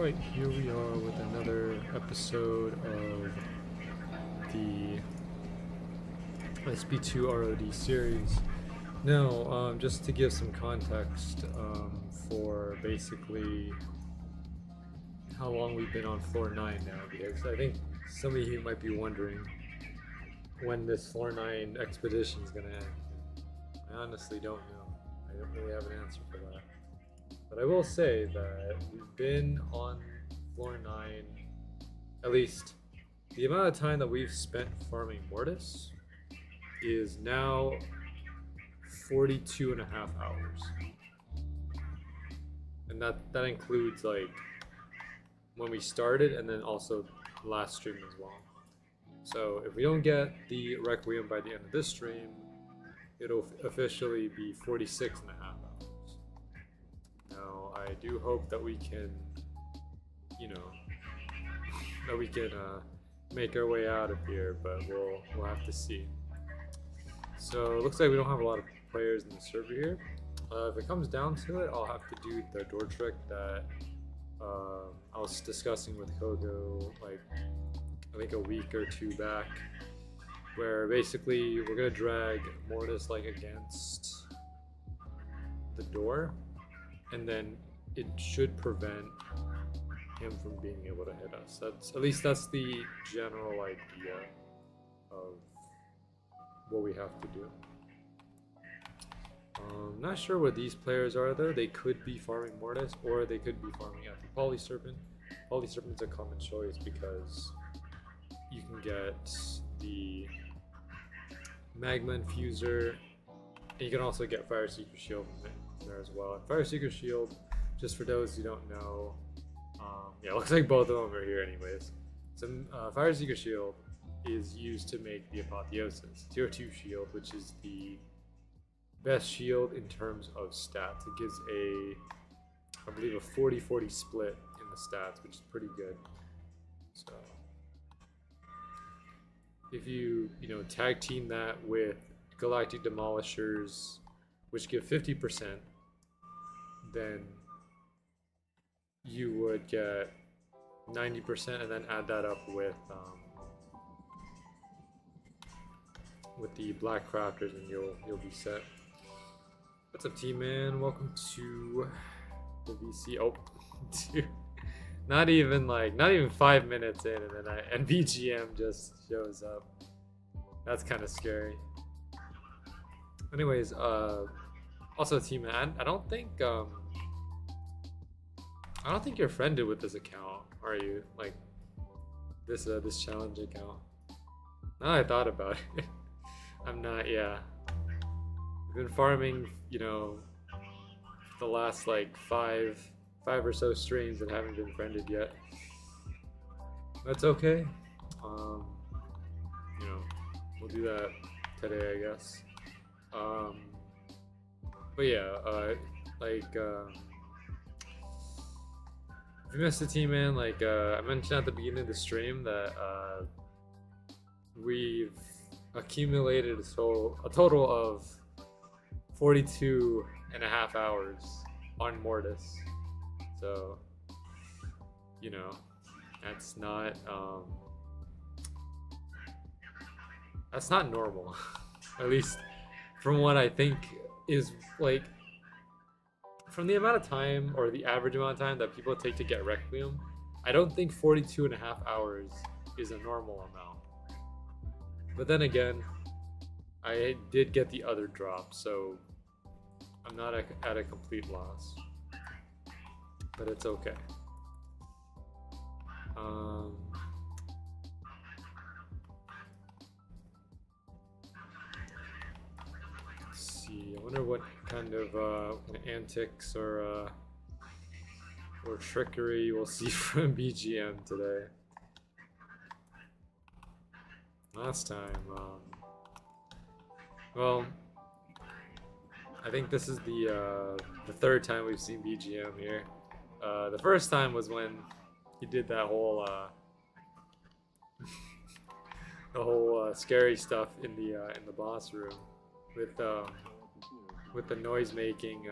Alright, here we are with another episode of the SB2 ROD series. Now, just to give some context for basically how long we've been on floor 9 now, because I think some of you might be wondering when this floor 9 expedition is going to end. I honestly don't know. I don't really have an answer for that. But I will say that we've been on floor 9, at least the amount of time that we've spent farming Mortis is now 42 and a half hours. And that includes like when we started and then also last stream as well. So if we don't get the Requiem by the end of this stream, it'll officially be 46 and a half hours. Now, I do hope that we can, make our way out of here, but we'll have to see. So it looks like we don't have a lot of players in the server here. If it comes down to it, I'll have to do the door trick that I was discussing with Kogo like I think a week or two back, where basically we're gonna drag Mortis like against the door, and then it should prevent him from being able to hit us. That's the general idea of what we have to do. Not sure what these players are though. They could be farming Mortis or they could be farming after Polyserpent. Polyserpent's a common choice because you can get the Magma Infuser, and you can also get Fire Seeker Shield from there as well. And Fire Seeker Shield, just for those who don't know, yeah, it looks like both of them are here anyways. So Fire Seeker Shield is used to make the Apotheosis Tier 2 shield, which is the best shield in terms of stats. It gives I believe a 40-40 split in the stats, which is pretty good. So if you tag team that with Galactic Demolishers, which give 50%, then you would get 90%, and then add that up with the Black Crafters, and you'll be set. What's up, T-Man? Welcome to the VC. Oh, dude. Not even 5 minutes in, and BGM just shows up. That's kind of scary. Anyways, also T-Man, I don't think you're friended with this account, are you? Like this challenge account. Now that I thought about it, I'm not. Yeah, I've been farming, the last like five or so streams and haven't been friended yet. That's okay. We'll do that today, I guess. But yeah, if you missed the team, man, I mentioned at the beginning of the stream that we've accumulated a total of 42 and a half hours on Mortis. So, that's not normal. At least from what I think is from the amount of time, or the average amount of time that people take to get Requiem, I don't think 42 and a half hours is a normal amount. But then again, I did get the other drop, so I'm not at a complete loss. But it's okay. Let's see. I wonder what kind of antics or trickery we'll see from BGM today. Last time, well, I think this is the third time we've seen BGM here. The first time was when he did that whole scary stuff in the boss room with the noise making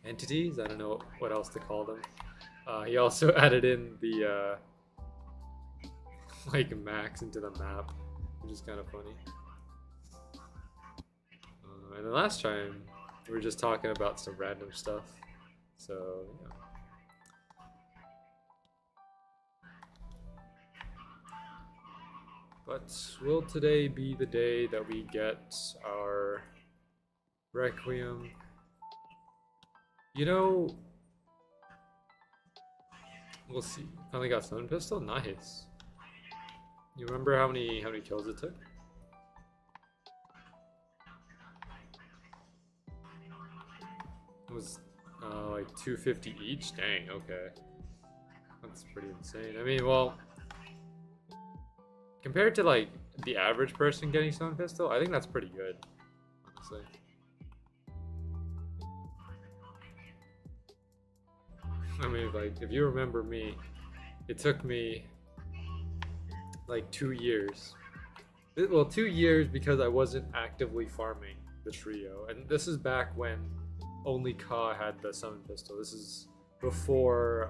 entities. I don't know what else to call them. He also added in the like max into the map, which is kind of funny. And the last time we were just talking about some random stuff. So yeah. But will today be the day that we get our Requiem? You know, we'll see. Finally got Stun Pistol, nice. You remember how many kills it took? It was like 250 each. Dang, okay, that's pretty insane. I mean, well, compared to like the average person getting Stun Pistol, I think that's pretty good, honestly. I mean, like, if you remember me, it took me like 2 years. Well, 2 years because I wasn't actively farming the trio, and this is back when only Ka had the Summon Pistol. This is before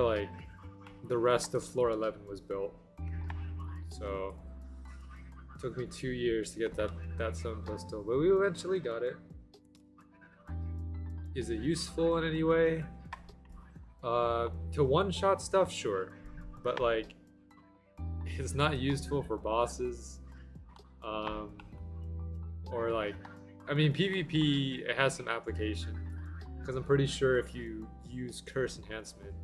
like the rest of floor 11 was built. So it took me 2 years to get that Summon Pistol, but we eventually got it. Is it useful in any way? To one-shot stuff, sure, but like it's not useful for bosses. Or like, I mean, PvP, it has some application, because I'm pretty sure if you use Curse Enhancement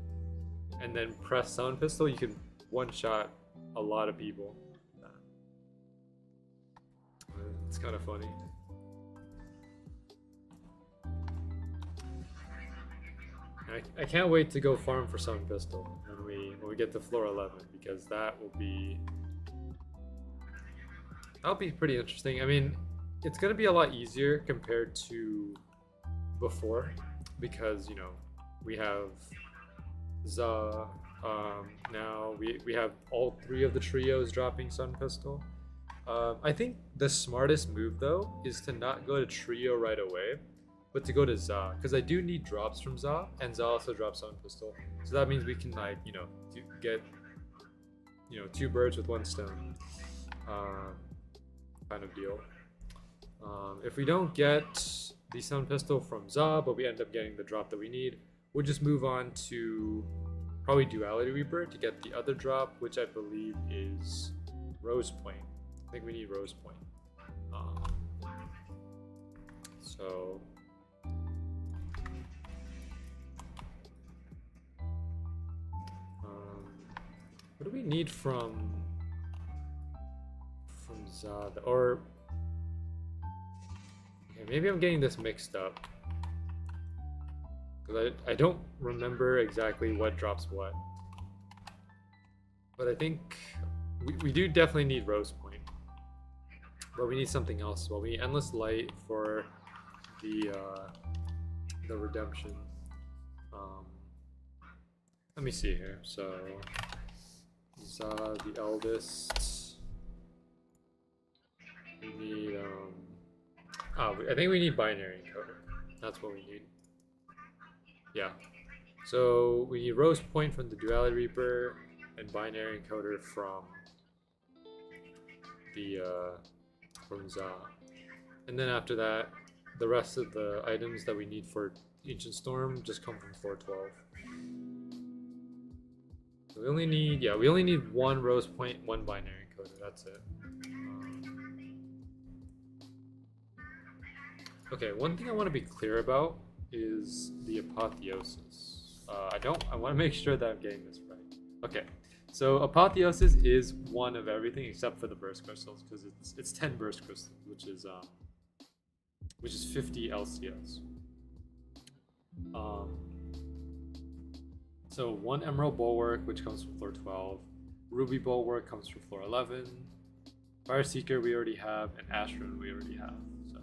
and then press Summon Pistol, you can one-shot a lot of people. It's kind of funny. I can't wait to go farm for Summon Pistol when we get to floor 11, because that'll be pretty interesting. I mean, it's gonna be a lot easier compared to before, because you know we have Za. Now we have all 3 of the trios dropping Sun Pistol. I think the smartest move though is to not go to trio right away, but to go to Za, because I do need drops from Za, and Za also drops Sun Pistol. So that means we can, like, you know, get 2 birds with 1 stone, kind of deal. If we don't get the Sun Pistol from Za, but we end up getting the drop that we need, we'll just move on to probably Duality Reaper to get the other drop, which I believe is Rose Point. I think we need Rose Point. So what do we need from Za? Or okay, maybe I'm getting this mixed up, because I don't remember exactly what drops what. But I think we do definitely need Rose Point. But we need something else as well. We need Endless Light for the redemption. Let me see here. So Za, the eldest. We need I think we need binary encoder. That's what we need. Yeah. So we need Rose Point from the Duality Reaper and binary encoder from the from Za. And then after that, the rest of the items that we need for Ancient Storm just come from 412. So we only need 1 Rose Point, 1 binary encoder. That's it. Okay, one thing I want to be clear about is the Apotheosis. I want to make sure that I'm getting this right. Okay, so Apotheosis is 1 of everything except for the Burst Crystals, because it's 10 Burst Crystals, which is 50 LCS. So 1 Emerald Bulwark, which comes from floor 12. Ruby Bulwark comes from floor 11. Fire Seeker we already have, and Astron we already have. So,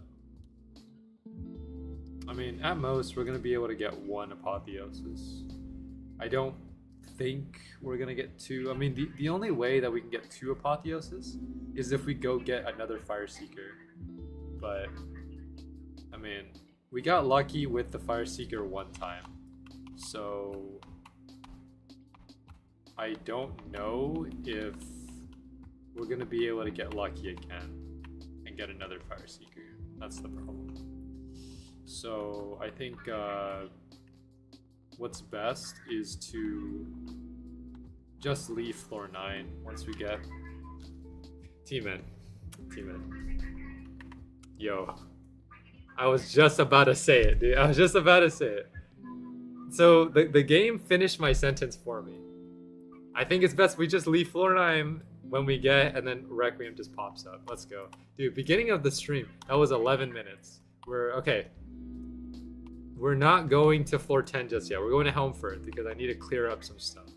I mean, at most we're gonna be able to get 1 Apotheosis. I don't think we're gonna get 2. I mean, the only way that we can get 2 Apotheosis is if we go get another Fire Seeker. But mean, we got lucky with the Fire Seeker one time, so I don't know if we're gonna be able to get lucky again and get another Fire Seeker. That's the problem. So I think what's best is to just leave floor 9 once we get T-Man. Yo, I was just about to say it, dude. I was just about to say it. So the game finished my sentence for me. I think it's best we just leave floor 9 when we get, and then Requiem just pops up. Let's go. Dude, beginning of the stream, that was 11 minutes. Okay. We're not going to floor 10 just yet. We're going to Helmfirth because I need to clear up some stuff.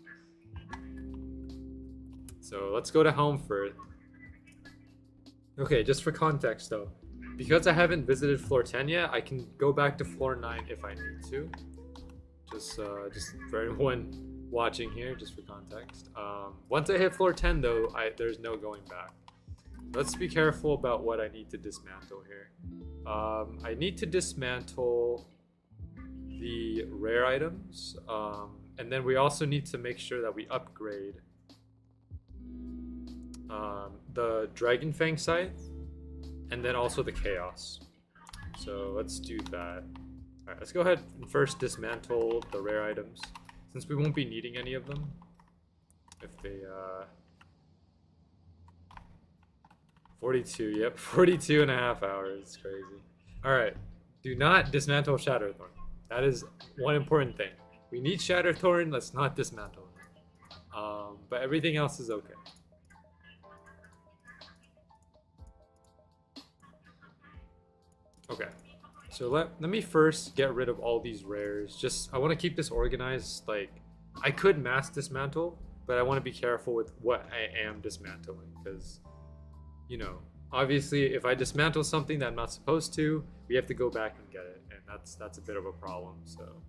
So let's go to Helmfirth. Okay, just for context though. Because I haven't visited floor 10 yet, I can go back to floor 9 if I need to. Just for everyone watching here, just for context. Once I hit floor 10 though, there's no going back. Let's be careful about what I need to dismantle here. I need to dismantle the rare items, and then we also need to make sure that we upgrade the Dragon Fang Scythe, and then also the Chaos. So let's do that. Alright, let's go ahead and first dismantle the rare items, since we won't be needing any of them. If they, 42, yep, 42 and a half hours, it's crazy. Alright, do not dismantle Shatterthorn. That is one important thing. We need Shatterthorn, let's not dismantle it. But everything else is okay. Okay, so let me first get rid of all these rares. I want to keep this organized. Like, I could mass dismantle, but I want to be careful with what I am dismantling, because, you know, obviously if I dismantle something that I'm not supposed to, we have to go back and get it, and that's a bit of a problem. So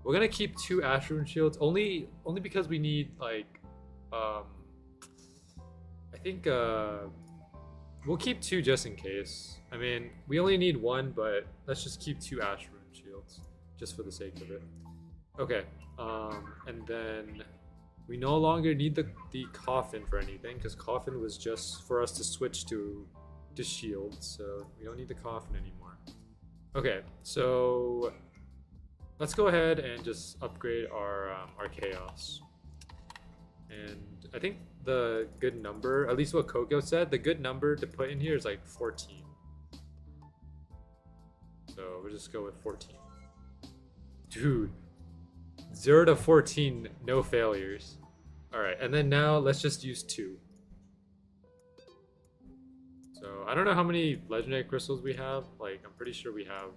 we're gonna keep 2 Ash Rune Shields, only because we need, like, I think we'll keep 2 just in case. I mean, we only need 1, but let's just keep 2 Ash Rune Shields, just for the sake of it. Okay, and then we no longer need the Coffin for anything, because Coffin was just for us to switch to shields, so we don't need the Coffin anymore. Okay, so let's go ahead and just upgrade our Chaos. And I think the good number, at least what Coco said, the good number to put in here is like 14. So we'll just go with 14. Dude, 0 to 14, no failures. Alright, and then now let's just use 2. So I don't know how many legendary crystals we have. Like, I'm pretty sure we have,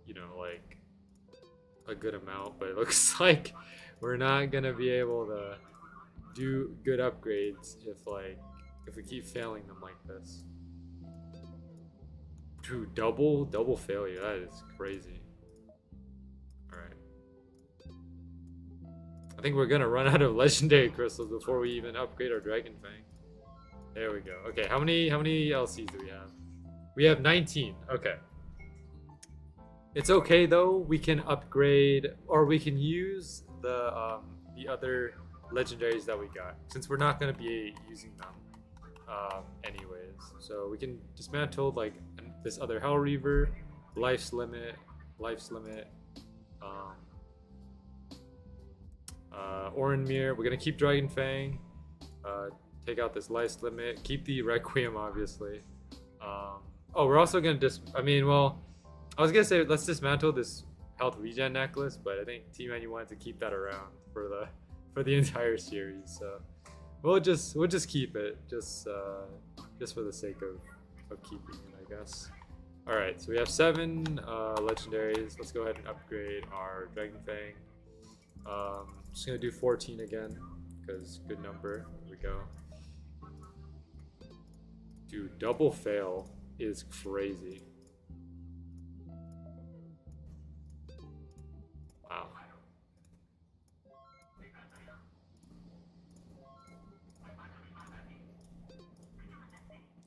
you know, like, a good amount, but it looks like we're not gonna be able to do good upgrades if we keep failing them like this. Dude, double failure, that is crazy. Alright. I think we're gonna run out of legendary crystals before we even upgrade our Dragon Fang. There we go. Okay, how many LCs do we have? We have 19. Okay. It's okay though, we can upgrade, or we can use the other legendaries that we got, since we're not gonna be using them anyways. So we can dismantle like this other Hell Reaver, Life's Limit, Orenmere. We're gonna keep Dragon Fang, take out this Life's Limit, keep the Requiem obviously. Oh, we're also gonna I was gonna say let's dismantle this health regen necklace, but I think T-Man, you wanted to keep that around for the entire series, so we'll just keep it just for the sake of keeping it, I guess. All right, so we have 7 legendaries. Let's go ahead and upgrade our Dragon Fang. Just gonna do 14 again because good number. Here we go. Dude, double fail is crazy. Wow.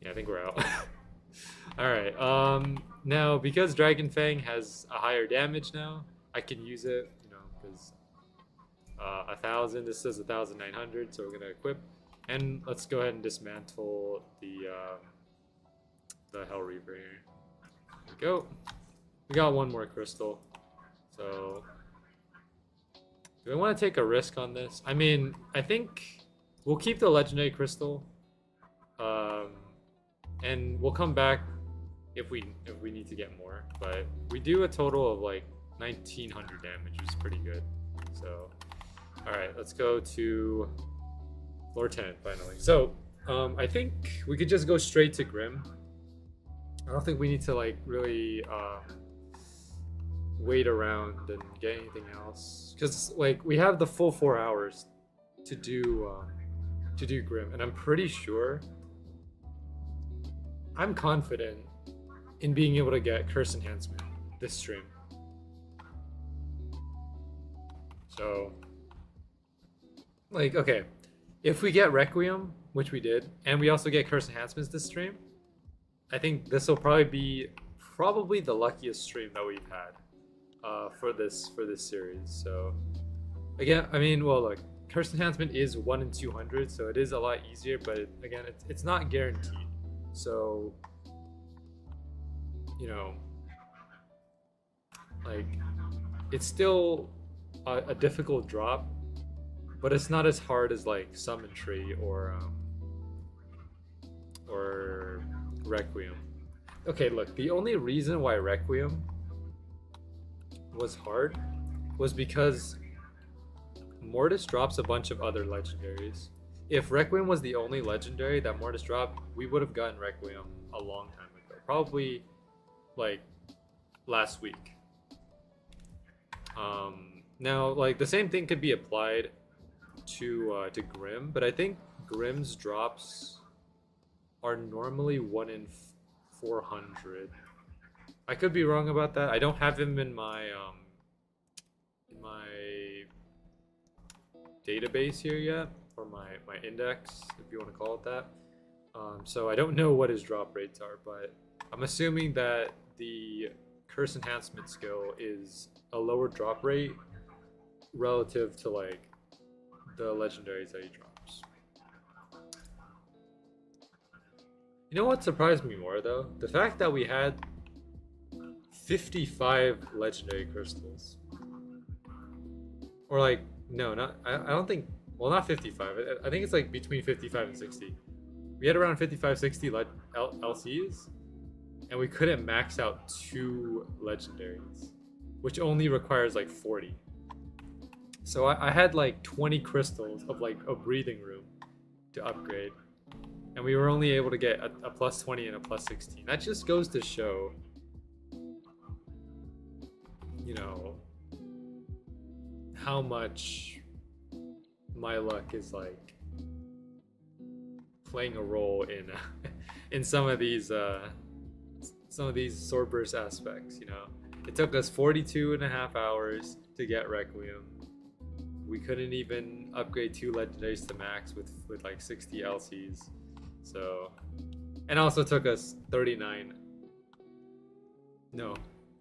Yeah, I think we're out. All right. Now, because Dragon Fang has a higher damage now, I can use it, you know, because 1,000, this says 1,900, so we're gonna equip. And let's go ahead and dismantle the Hell Reaver here. There we go. We got one more crystal. So, do I want to take a risk on this? I mean, I think we'll keep the legendary crystal, and we'll come back if we need to get more. But we do a total of like 1,900 damage, which is pretty good. So, all right, let's go to floor 10 finally. So, I think we could just go straight to Grim. I don't think we need to like really wait around and get anything else, because like we have the full 4 hours to do Grim, and I'm pretty sure, I'm confident in being able to get Curse Enhancement this stream. So like, okay, if we get Requiem, which we did, and we also get Curse Enhancements this stream, I think this will probably be the luckiest stream that we've had for this series. So again, I mean, well, look, Curse Enhancement is 1 in 200, so it is a lot easier, but again, it's not guaranteed. So, you know, like, it's still a difficult drop, but it's not as hard as like Summon Tree or Requiem. Okay, look, the only reason why Requiem was hard was because Mortis drops a bunch of other legendaries. If Requiem was the only legendary that Mortis dropped, we would have gotten Requiem a long time ago. Probably like last week. Now, like, the same thing could be applied to Grim, but I think Grim's drops are normally 1 in 400. I could be wrong about that. I don't have him in my database here yet, or my index, if you want to call it that. So I don't know what his drop rates are, but I'm assuming that the Curse Enhancement skill is a lower drop rate relative to like the legendaries that he drops. You know what surprised me more though? The fact that we had 55 legendary crystals. Or like, no, not, I don't think, well, not 55. I think it's like between 55 and 60. We had around 55, 60 LCs, and we couldn't max out 2 legendaries, which only requires like 40. So I had like 20 crystals of like a breathing room to upgrade, and we were only able to get a plus 20 and a plus 16. That just goes to show, you know, how much my luck is like playing a role in in some of these Swordburst aspects. You know, it took us 42.5 hours to get Requiem. We couldn't even upgrade 2 legendaries to max with like 60 LCs. So, and also took us 29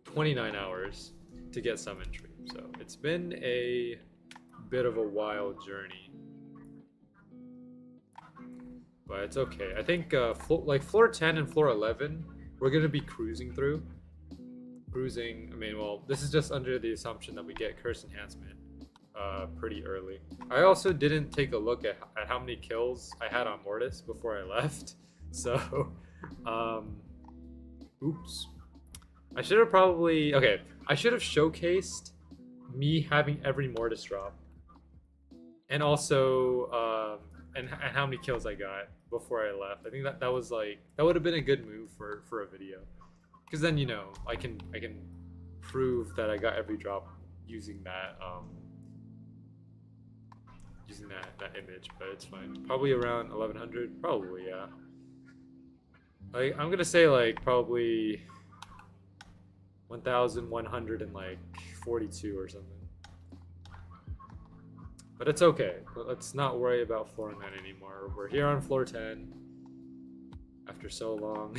29 hours to get Summon Tree. So it's been a bit of a wild journey, but it's okay. I think like floor 10 and floor 11 we're gonna be cruising through. I mean, well, this is just under the assumption that we get Curse Enhancement pretty early. I also didn't take a look at how many kills I had on Mortis before I left, so oops. I should have probably, okay, I should have showcased me having every Mortis drop, and also and how many kills I got before I left. I think that was like, that would have been a good move for a video, because then, you know, I can prove that I got every drop using that that image. But it's fine. Probably around 1100. Probably, yeah. Like, I'm gonna say like probably 1,142 or something. But it's okay. Let's not worry about floor 9 anymore. We're here on floor 10 after so long.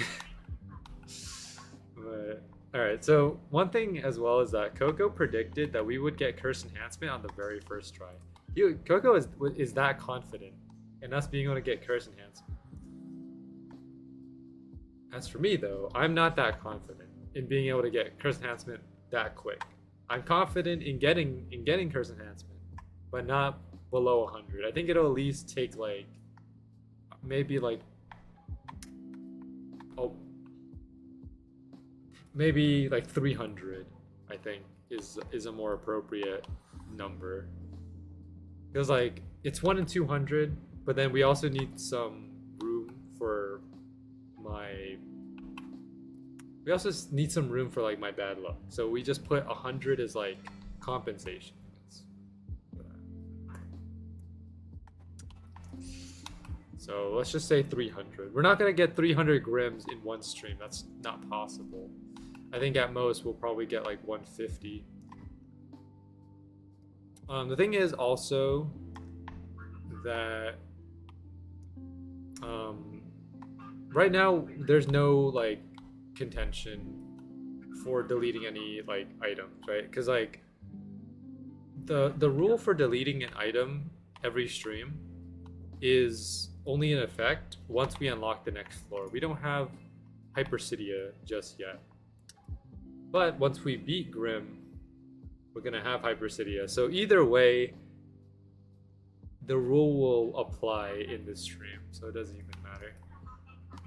All right. So one thing as well is that Coco predicted that we would get curse enhancement on the very first try. Coco is that confident in us being able to get curse enhancement. As for me though, I'm not that confident in being able to get curse enhancement that quick. I'm confident in getting curse enhancement, but not below 100. I think it'll at least take like maybe like oh maybe like 300. I think is a more appropriate number. Because like it's 1 in 200, but then we also need some room for my. We also need some room for like my bad luck. So we just put 100 as like compensation. So let's just say 300. We're not gonna get 300 Grims in one stream. That's not possible. I think at most we'll probably get like 150. The thing is also that right now there's no like contention for deleting any like items, right? Because like the rule for deleting an item every stream is only in effect once we unlock the next floor. We don't have Hypercidia just yet, but once we beat Grim, we're gonna have Hypercidia. So either way, the rule will apply in this stream, so it doesn't even matter.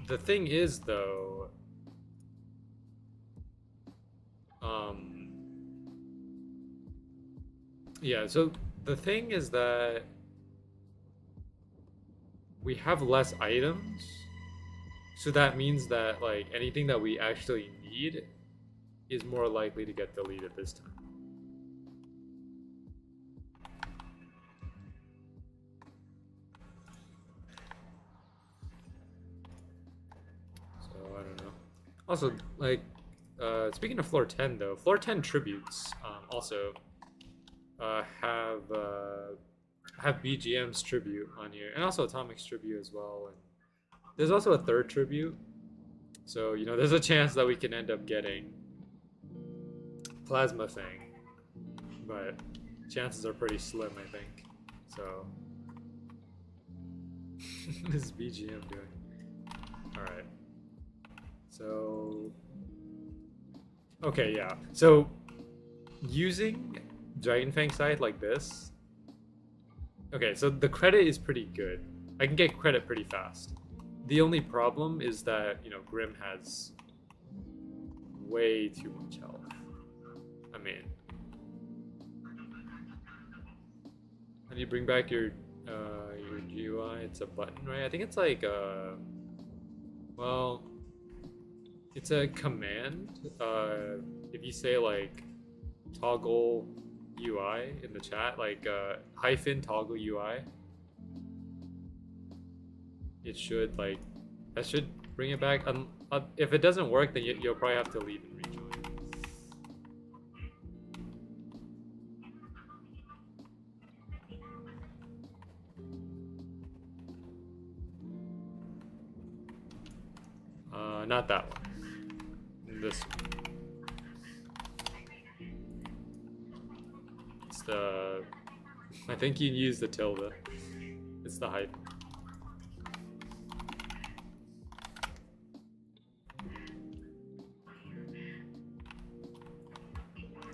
The thing is though, yeah, so the thing is that we have less items, so that means that like anything that we actually need is more likely to get deleted this time. So I don't know. Also, like speaking of floor 10 though, floor 10 tributes also have BGM's tribute on here, and also Atomic's tribute as well. And there's also a third tribute, so you know there's a chance that we can end up getting Plasma Fang, but chances are pretty slim, I think. So what is BGM doing? All right. So okay, yeah. So using Dragon Fang Scythe like this. Okay, so the credit is pretty good. I can get credit pretty fast. The only problem is that, you know, Grim has way too much health. I mean, how do you bring back your GUI? It's a button, right? I think it's like well, it's a command. If you say like toggle UI in the chat, like hyphen toggle UI, it should like that should bring it back. If it doesn't work, then you'll probably have to leave and rejoin. Not that one. This one. It's the. I think you use the tilde. It's the hype.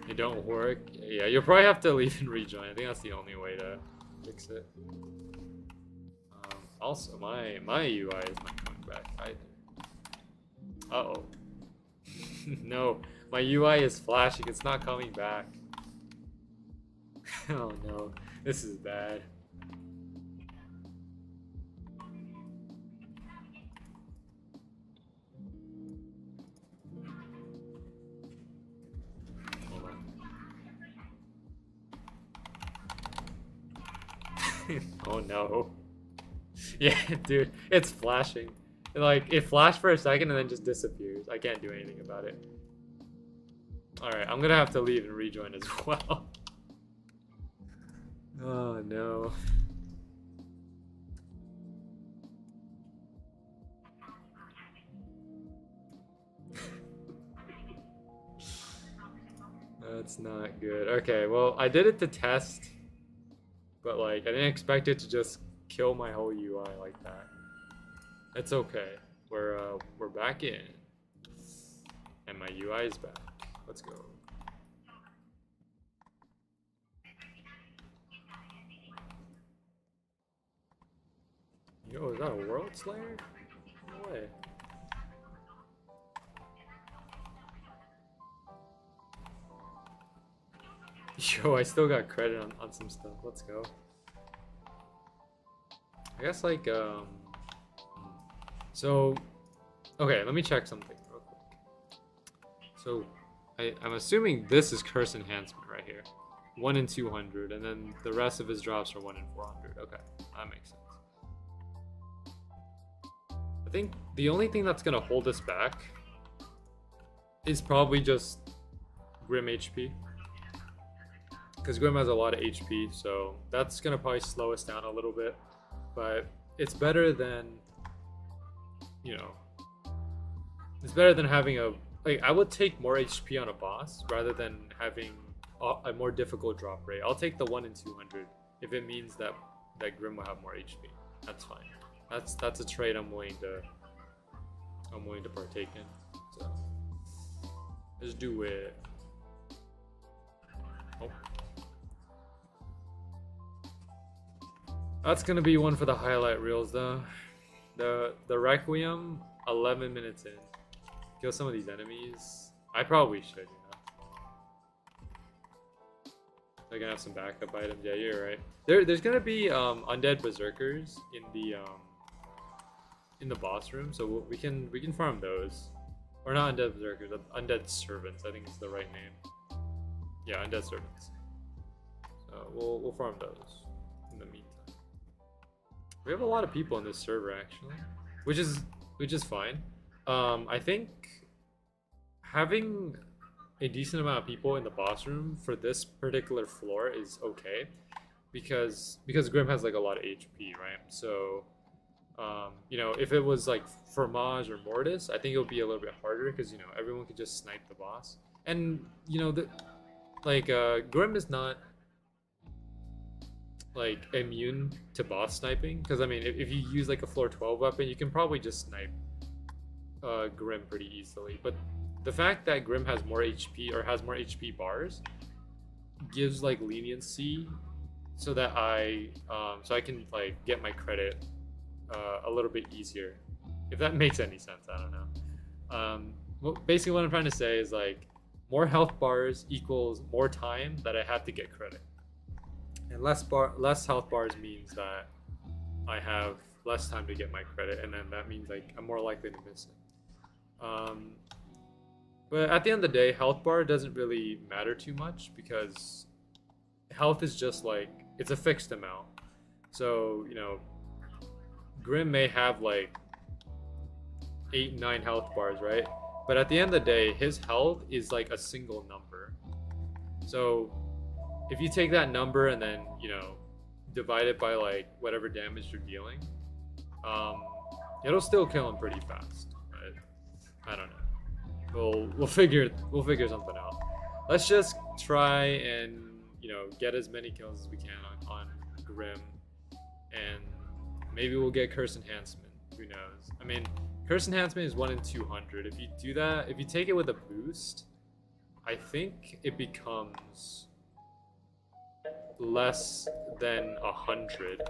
It don't work. Yeah, you'll probably have to leave and rejoin. I think that's the only way to fix it. Also, my UI is not coming back either. Uh-oh. No, my UI is flashing. It's not coming back. Oh no, this is bad. Hold on. Oh no. Yeah, dude, it's flashing. Like, it flashed for a second and then just disappears. I can't do anything about it. Alright, I'm gonna have to leave and rejoin as well. Oh no. That's not good. Okay, well, I did it to test, but like I didn't expect it to just kill my whole UI like that. It's okay. We're back in, and my UI is back. Let's go. Yo, is that a World Slayer? No way. Yo, I still got credit on some stuff. Let's go. I guess like so okay, let me check something real quick. So I'm assuming this is curse enhancement right here. 1 in 200, and then the rest of his drops are 1 in 400. Okay, that makes sense. I think the only thing that's gonna hold us back is probably just Grim HP. Because Grim has a lot of HP, so that's gonna probably slow us down a little bit. But it's better than, you know, it's better than having a, like, I would take more HP on a boss rather than having a more difficult drop rate. I'll take the 1 in 200 if it means that Grim will have more HP. That's fine. That's a trade I'm willing to partake in. So let's do it. Oh. That's gonna be one for the highlight reels though. The Requiem, 11 minutes in. Kill some of these enemies. I probably should, you know. They're gonna have some backup items. Yeah, you're right. There's gonna be undead berserkers in the boss room, so we can farm those. Or not undead berserkers, undead servants. I think it's the right name. Yeah, undead servants. So we'll farm those in the meantime. We have a lot of people on this server actually, which is fine. I think having a decent amount of people in the boss room for this particular floor is okay, because Grim has like a lot of HP, right? So, you know, if it was like Fromage or Mortis, I think it would be a little bit harder because, you know, everyone could just snipe the boss, and you know Grim is not like immune to boss sniping, because I mean if you use like a floor 12 weapon, you can probably just snipe Grim pretty easily. But the fact that Grim has more HP or has more HP bars gives like leniency so that I can like get my credit a little bit easier, if that makes any sense. I don't know. Well, basically what I'm trying to say is like more health bars equals more time that I have to get credit. And less health bars means that I have less time to get my credit, and then that means like I'm more likely to miss it. But at the end of the day, health bar doesn't really matter too much, because health is just like, it's a fixed amount. So, you know, Grim may have like 8, 9 health bars, right? But at the end of the day, his health is like a single number. So if you take that number and then, you know, divide it by like whatever damage you're dealing, it'll still kill him pretty fast. But I don't know. We'll figure something out. Let's just try and, you know, get as many kills as we can on Grim, and maybe we'll get curse enhancement. Who knows? I mean, curse enhancement is 1 in 200. If you do that, if you take it with a boost, I think it becomes less than 100.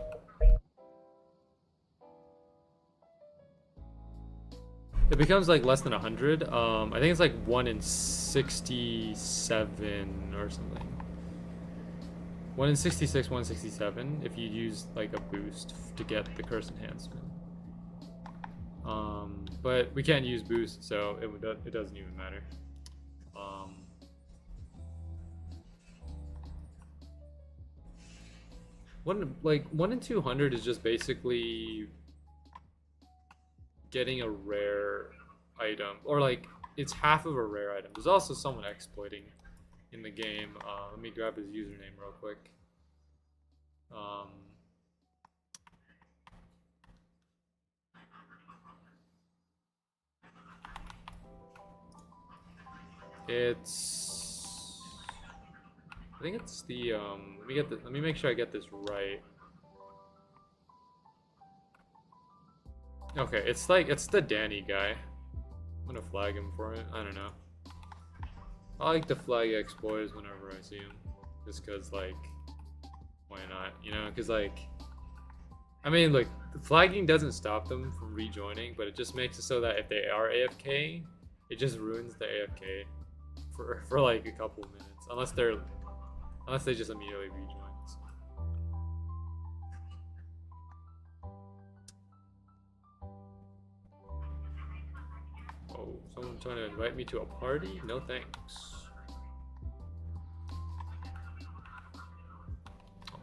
It becomes like less than 100. I think it's like 1 in 67 or something. 1 in 66, 1 in 67 if you use like a boost to get the curse enhancement. But we can't use boost, so it doesn't even matter. One in 200 is just basically getting a rare item, or like it's half of a rare item. There's also someone exploiting in the game. Let me grab his username real quick. It's think it's the let me make sure I get this right. Okay, it's the Danny guy. I'm gonna flag him for it. I don't know. I like to flag X-Boys whenever I see him. Just cause like, why not? You know, cause like, I mean, look, flagging doesn't stop them from rejoining, but it just makes it so that if they are AFK, it just ruins the AFK for like a couple minutes, unless they just immediately rejoin. So. Oh, someone trying to invite me to a party? No thanks.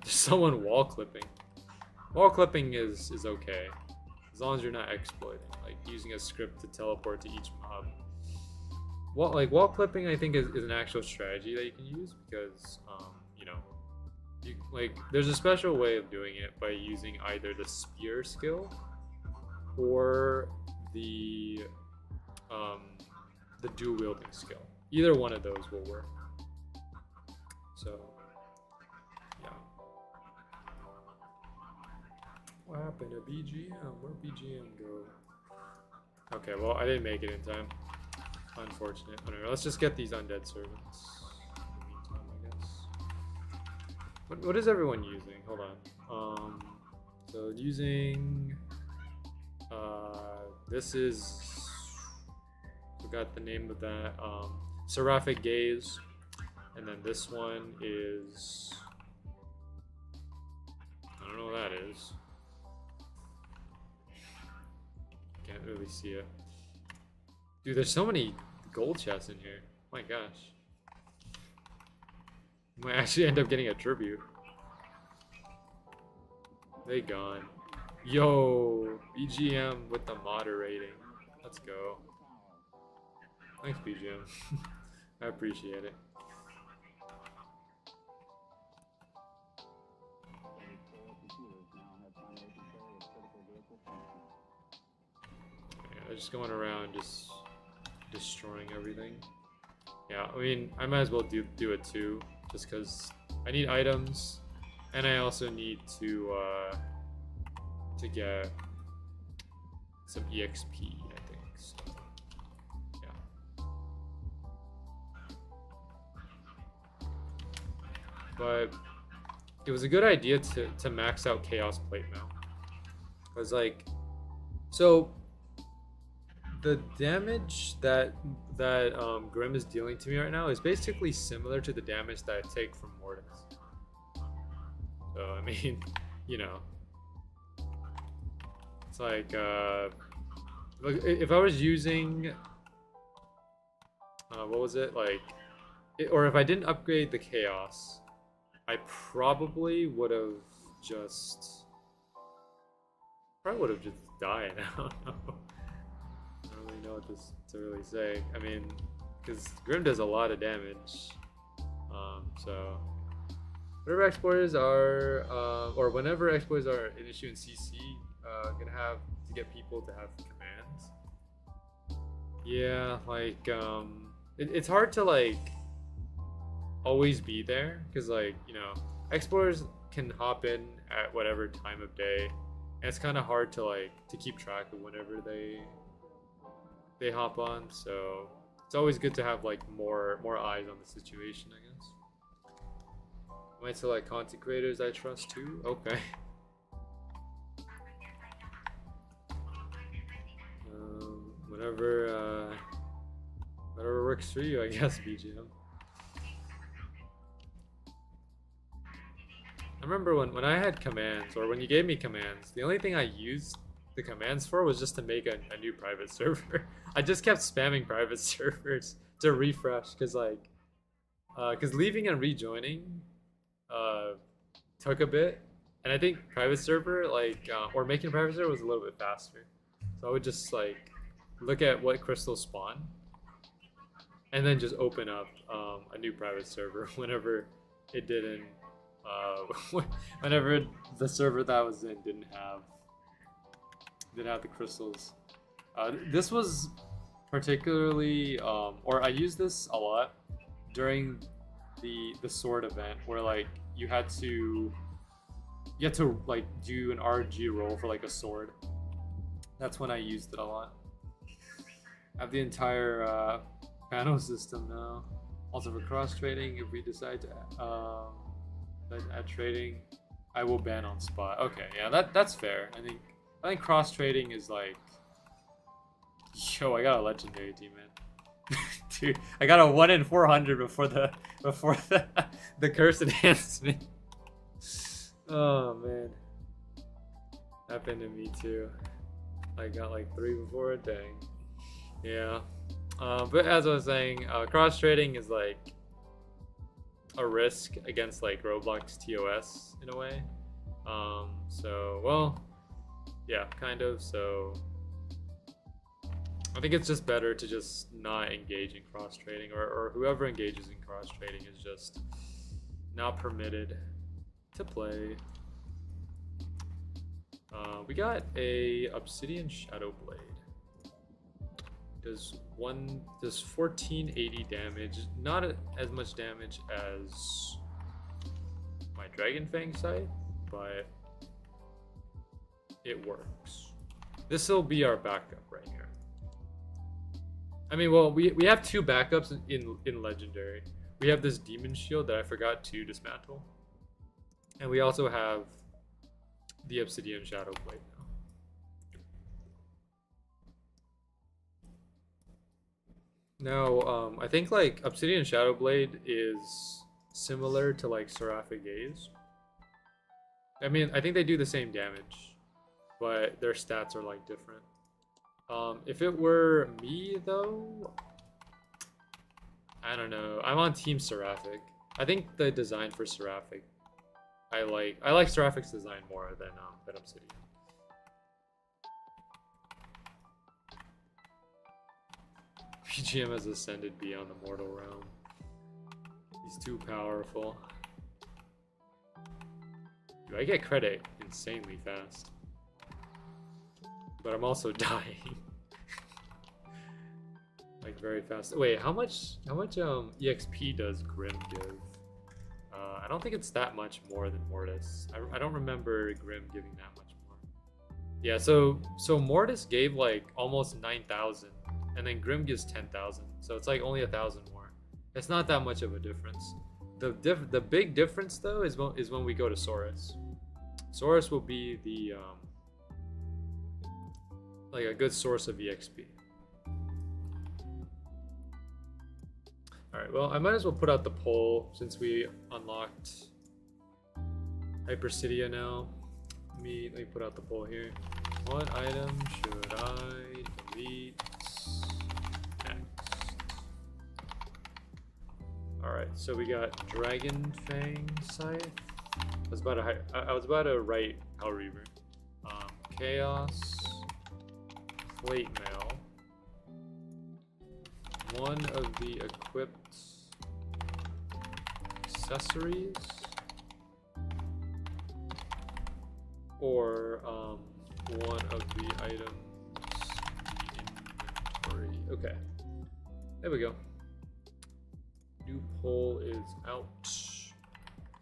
There's someone wall clipping. Wall clipping is okay, as long as you're not exploiting, like using a script to teleport to each mob. Wall clipping, I think is an actual strategy that you can use because you know, there's a special way of doing it by using either the spear skill or the dual wielding skill. Either one of those will work. So yeah. What happened to BGM? Where'd BGM go? Okay, well I didn't make it in time. Unfortunate. Whatever. Let's just get these undead servants in the meantime, I guess. What is everyone using? Hold on. So using this is, forgot the name of that, Seraphic Gaze, and then this one is, I don't know what that is. Can't really see it. Dude, there's so many gold chests in here. My gosh. Might actually end up getting a tribute. They gone. Yo, BGM with the moderating. Let's go. Thanks, BGM. I appreciate it. Yeah, they're just going around just destroying everything. Yeah, I mean, I might as well do it too, just because I need items, and I also need to get some EXP, I think. So, yeah. But it was a good idea to max out Chaos Plate Mail. Because like, so the damage that Grim is dealing to me right now is basically similar to the damage that I take from Mortis. So I mean, you know, it's like if I was using what was it like, or if I didn't upgrade the Chaos, I probably would have just died. I don't know. I don't really know what to really say. I mean, because Grim does a lot of damage. So whatever exploits are, or whenever exploits are an issue in CC, gonna have to get people to have commands. Yeah, like it's hard to like always be there because like, you know, explorers can hop in at whatever time of day, and it's kind of hard to like to keep track of whenever they hop on. So it's always good to have like more eyes on the situation, I guess. Might select content creators I trust too. Okay. Whatever works for you, I guess, BGM. I remember when I had commands, or when you gave me commands, the only thing I used the commands for was just to make a new private server. I just kept spamming private servers to refresh, because like, because leaving and rejoining took a bit, and I think private server, like, or making a private server was a little bit faster. So I would just like look at what crystals spawn, and then just open up a new private server whenever it didn't. Whenever the server that I was in didn't have the crystals. This was particularly, or I used this a lot during the sword event where like you had to like do an RG roll for like a sword. That's when I used it a lot. I have the entire panel system now. Also for cross trading, if we decide to add trading, I will ban on spot. Okay, yeah, that's fair. I think cross trading is like, yo, I got a legendary team, man. Dude, I got a 1 in 400 before the the curse enhancement. Oh man, happened to me too. I got like 3 before. Dang. Yeah. But as I was saying, cross trading is like a risk against like Roblox TOS in a way. So well, yeah, kind of. So I think it's just better to just not engage in cross trading, or whoever engages in cross trading is just not permitted to play. We got a Obsidian Shadow Blade. Does 1480 damage, not as much damage as my Dragon Fang scythe, but it works. This will be our backup right here. I mean, well, we have 2 backups in Legendary. We have this Demon Shield that I forgot to dismantle, and we also have the Obsidian Shadow Blade now. Now, I think like Obsidian Shadow Blade is similar to like Seraphic Gaze. I mean, I think they do the same damage, but their stats are like different. If it were me though, I don't know. I'm on Team Seraphic. I think the design for Seraphic, I like Seraphic's design more than Obsidian. PGM has ascended beyond the mortal realm. He's too powerful. Dude, I get credit insanely fast. But I'm also dying. Like very fast. Wait, how much EXP does Grim give? I don't think it's that much more than Mortis. I don't remember Grim giving that much more. Yeah, so Mortis gave like almost 9,000, and then Grim gives 10,000. So it's like only 1,000 more. It's not that much of a difference. The big difference though is when we go to Saurus. Saurus will be the like a good source of EXP. Alright, well, I might as well put out the poll since we unlocked Hypercidia now. Let me put out the poll here. What item should I delete next? Alright, so we got Dragon Fang Scythe. I was about to write Hell Reaver. Chaos Plate Mail. One of the equipped accessories, or one of the items in the inventory. Okay, there we go. New poll is out.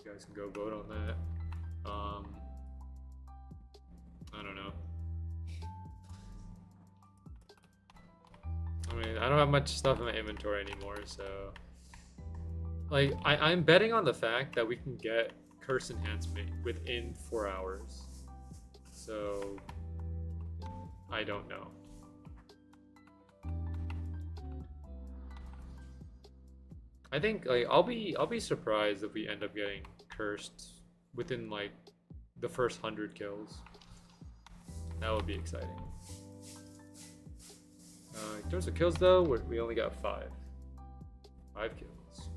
You guys can go vote on that. I don't know. I mean, I don't have much stuff in my inventory anymore, so like I'm betting on the fact that we can get curse enhancement within 4 hours. So I don't know. I think like I'll be surprised if we end up getting cursed within like the first 100 kills. That would be exciting. In terms of kills though, we only got 5 kills.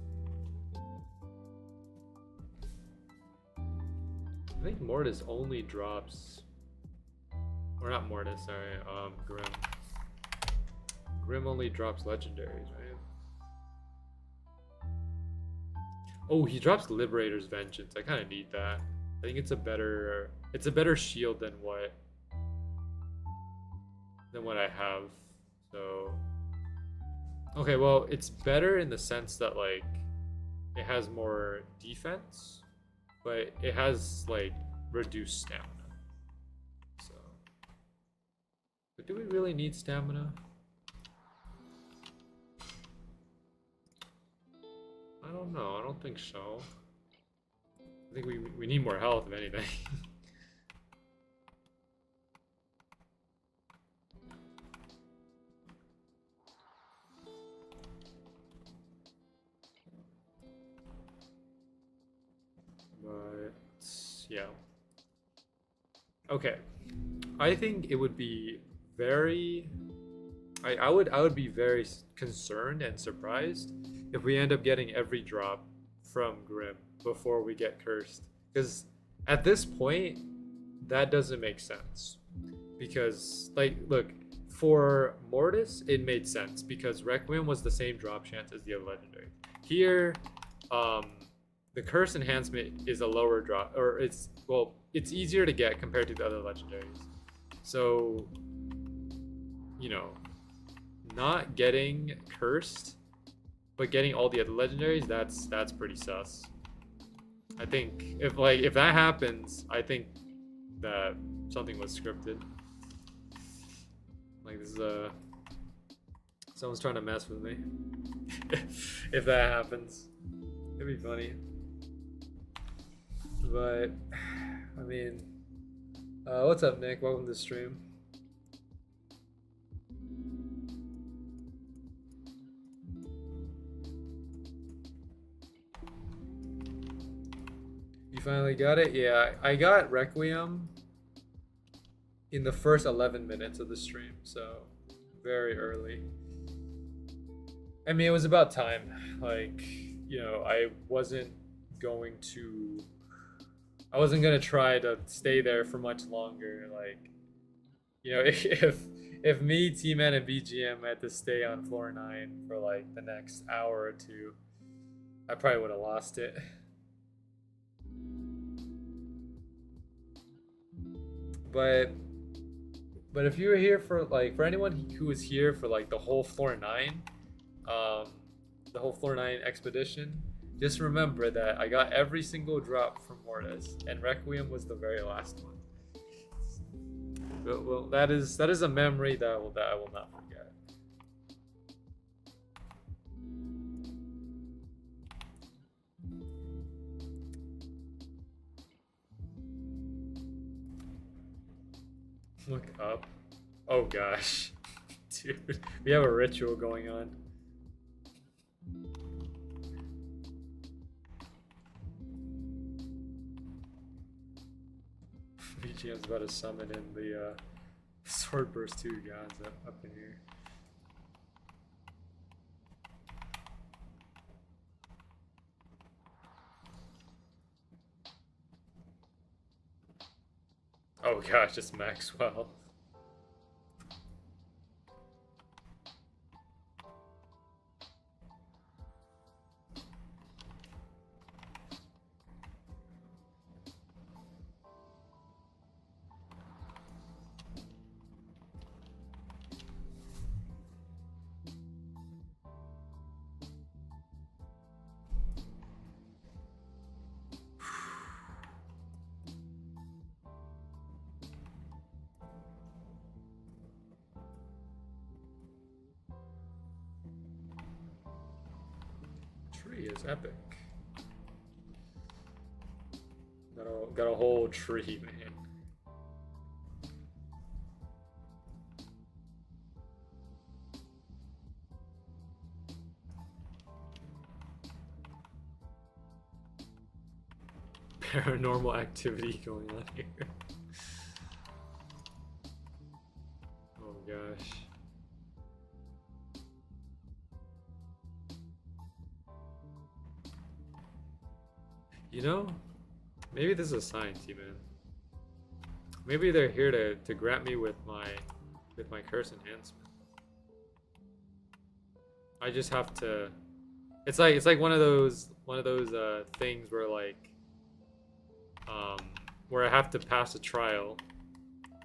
I think Mortis only drops, or not Mortis, sorry, Grim. Grim only drops legendaries, right? Oh, he drops Liberator's Vengeance. I kind of need that. I think it's a better shield than what I have. So okay, well, it's better in the sense that like it has more defense, but it has like reduced stamina. So, but do we really need stamina? I don't know. I don't think so. I think we need more health, if anything. But yeah. Okay. I think it would be very I would be very concerned and surprised if we end up getting every drop from Grim before we get cursed. Because at this point, that doesn't make sense. Because, like, look, for Mortis, it made sense because Requiem was the same drop chance as the other legendary. Here, the curse enhancement is a lower drop, or it's easier to get compared to the other legendaries. So, you know, not getting cursed, but getting all the other legendaries, that's pretty sus. I think if that happens, I think that something was scripted. Like this is someone's trying to mess with me. If that happens, it'd be funny. But I mean, what's up, Nick? Welcome to the stream. You finally got it? Yeah, I got Requiem in the first 11 minutes of the stream, so very early. I mean, it was about time. Like, you know, I wasn't gonna try to stay there for much longer. Like, you know, if me, T-Man, and BGM had to stay on floor 9 for like the next hour or two, I probably would have lost it. But if you were here for for anyone who was here for like the whole floor 9, the whole floor 9 expedition, just remember that I got every single drop from Mortis, and Requiem was the very last one. Well, that is a memory that I will not forget. Look up. Oh gosh. Dude, we have a ritual going on. VGM's about to summon in the Swordburst 2 gods up in here. Oh gosh, it's Maxwell. Is epic. Got a whole tree, man. Paranormal activity going on here. Oh gosh. You know, maybe this is a sign, T-Man. Maybe they're here to grant me with my curse enhancement. I just have to. It's like one of those things where where I have to pass a trial.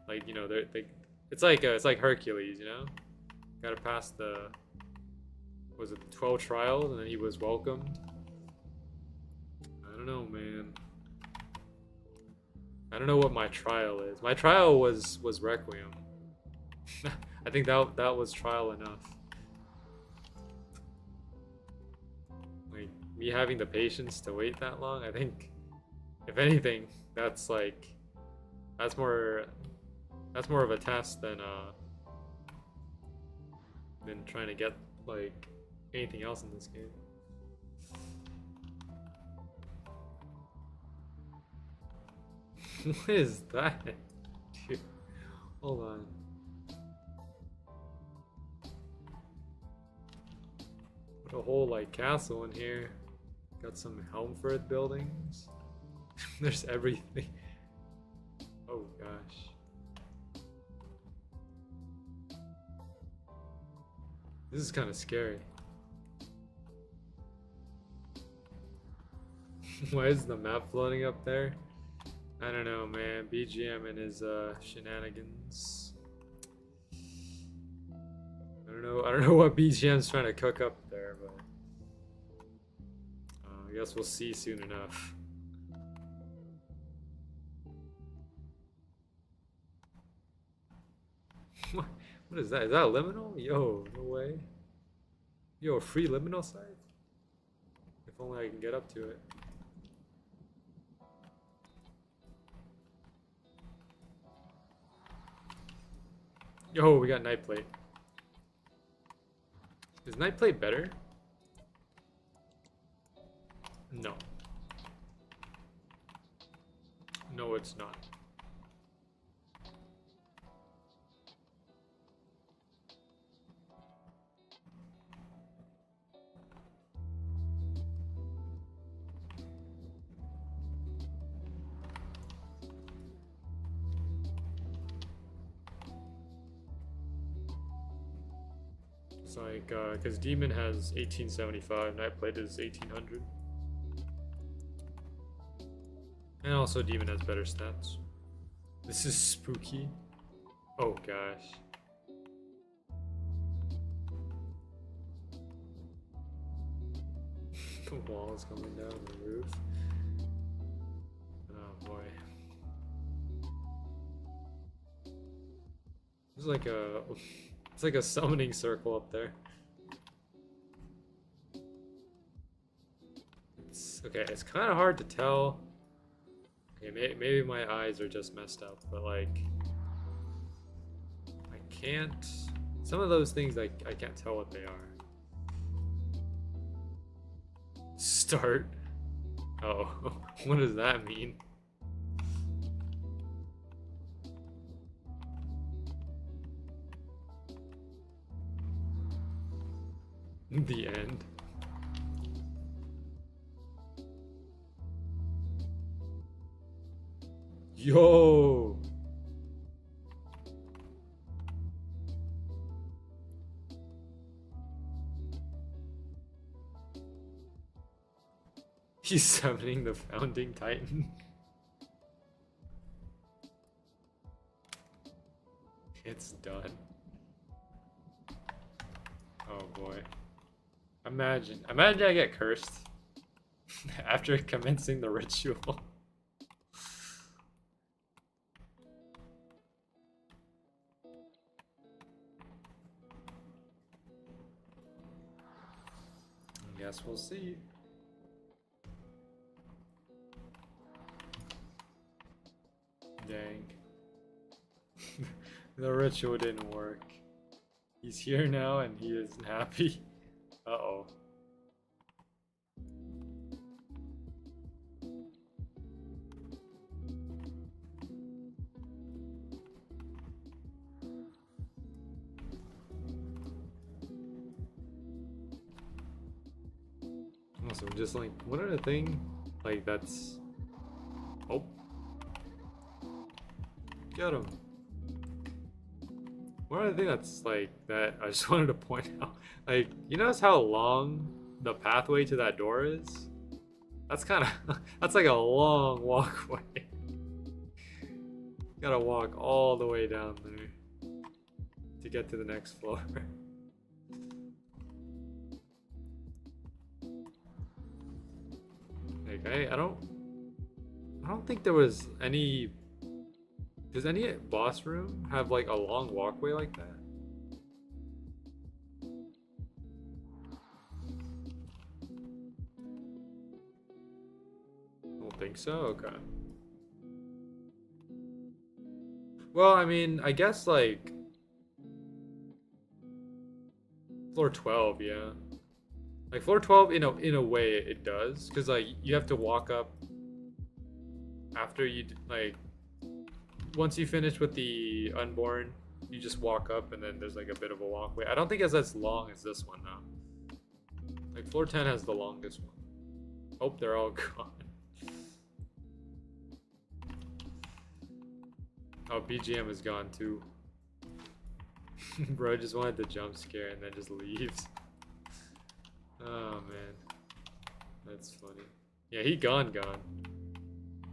Like, you know, it's like Hercules, you know. Got to pass the 12 trials, and then he was welcomed. don't know, man. I don't know what my trial is. My trial was Requiem. I think that was trial enough. Like, me having the patience to wait that long, I think, if anything, that's like, that's more of a test than trying to get like anything else in this game. What is that? Dude, hold on. Put a whole like castle in here. Got some Helmfirth buildings. There's everything. Oh gosh. This is kind of scary. Why is the map floating up there? I don't know, man. BGM and his shenanigans. I don't know what BGM's trying to cook up there, but I guess we'll see soon enough. What is that? Is that a liminal? Yo, no way. Yo, a free liminal site? If only I can get up to it. Yo, we got night plate. Is night plate better? No. No, it's not. It's like, because Demon has 1875, Nightblade is 1800. And also Demon has better stats. This is spooky. Oh gosh. The wall is coming down the roof. Oh boy. It's like a summoning circle up there. It's kind of hard to tell. Okay, maybe my eyes are just messed up, but like, I can't. Some of those things I can't tell what they are. Start. Oh, what does that mean? The end. Yo! He's summoning the founding titan. It's done. Oh boy. Imagine I get cursed after commencing the ritual. I guess we'll see. Dang. The ritual didn't work. He's here now and he isn't happy. Uh-oh. Also, just like, what other thing? Like, that's... Oh. Get him. One other thing that's like, that I just wanted to point out. Like, you notice how long the pathway to that door is? That's kind of... that's like a long walkway. Gotta walk all the way down there to get to the next floor. Like, Okay, I don't think there was any. Does any boss room have like a long walkway like that? I don't think so. Okay. Well, I mean, I guess like floor 12, yeah. Like floor 12 in a way it does, cuz like you have to walk up after you like once you finish with the unborn, you just walk up and then there's like a bit of a walkway. I don't think it's as long as this one though. Like floor 10 has the longest one. Oh, they're all gone. Oh, BGM is gone too. Bro just wanted the jump scare and then just leaves. Oh man. That's funny. Yeah, he gone.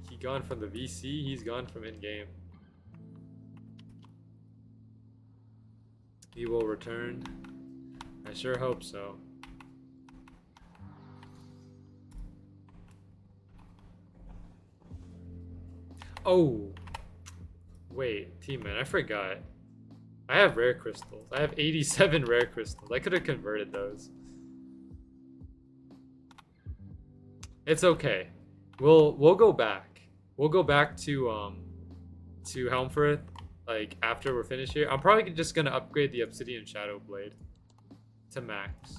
He gone from the VC, he's gone from in-game. He will return. I sure hope so. Oh! Wait, T-Man, I forgot. I have rare crystals. I have 87 rare crystals. I could have converted those. It's okay. We'll go back. We'll go back to Helmfirth, like after we're finished here. I'm probably just gonna upgrade the Obsidian Shadow Blade to max.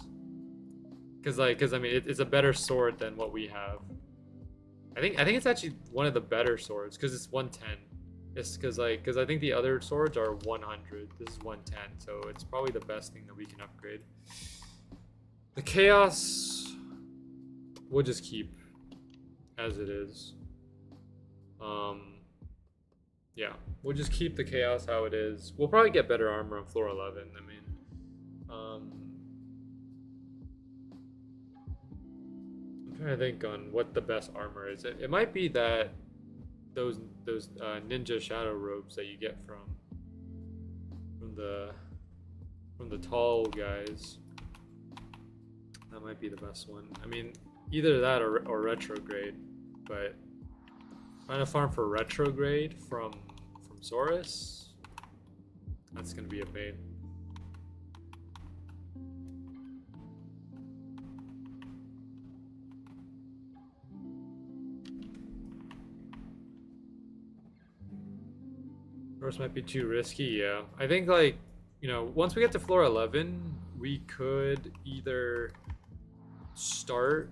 Cause I mean it's a better sword than what we have. I think it's actually one of the better swords because it's 110. It's because I think the other swords are 100. This is 110, so it's probably the best thing that we can upgrade. The chaos we'll just keep as it is. Yeah, we'll just keep the chaos how it is. We'll probably get better armor on floor 11. I mean, I'm trying to think on what the best armor is. It might be that those ninja shadow robes that you get from the tall guys. That might be the best one. I mean, either that or retrograde, but trying to farm for retrograde from Saurus, that's gonna be a pain. First might be too risky, yeah. I think like, you know, once we get to floor 11, we could either start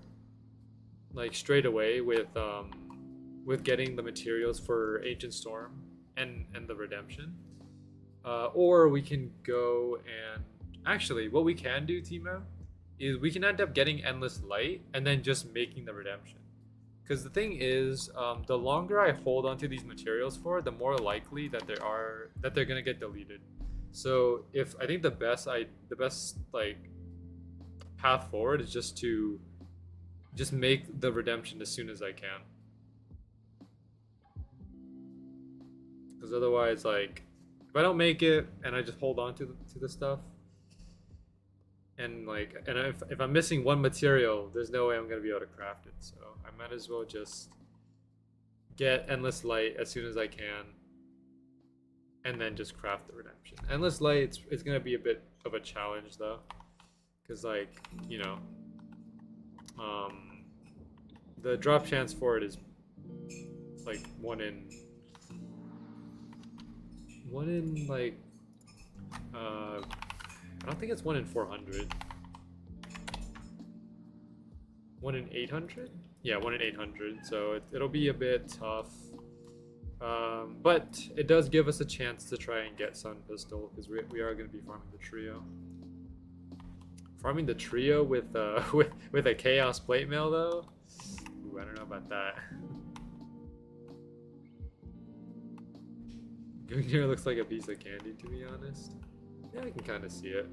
like straight away with getting the materials for Ancient Storm and the Redemption, or we can go and actually what we can do, Timo, is we can end up getting Endless Light and then just making the Redemption. Because the thing is, the longer I hold onto these materials for, the more likely that they're gonna get deleted. So if I think the best like path forward is just to make the Redemption as soon as I can. Because otherwise, like, if I don't make it and I just hold on to the stuff, and like, and if I'm missing one material, there's no way I'm gonna be able to craft it. So I might as well just get Endless Light as soon as I can, and then just craft the Redemption. Endless Light, it's gonna be a bit of a challenge though, because like, you know, the drop chance for it is like one in like I don't think it's 1 in 400. 1 in 800? Yeah, 1 in 800. So it'll be a bit tough. But it does give us a chance to try and get Sun Pistol because we are going to be farming the trio. Farming the trio with with a Chaos Plate Mail though? Ooh, I don't know about that. Gungnir looks like a piece of candy, to be honest. Yeah, I can kind of see it.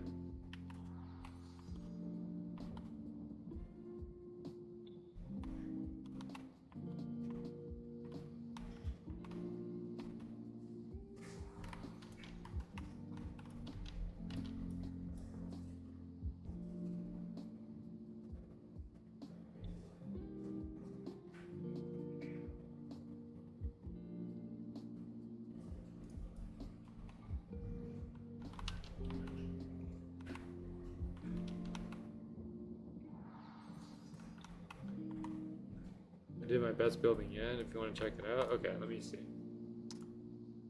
did my best building yet. If you want to check it out, okay. Let me see.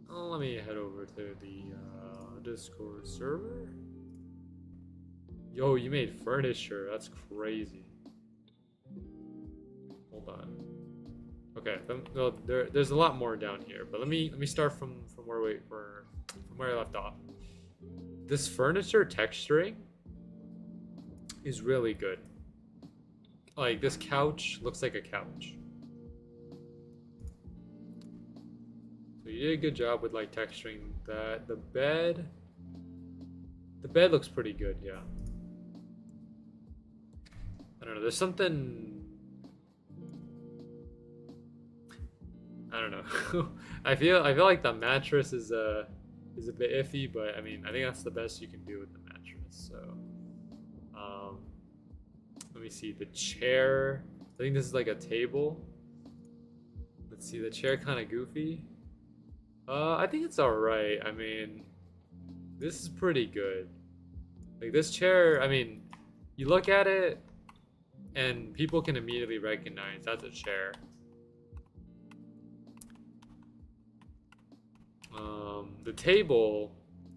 Oh, let me head over to the Discord server. Yo, you made furniture. That's crazy. Hold on. Okay, well, there's a lot more down here, but let me start from where I left off. This furniture texturing is really good. Like, this couch looks like a couch. So you did a good job with like texturing that. The bed looks pretty good, yeah. I don't know, there's something, I don't know. I feel like the mattress is a bit iffy, but I mean, I think that's the best you can do with the mattress. So let me see, the chair, I think this is like a table. Let's see, the chair kind of goofy. I think it's all right. I mean, this is pretty good. Like, this chair, I mean, you look at it and people can immediately recognize that's a chair. The table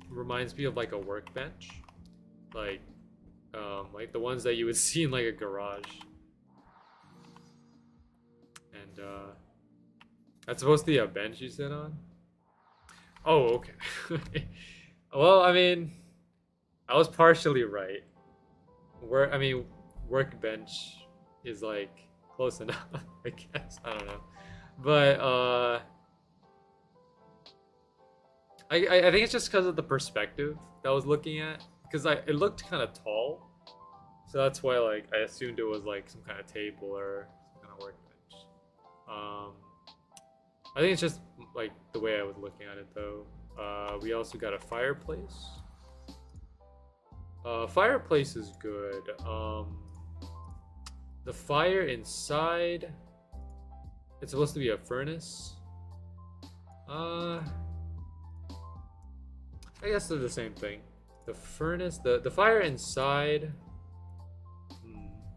reminds me of like a workbench, like the ones that you would see in like a garage. And that's supposed to be a bench you sit on. Oh, okay. Well, I mean, I was partially right. Workbench is like close enough, I guess. I don't know, but I think it's just because of the perspective that I was looking at, because it looked kind of tall, so that's why like I assumed it was like some kind of table or some kind of workbench. I think it's just like the way I was looking at it though. We also got a fireplace. Fireplace is good. The fire inside, it's supposed to be a furnace. I guess they're the same thing. The furnace, the fire inside.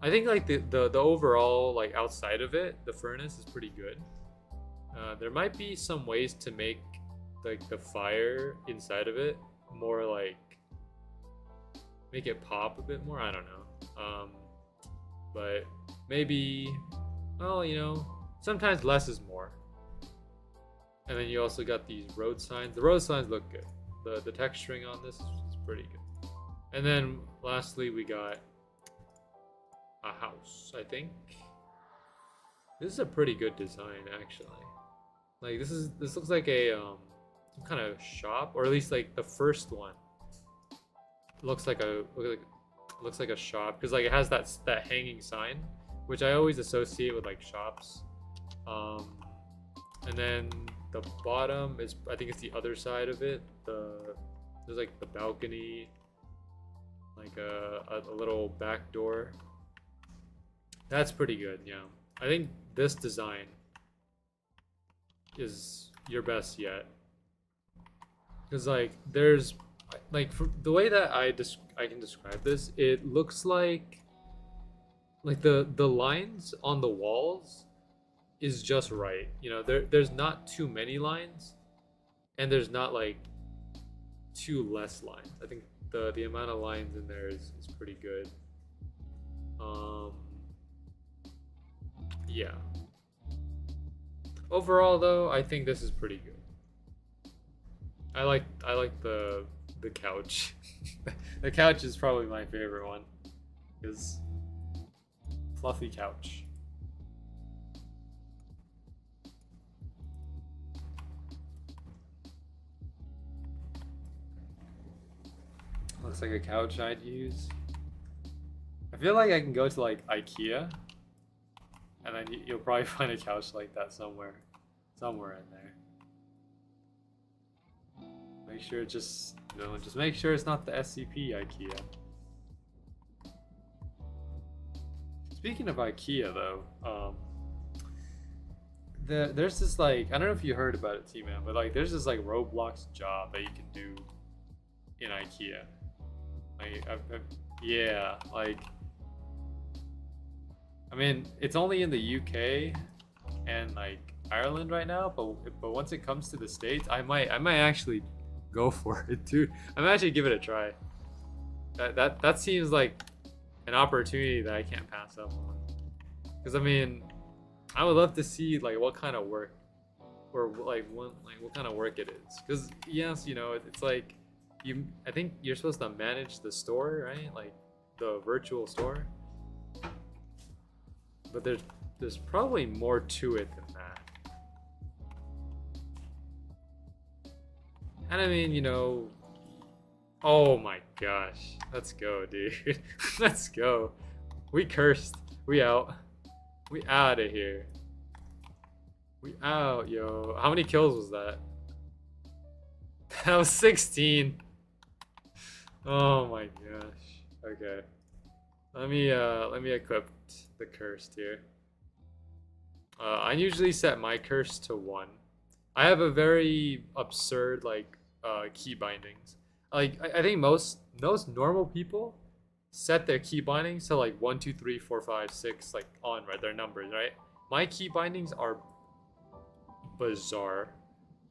I think like the overall like outside of it, the furnace is pretty good. There might be some ways to make like the fire inside of it more like make it pop a bit more. I don't know. But maybe, well, you know, sometimes less is more. And then you also got these road signs. The road signs look good. The texturing on this is pretty good. And then lastly, we got a house, I think. This is a pretty good design, actually. Like, this looks like a some kind of shop, or at least like the first one looks like a shop, because like it has that hanging sign, which I always associate with like shops. And then the bottom is, I think it's the other side of it. There's like the balcony, like a little back door. That's pretty good, yeah. I think this design is your best yet, because like there's like, for the way that I can describe this, it looks like the lines on the walls is just right. You know, there's not too many lines, and there's not like too less lines. I think the amount of lines in there is pretty good. Yeah. Overall though, I think this is pretty good. I like the couch. The couch is probably my favorite one, because fluffy couch. Looks like a couch I'd use. I feel like I can go to like IKEA, and then you'll probably find a couch like that somewhere in there. Make sure just make sure it's not the SCP IKEA. Speaking of IKEA though, there's this like, I don't know if you heard about it, T-Man, but like there's this like Roblox job that you can do in IKEA. Like, yeah, like, I mean, it's only in the UK, and like Ireland right now, but once it comes to the States, I might actually go for it too. I might actually give it a try. That seems like an opportunity that I can't pass up on. Because I mean, I would love to see like what kind of work, or what kind of work it is. Because yes, you know, it's like I think you're supposed to manage the store, right? Like the virtual store. But there's probably more to it than that. And I mean, you know, oh my gosh, let's go, dude. Let's go. We cursed. We out. We out of here. We out, yo. How many kills was that? That was 16. Oh my gosh. Okay. Let me equip the cursed here. I usually set my curse to 1. I have a very absurd like key bindings. Like I think most normal people set their key bindings to like 1, 2, 3, 4, 5, 6, like on, right? Their numbers, right? My key bindings are bizarre.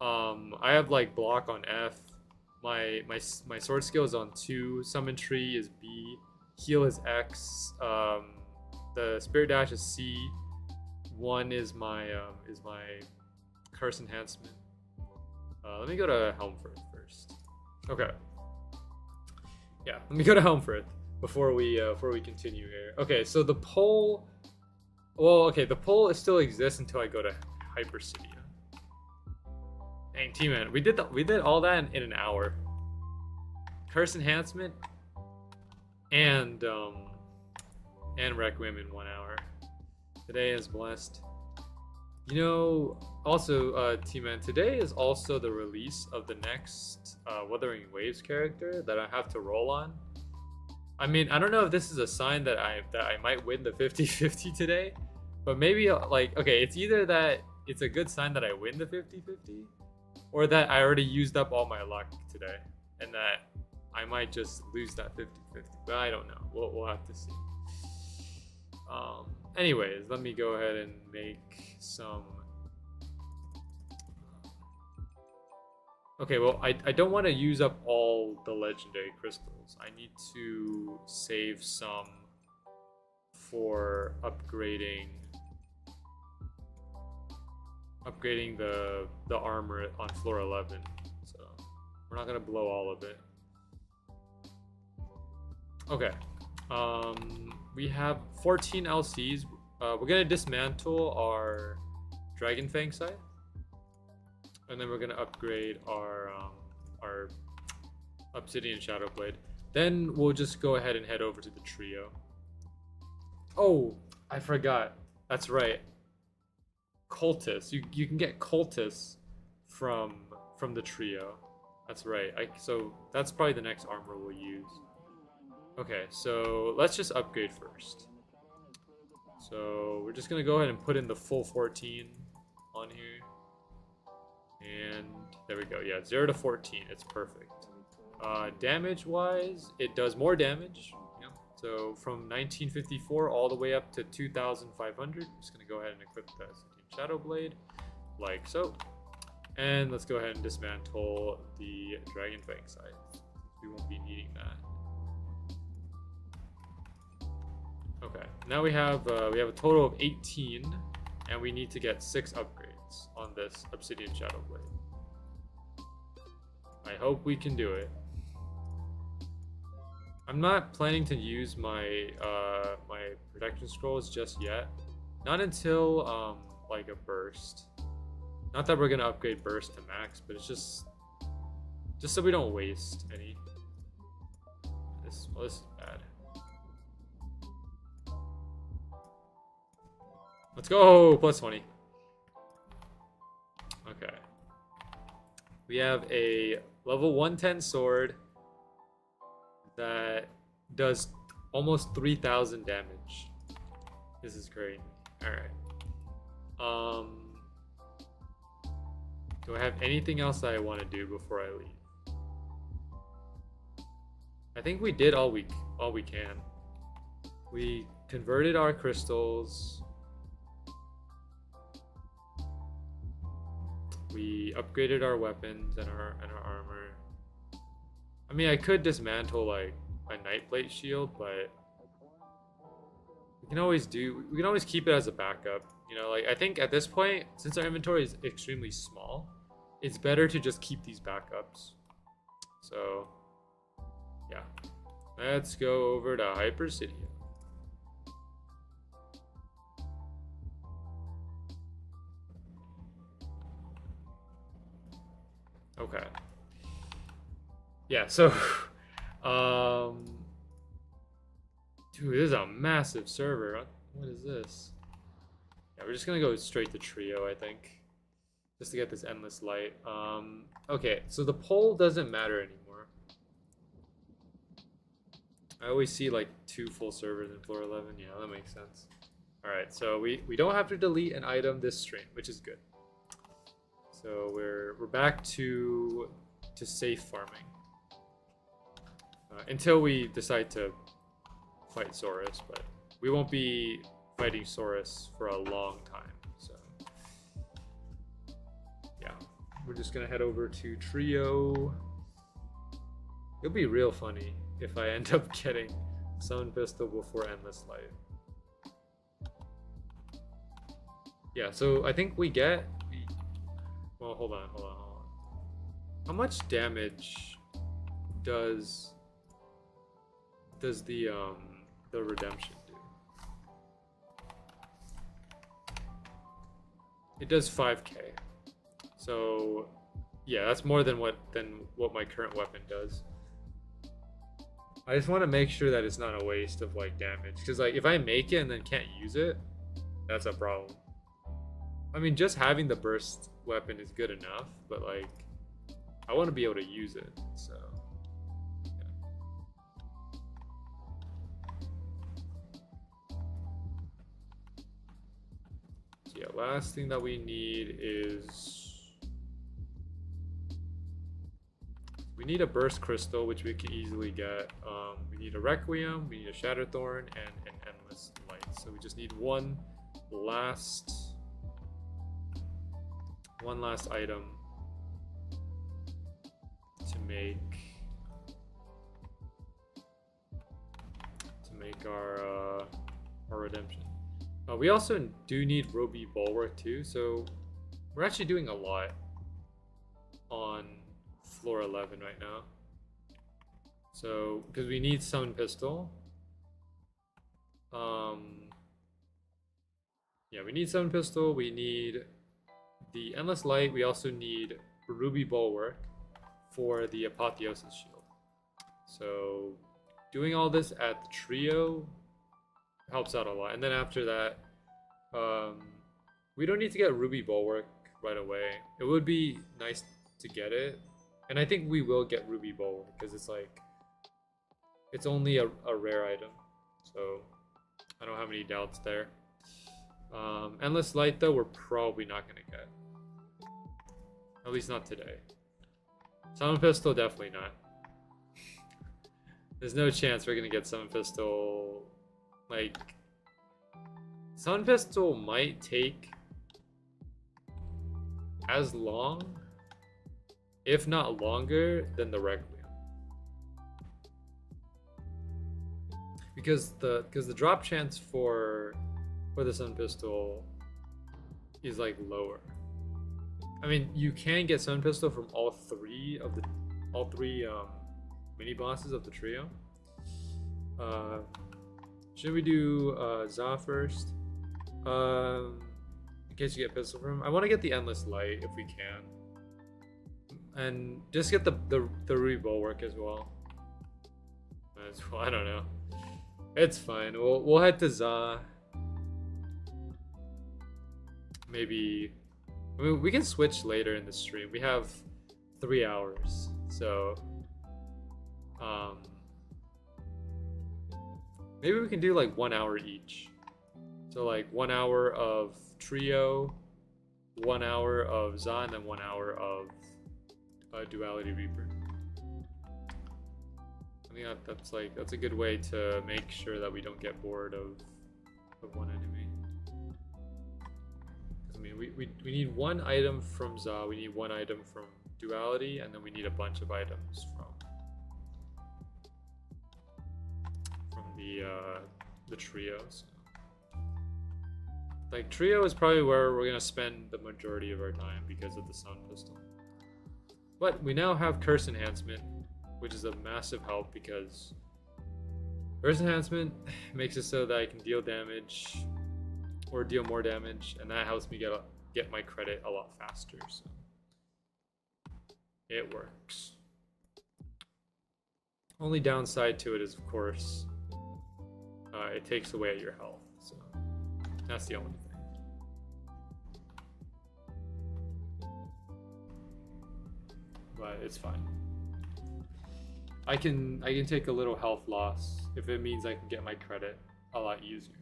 I have like block on F. My sword skill is on 2. Summon tree is B. Heal is X. The spirit dash is C. 1 is my curse enhancement. Let me go to Helmfirth first. Okay. Yeah, let me go to Helmfirth before we continue here. Okay, so the poll. Well, okay, the poll still exists until I go to Hypercidia. Dang, T-Man, we did all that in an hour. Curse enhancement and Requiem in 1 hour. Today is blessed. You know, also, T-Man, today is also the release of the next Wuthering Waves character that I have to roll on. I mean, I don't know if this is a sign that I might win the 50-50 today, but maybe like, okay, it's either that it's a good sign that I win the 50-50, or that I already used up all my luck today, and that I might just lose that 50-50. But I don't know. We'll have to see. Anyways, let me go ahead and make some. Okay, well, I don't want to use up all the legendary crystals. I need to save some for upgrading the armor on floor 11. So we're not gonna blow all of it. Okay. We have 14 LCs. We're gonna dismantle our Dragon Fang site, and then we're gonna upgrade our Obsidian Shadow Blade. Then we'll just go ahead and head over to the trio. Oh, I forgot. That's right. Cultists. You can get cultists from the trio. That's right. So that's probably the next armor we'll use. Okay, so let's just upgrade first. So we're just gonna go ahead and put in the full 14 on here. And there we go. Yeah, 0 to 14. It's perfect. Damage wise, it does more damage. Yep. So from 1954 all the way up to 2,500. I'm just gonna go ahead and equip the Shadow Blade, like so. And let's go ahead and dismantle the Dragon Fang side. We won't be needing that. Okay, now we have a total of 18, and we need to get 6 upgrades on this Obsidian Shadow Blade. I hope we can do it. I'm not planning to use my my protection scrolls just yet. Not until like a burst. Not that we're gonna upgrade burst to max, but it's just so we don't waste any. This is bad. Let's go! Plus 20. Okay. We have a level 110 sword that does almost 3,000 damage. This is great. Alright. Do I have anything else that I want to do before I leave? I think we did all we can. We converted our crystals. We upgraded our weapons and our armor. I mean, I could dismantle like a Nightplate shield, but we can always keep it as a backup. You know, like I think at this point, since our inventory is extremely small, it's better to just keep these backups. So, yeah. Let's go over to Hyper City. Okay. Yeah, so dude, this is a massive server. What is this? Yeah, we're just gonna go straight to trio, I think. Just to get this endless light. Okay, so the poll doesn't matter anymore. I always see like 2 full servers in floor 11. Yeah, that makes sense. Alright, so we don't have to delete an item this stream, which is good. So we're back to safe farming. Until we decide to fight Saurus, but we won't be fighting Saurus for a long time. So yeah, we're just gonna head over to trio. It'll be real funny if I end up getting Summon Pistol before Endless Light. Yeah, so I think we get... Well, hold on. How much damage does the redemption do? It does 5k. So yeah, that's more than what my current weapon does. I just want to make sure that it's not a waste of like damage, because like if I make it and then can't use it, that's a problem. I mean, just having the burst weapon is good enough, but like I want to be able to use it. So yeah, last thing that we need is we need a burst crystal, which we can easily get. We need a requiem, we need a shatterthorn, and an endless light. So we just need one last item to make our redemption. We also do need Ruby Bulwark too, so we're actually doing a lot on floor 11 right now. So, because we need Summon Pistol. Yeah, we need Summon Pistol, we need the Endless Light, we also need Ruby Bulwark for the Apotheosis Shield. So, doing all this at the trio helps out a lot. And then after that, we don't need to get Ruby Bulwark right away. It would be nice to get it. And I think we will get Ruby Bulwark because it's like, it's only a rare item. So I don't have any doubts there. Endless Light though, we're probably not going to get. At least not today. Summon Pistol, definitely not. There's no chance we're going to get Summon Pistol. Like, Summon Pistol might take as long, if not longer, than the Requiem. Because the drop chance for the Summon Pistol is like lower. I mean, you can get Summon Pistol from all three mini bosses of the trio. Should we do Za first? In case you get pistol from him. I want to get the Endless Light if we can. And just get the Ruby Bulwark as well. I don't know. It's fine. We'll head to Za. Maybe I mean, we can switch later in the stream. We have 3 hours. So maybe we can do like 1 hour each. So like 1 hour of trio, 1 hour of Za, and then 1 hour of Duality Reaper. I think that's a good way to make sure that we don't get bored of one enemy. I mean, we need one item from Za, we need one item from Duality, and then we need a bunch of items from the trios. Like, trio is probably where we're gonna spend the majority of our time because of the sound pistol. But we now have curse enhancement, which is a massive help because curse enhancement makes it so that I can deal damage or deal more damage, and that helps me get my credit a lot faster. So it works. Only downside to it is, of course, it takes away your health. So that's the only thing. But it's fine. I can take a little health loss if it means I can get my credit a lot easier.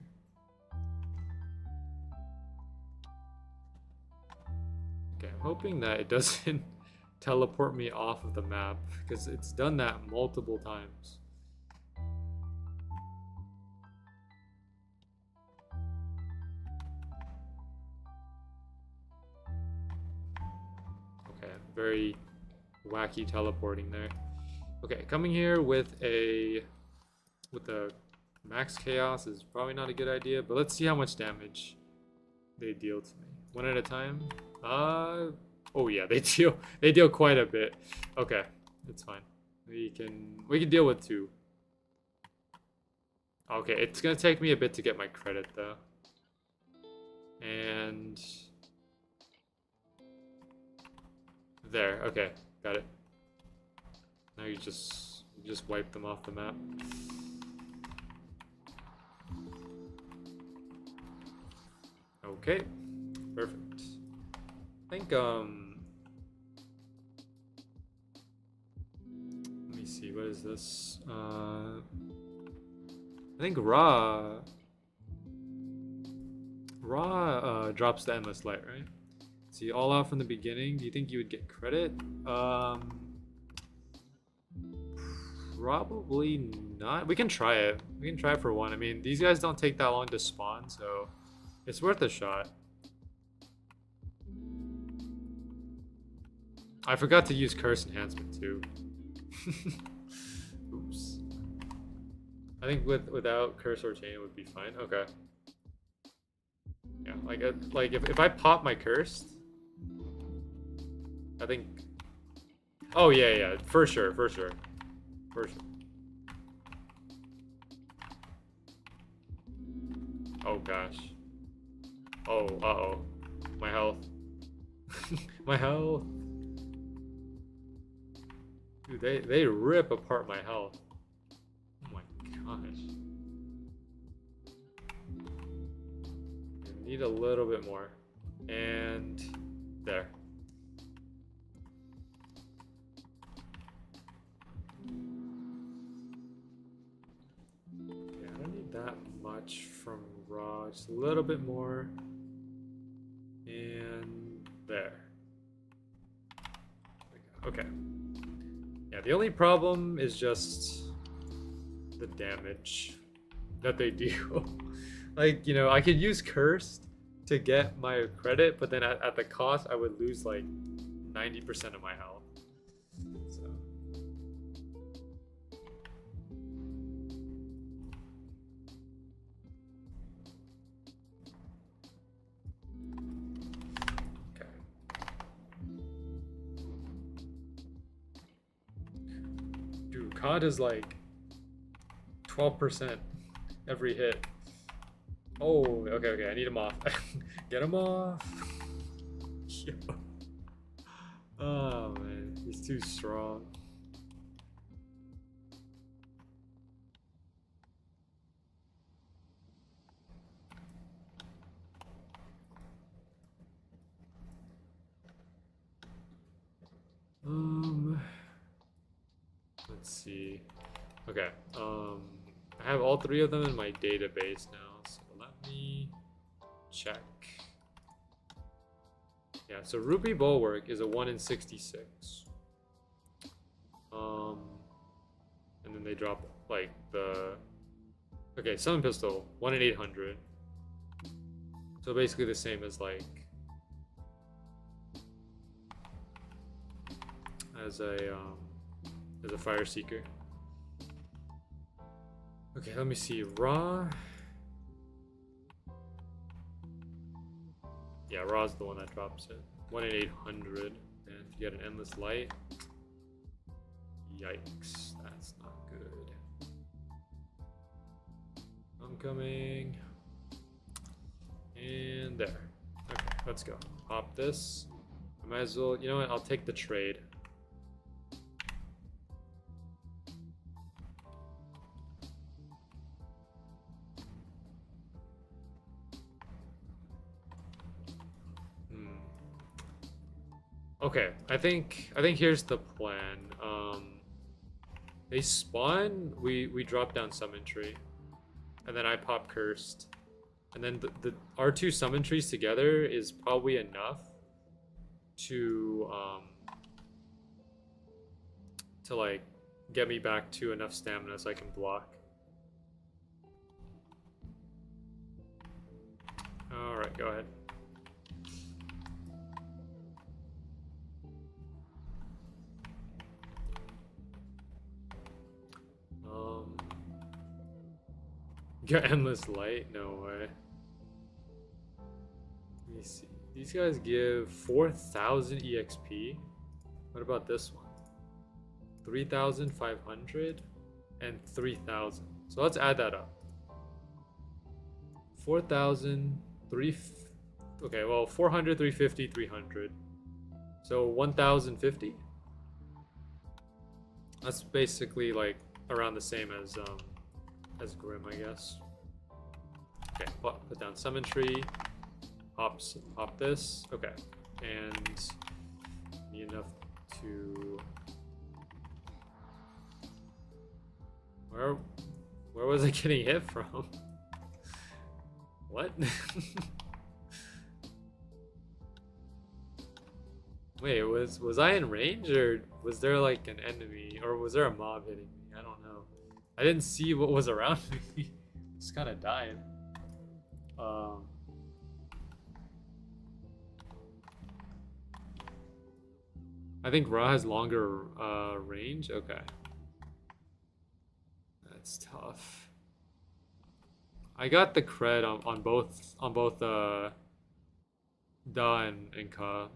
Okay, I'm hoping that it doesn't teleport me off of the map because it's done that multiple times. Okay, very wacky teleporting there. Okay, coming here with the max chaos is probably not a good idea, but let's see how much damage they deal to me. One at a time. Oh yeah, they deal quite a bit. Okay, it's fine. We can deal with 2. Okay, it's gonna take me a bit to get my credit though. And there, okay, got it. Now you just wipe them off the map. Okay, perfect. I think let me see, what is this? I think Ra drops the endless light, right? See, all out from the beginning. Do you think you would get credit? Probably not. We can try it. We can try it for one. I mean, these guys don't take that long to spawn, so it's worth a shot. I forgot to use curse enhancement too. Oops. I think without curse or chain it would be fine. Okay. Yeah, like if I pop my cursed, I think. Oh yeah, for sure. Oh gosh. Oh, uh-oh. My health. My health. Dude, they rip apart my health. Oh my gosh. I need a little bit more. And there. Yeah, I don't need that much from Raw, just a little bit more. And there. Okay. Yeah, the only problem is just the damage that they deal. Like, you know, I could use Cursed to get my credit, but then at the cost, I would lose like 90% of my health. So. Okay. Dude, COD is like 12% every hit. Oh, okay, I need him off. Get him off. Yo. Oh man, he's too strong. Let's see. Okay, I have all 3 of them in my database now, so let me check. Yeah, so Ruby Bulwark is a 1 in 66. And then they drop like the Summon Pistol, 1 in 800. So basically the same as like as a fire seeker. Okay, let me see. Raw. Yeah, Raw's the one that drops it. 1 in 800. And you get an endless light. Yikes, that's not good. I'm coming. And there. Okay, let's go. Pop this. I might as well, you know what? I'll take the trade. Okay, I think here's the plan. They spawn, we drop down summon tree, and then I pop cursed, and then our two summon trees together is probably enough to like get me back to enough stamina so I can block. All right, go ahead. Got endless light? No way. Let me see. These guys give 4,000 EXP. What about this one? 3,500 and 3,000. So let's add that up. 4,000, okay, well, 400, 350, 300. So 1,050. That's basically like around the same as Grim, I guess. Okay, put down summon tree. Hop this. Okay, and need enough to. Where was I getting hit from? What? Wait, was I in range, or was there like an enemy, or was there a mob hitting me? I don't know. I didn't see what was around me. Just kind of died. I think Ra has longer range. Okay, that's tough. I got the cred on both Da and Ka,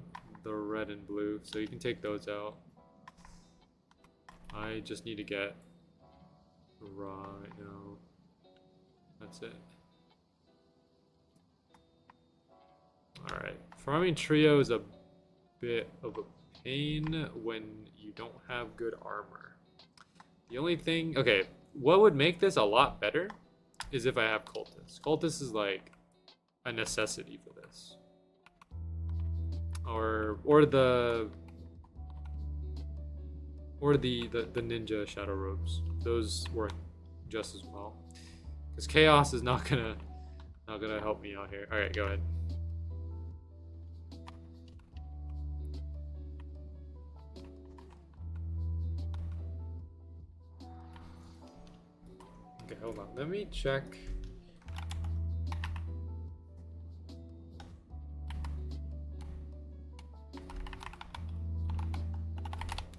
the red and blue, so you can take those out. I just need to get Raw right now. That's it. Alright. Farming trio is a bit of a pain when you don't have good armor. The only thing... Okay, what would make this a lot better is if I have Cultist. Cultist is like a necessity for this. Or the ninja shadow robes. Those work just as well. Because chaos is not gonna help me out here. Alright, go ahead. Okay, hold on. Let me check.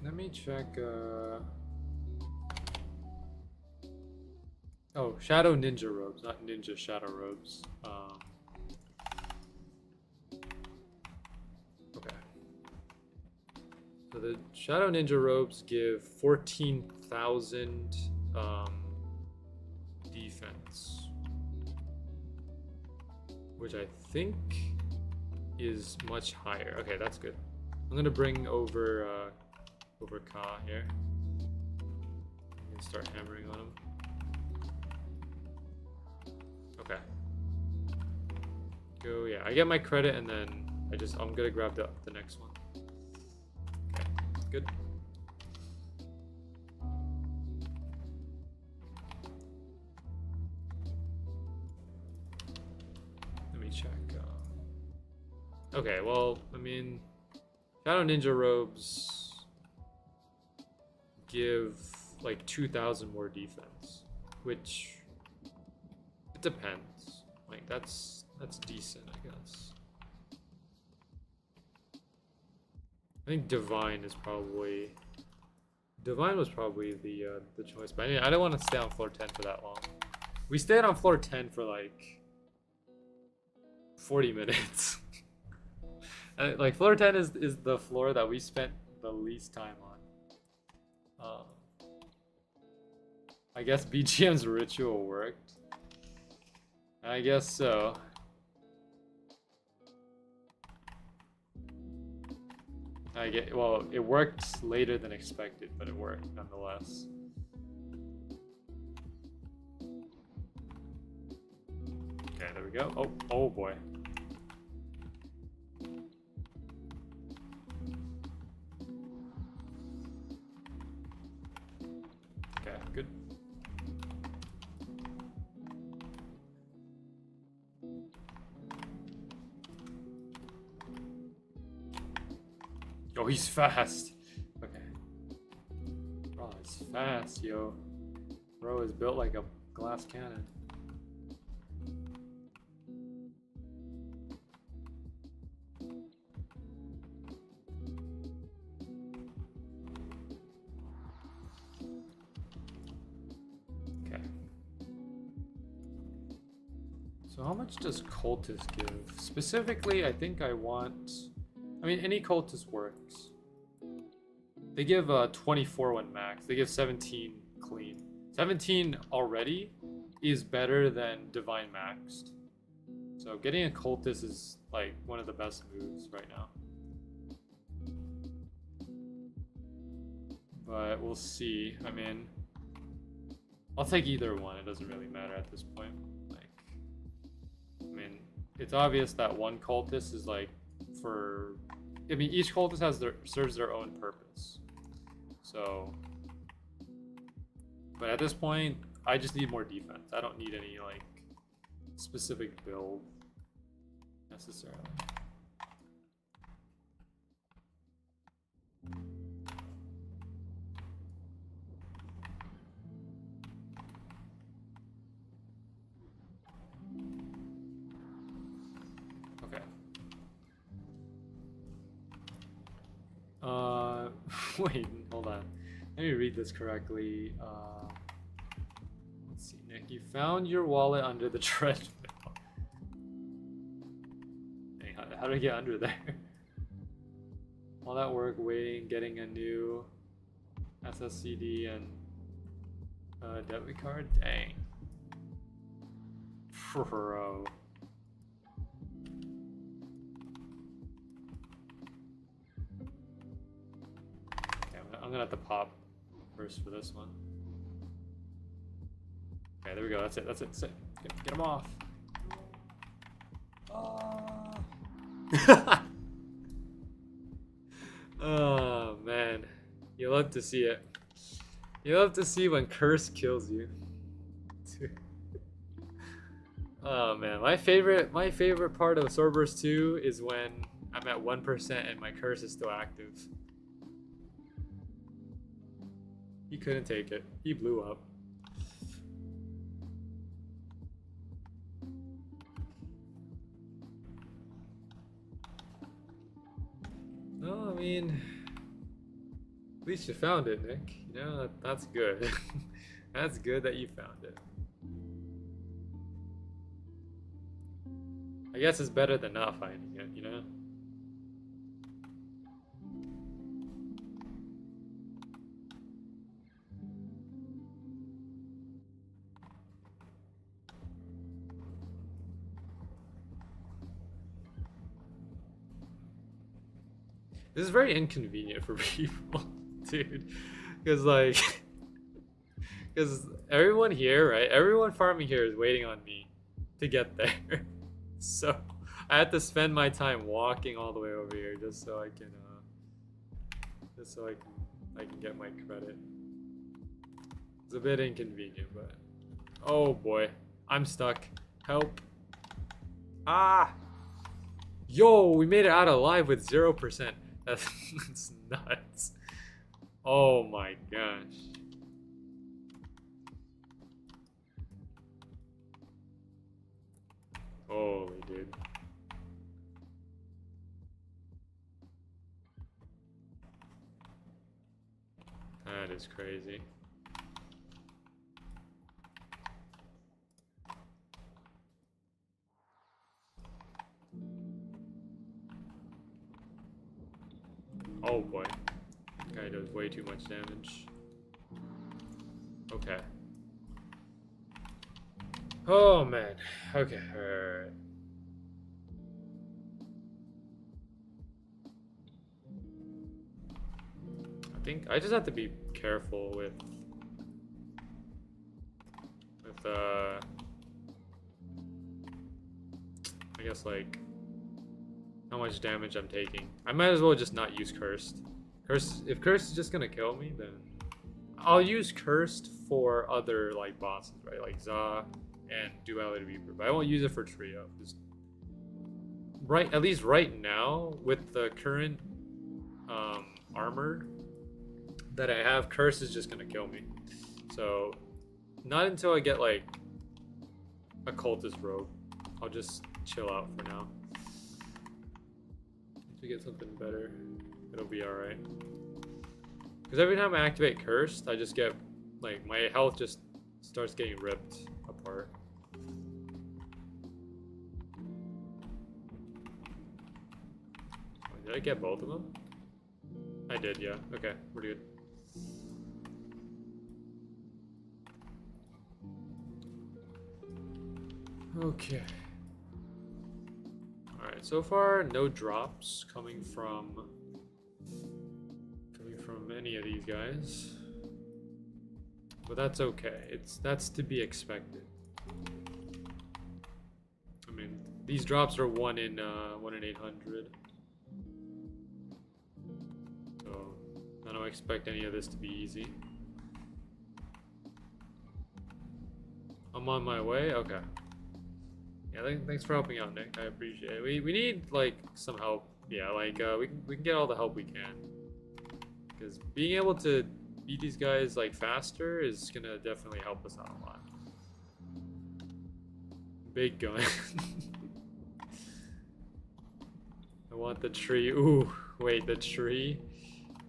Let me check, oh, Shadow Ninja Robes, not Ninja Shadow Robes. Okay. So the Shadow Ninja Robes give 14,000 defense, which I think is much higher. Okay, that's good. I'm gonna bring over Ka here. I'm gonna start hammering on him. Okay. Go, yeah. I get my credit and then I'm gonna grab the next one. Okay, good. Let me check. Okay, well, I mean, Shadow Ninja Robes give like 2,000 more defense, which it depends. Like that's decent, I guess. I think Divine was probably the choice, but I don't want to stay on floor 10 for that long. We stayed on floor 10 for like 40 minutes. Like floor 10 is the floor that we spent the least time on. I guess BGM's ritual worked. I guess so. Well, it worked later than expected, but it worked nonetheless. Okay, there we go. Oh boy. Okay, good. Oh, he's fast. Okay. Bro, he's fast, yo. Bro is built like a glass cannon. Okay. So how much does cultist give? Specifically, I think I want... I mean, any cultist works. They give 24 when max. They give 17 clean. 17 already is better than divine maxed. So getting a cultist is like one of the best moves right now. But we'll see. I mean, I'll take either one. It doesn't really matter at this point. Like, I mean, it's obvious that one cultist is like for... I mean, each cultist serves their own purpose. So, but at this point, I just need more defense. I don't need any like specific build necessarily. Okay. Wait, hold on. Let me read this correctly. Let's see, Nick. You found your wallet under the treadmill. Hey, how did I get under there? All that work waiting, getting a new SSCD and debit card? Dang. Bro. I'm gonna have to pop first for this one. Okay, there we go. That's it. That's it. Sit. Get him off. Oh man, you love to see it. You love to see when curse kills you. Oh man, my favorite part of Swordburst 2 is when I'm at 1% and my curse is still active. He couldn't take it. He blew up. No, I mean, at least you found it, Nick. You know, that's good. That's good that you found it. I guess it's better than not finding it, you know? This is very inconvenient for people, dude. Because because everyone here, right? Everyone farming here is waiting on me to get there. So I had to spend my time walking all the way over here just so I can get my credit. It's a bit inconvenient, but oh boy, I'm stuck. Help! Ah! Yo, we made it out alive with 0%. That's nuts. Oh my gosh. Holy dude. is crazy. Oh boy. Guy does way too much damage. Okay. Oh man. Okay, alright. I think I just have to be careful with I guess like how much damage I'm taking. I might as well just not use cursed. If cursed is just gonna kill me, then I'll use cursed for other like bosses, right? Like Za and Duality Reaper, but I won't use it for trio. Right, at least right now with the current armor that I have, curse is just gonna kill me. So not until I get like a cultist robe. I'll just chill out for now. Once we get something better, it'll be alright. Because every time I activate cursed, I just get like my health just starts getting ripped apart. Did I get both of them? I did, yeah. Okay, we're good. Okay. Alright, so far no drops coming from any of these guys. But that's okay. That's to be expected. I mean, these drops are 1 in 800. So I don't expect any of this to be easy. I'm on my way? Okay. Yeah, thanks for helping out, Nick. I appreciate it. We need like some help. Yeah, like we can get all the help we can. Because being able to beat these guys like faster is gonna definitely help us out a lot. Big gun. I want the tree. Ooh, wait, the tree.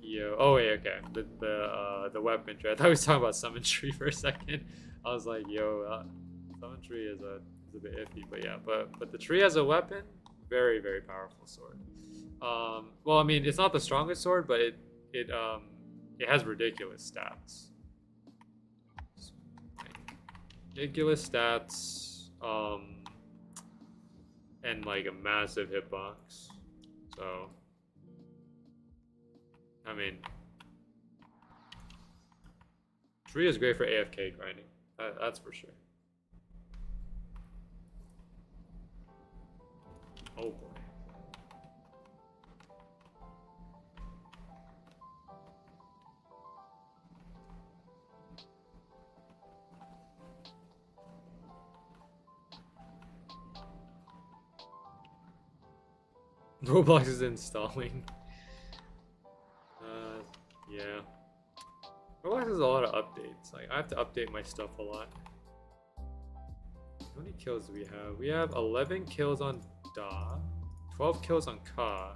Yo. Oh wait, okay. The weapon tree. I thought we was talking about summon tree for a second. I was like, yo, summon tree is a bit iffy, but yeah. But the tree as a weapon, very very powerful sword. Well, I mean, it's not the strongest sword, but it has ridiculous stats. Ridiculous stats, and like a massive hitbox. So, I mean, tree is great for AFK grinding. That's for sure. Oh boy. Roblox is installing. Yeah. Roblox has a lot of updates. Like, I have to update my stuff a lot. How many kills do we have? We have 11 kills on Da, 12 kills on Ka,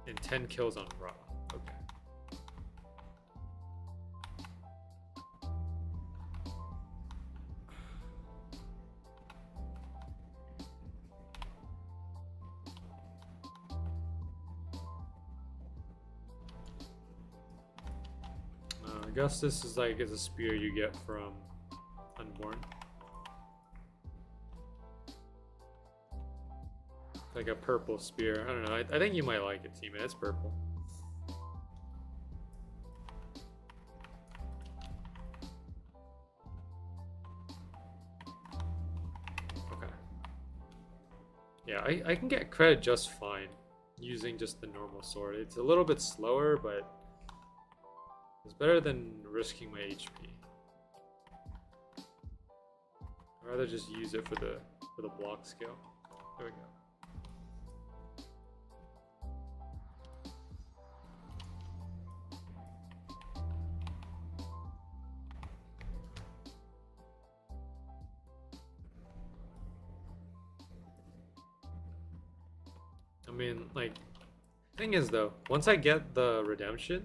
and 10 kills on Ra. Okay. I guess this is like a spear you get from Unborn. Like a purple spear. I don't know. I think you might like it, teammate. It's purple. Okay. Yeah, I can get credit just fine using just the normal sword. It's a little bit slower, but it's better than risking my HP. I'd rather just use it for the block skill. There we go. I mean, like, thing is though, once I get the redemption,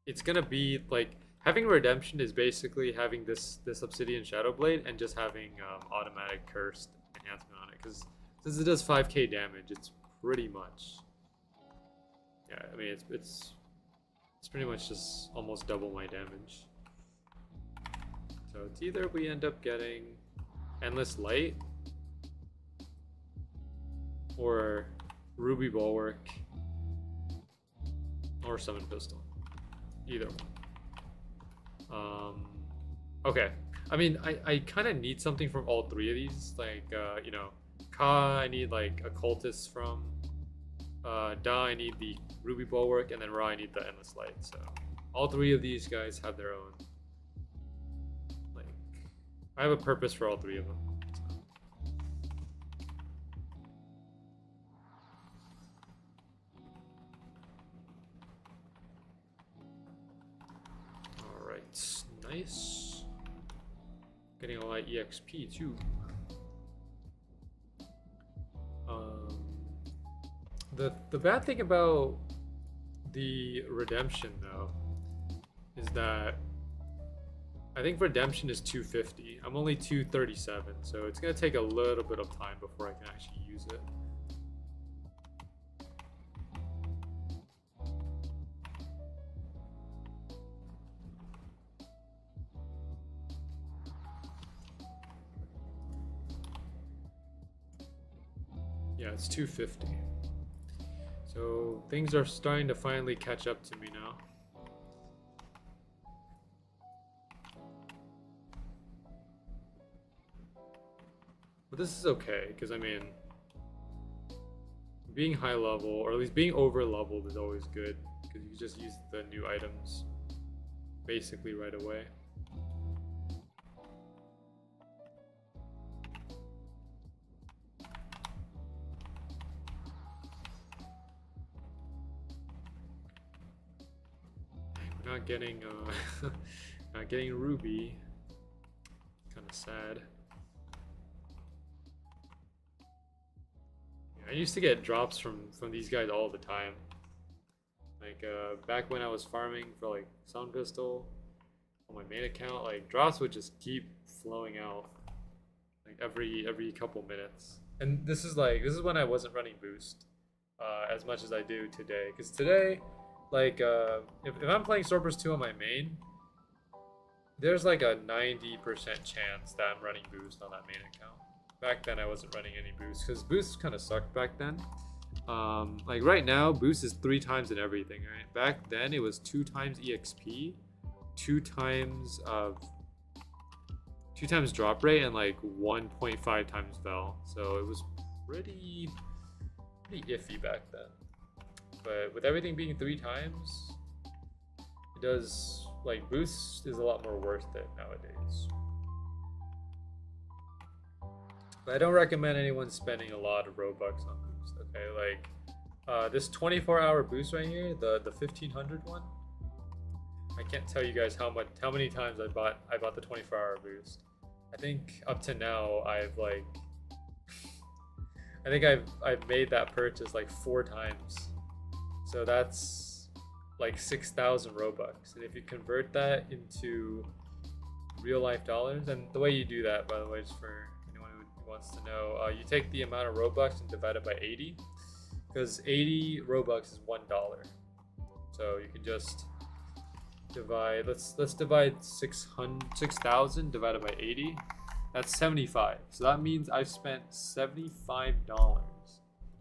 it's gonna be like having redemption is basically having this obsidian shadow blade and just having automatic cursed enhancement on it, because since it does 5k damage, it's pretty much, yeah, I mean it's pretty much just almost double my damage. So it's either we end up getting endless light or ruby bulwark or summon pistol, either one. Okay, I mean I kind of need something from all three of these, like you know, Ka I need like a cultist from, Da I need the ruby bulwark, and then Ra I need the endless light. So all three of these guys have their own, like, I have a purpose for all three of them. Alright, nice. Getting a lot of EXP too. The bad thing about the redemption though is that I think redemption is 250. I'm only 237, so it's gonna take a little bit of time before I can actually use it. Yeah, it's 250. So things are starting to finally catch up to me now. But this is okay, because I mean, being high level, or at least being over leveled, is always good, because you just use the new items basically right away. Not getting not getting ruby, kind of sad. Yeah, I used to get drops from these guys all the time, like back when I was farming for like sound pistol on my main account. Like drops would just keep flowing out like every couple minutes. And this is when I wasn't running boost as much as I do today, because today, like, if I'm playing Swordburst 2 on my main, there's like a 90% chance that I'm running boost on that main account. Back then I wasn't running any boost, because boost kind of sucked back then. Like right now, boost is 3 times in everything, right? Back then it was 2 times EXP, 2 times drop rate, and like 1.5 times Vel. So it was pretty iffy back then. But with everything being 3 times, it does, like, boost is a lot more worth it nowadays. But I don't recommend anyone spending a lot of Robux on boost, okay? Like, this 24-hour boost right here, the 1500 one, I can't tell you guys how many times I bought the 24-hour boost. I think up to now I've like I've made that purchase like 4 times. So that's like 6,000 Robux. And if you convert that into real life dollars, and the way you do that, by the way, is for anyone who wants to know, you take the amount of Robux and divide it by 80, because 80 Robux is $1. So you can just divide, let's divide 6,000 divided by 80. That's 75. So that means I've spent $75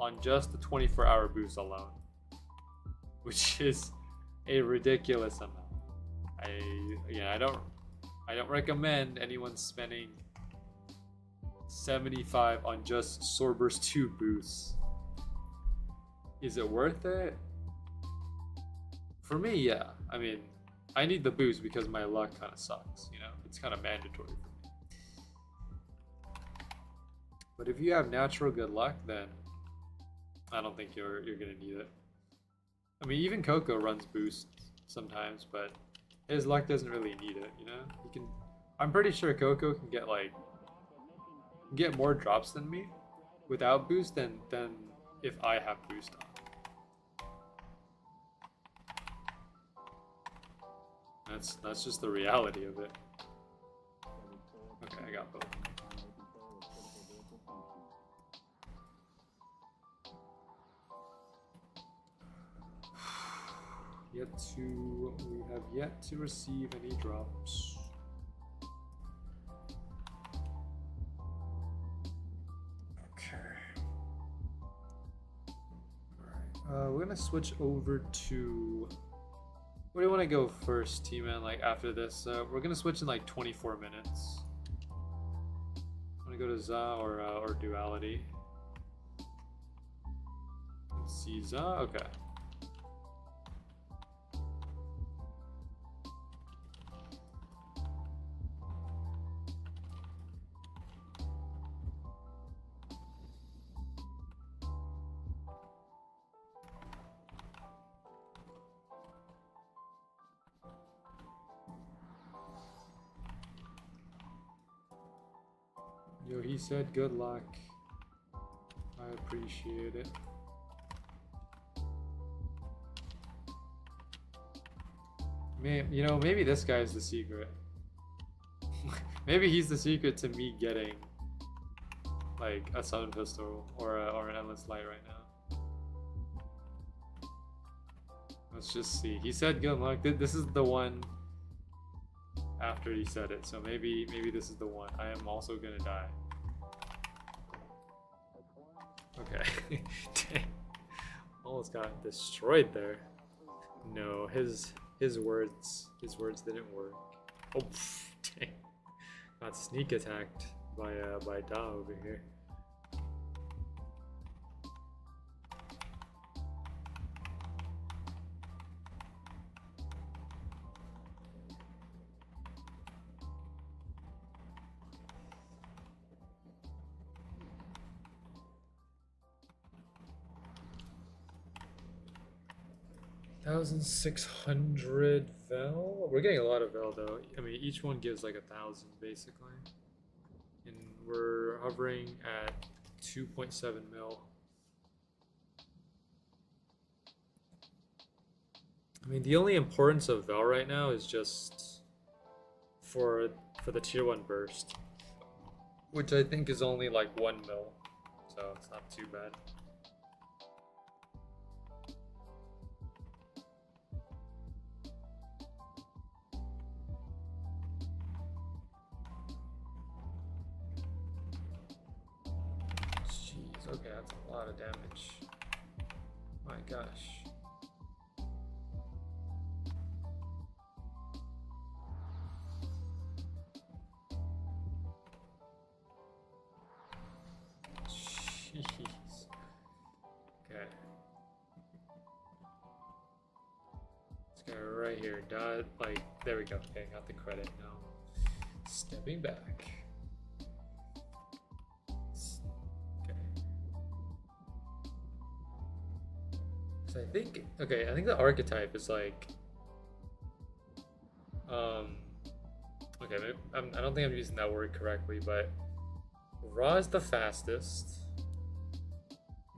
on just the 24-hour boost alone, which is a ridiculous amount. I don't recommend anyone spending 75 on just Swordburst 2 boosts. Is it worth it? For me, yeah. I mean, I need the boost because my luck kind of sucks, you know? It's kind of mandatory for me. But if you have natural good luck, then I don't think you're gonna need it. I mean, even Coco runs boost sometimes, but his luck doesn't really need it, you know? He can, I'm pretty sure Coco can get more drops than me without boost than if I have boost on. That's just the reality of it. Okay, I got both. We have yet to receive any drops. Okay. Alright, we're gonna switch over to... Where do you want to go first, T-Man, like after this? We're gonna switch in like 24 minutes. Want to go to Za or Duality? Let's see, Za, okay. Yo, he said good luck. I appreciate it. Maybe this guy's the secret. Maybe he's the secret to me getting like a summon pistol or an endless light right now. Let's just see. He said good luck. This is the one after he said it, so maybe this is the one. I am also gonna die. Okay. Dang. Almost got destroyed there. No, his words didn't work. Oh, dang. Got sneak attacked by Da over here. $1,600 Vel? We're getting a lot of Vel though. I mean, each one gives like 1,000 basically. And we're hovering at 2.7 mil. I mean, the only importance of Vel right now is just for the tier 1 burst, which I think is only like 1 mil, so it's not too bad. Okay, that's a lot of damage. My gosh. Jeez. Okay. This guy right here, like, there we go. Okay, got the credit now. Stepping back. I think the archetype is like okay, maybe, I don't think I'm using that word correctly, but Ra is the fastest,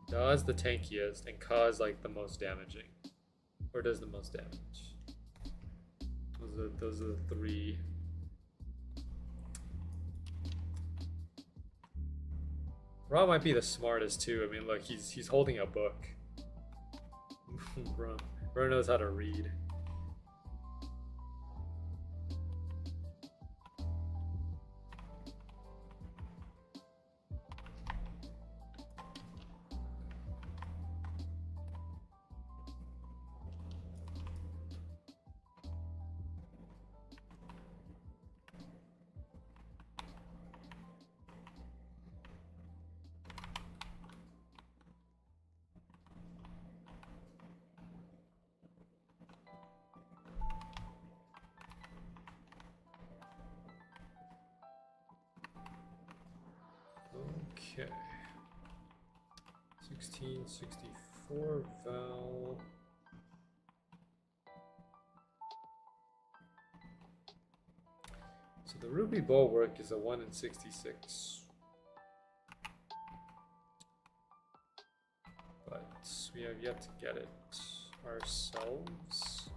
Da is the tankiest, and Ka is like the most damaging, or does the most damage. Those are the three. Ra might be the smartest too. I mean, look, he's holding a book. Bro knows how to read. Okay. 1664 Val. So the Ruby Bulwark is a 1 in 66. But we have yet to get it ourselves.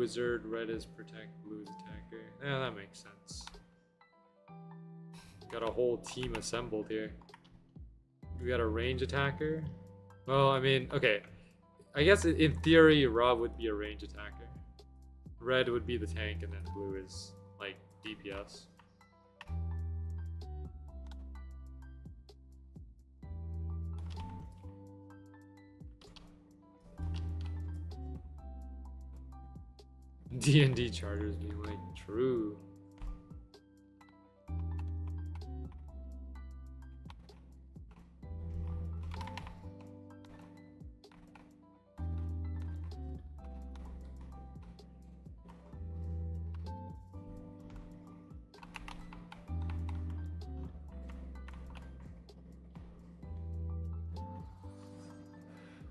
wizard, red is protect, blue is attacker. Yeah, that makes sense. Got a whole team assembled here. We got a range attacker. Well, I mean, okay. I guess in theory, Rob would be a range attacker. Red would be the tank, and then blue is like DPS. D&D charters being like, true.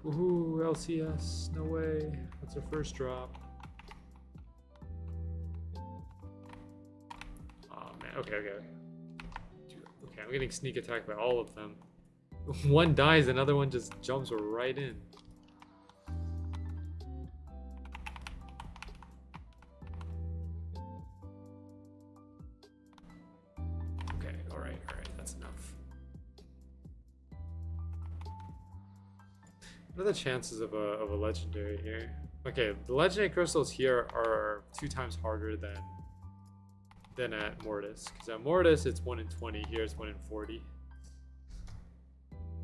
Woohoo, LCS, no way. That's our first drop. Okay. Okay, I'm getting sneak attacked by all of them. One dies, another one just jumps right in. Okay, alright, that's enough. What are the chances of a legendary here? Okay, the legendary crystals here are 2 times harder than at Mortis, because at Mortis it's 1 in 20, here it's 1 in 40.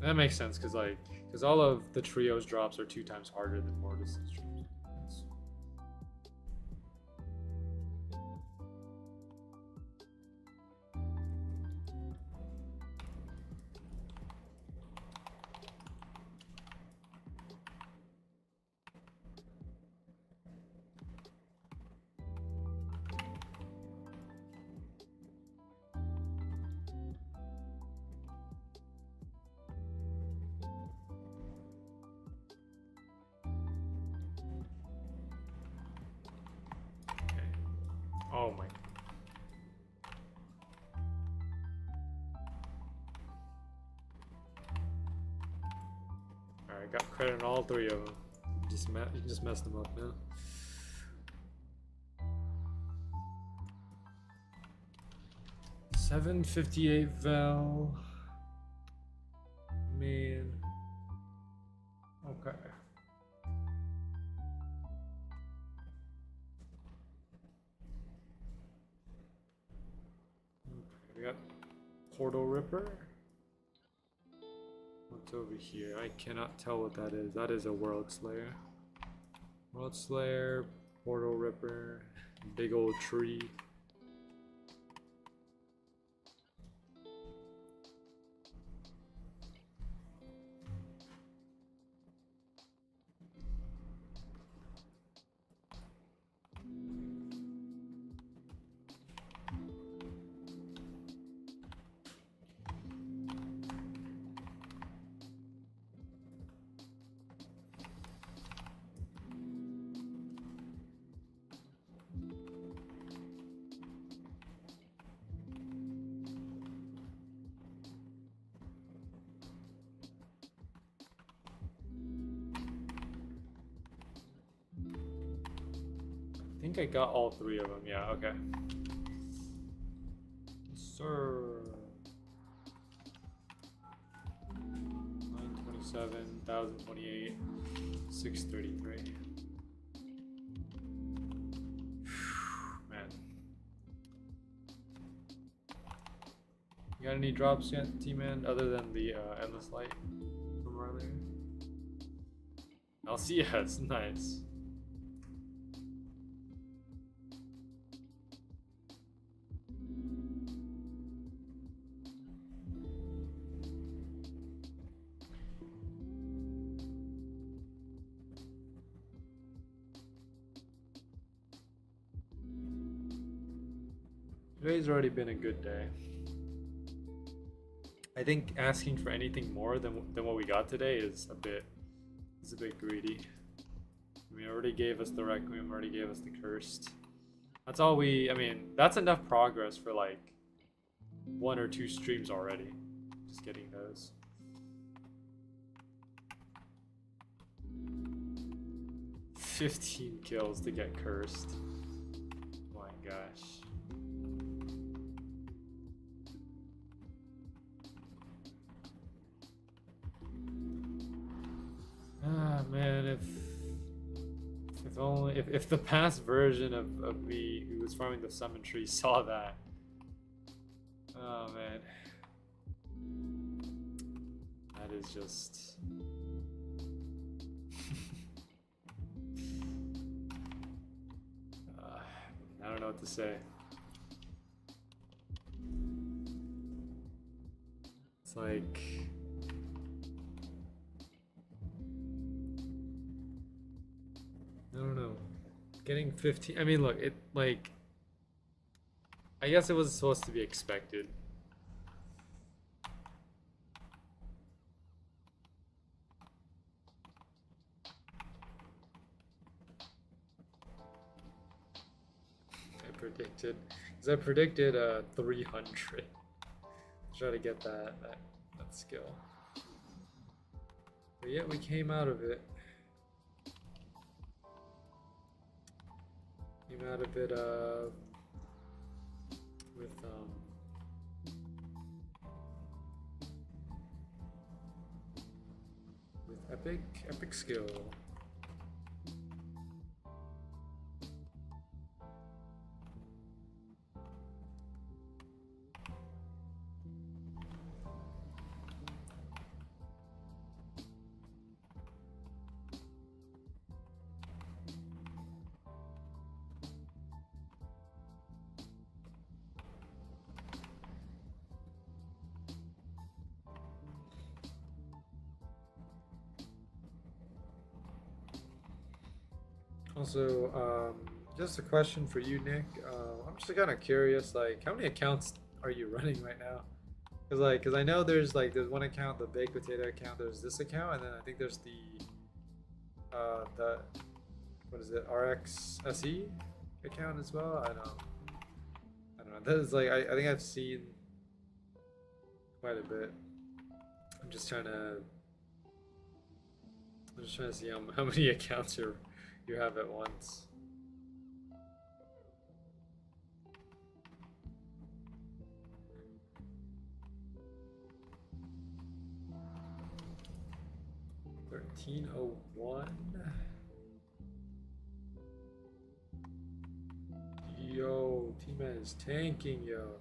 That makes sense, because all of the trios drops are 2 times harder than Mortis' drops. Oh my. Alright, got credit on all 3 of them. You just messed them up now. $758 Vel. Man. Okay. We got Portal Ripper. What's over here? I cannot tell what that is. That is a World Slayer. World Slayer, Portal Ripper, big old tree. I think I got all 3 of them. Yeah, okay. Sir. 927, 1028, 633. Man. You got any drops yet, T-Man, other than the Endless Light from earlier? LCS, nice. Today's already been a good day. I think asking for anything more than what we got today is a bit greedy. We already gave us the Requiem, already gave us the Cursed. That's all I mean, that's enough progress for like 1 or 2 streams already. Just getting those. 15 kills to get cursed. Oh my gosh. Ah man, if only if the past version of me who was farming the summon tree saw that. Oh man. That is just I don't know what to say. It's like I don't know. Getting 15. I mean, look, it like I guess it was supposed to be expected. I predicted 300. Try to get that skill. But yeah, we came out of it. Came out of it with epic skill. Also, just a question for you, Nick. I'm just kind of curious, like, how many accounts are you running right now? Cause I know there's one account, the baked potato account. There's this account, and then I think there's the what is it, RXSE account as well. I don't know. That is like I think I've seen quite a bit. I'm just trying to see how many accounts you have at once. $13.01. Yo, T-Man is tanking, yo.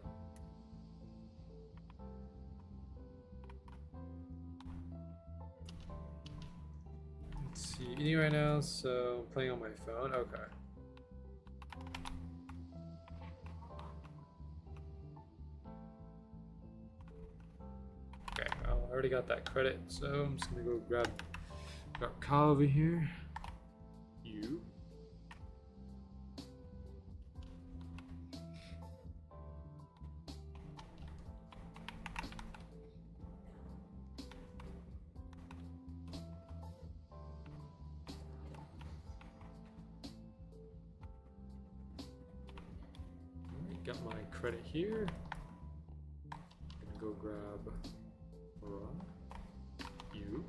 Let's see, eating right now, so I'm playing on my phone. Okay. Okay, well, I already got that credit, so I'm just gonna go grab Kyle over here. You. Got my credit here. Gonna go grab you.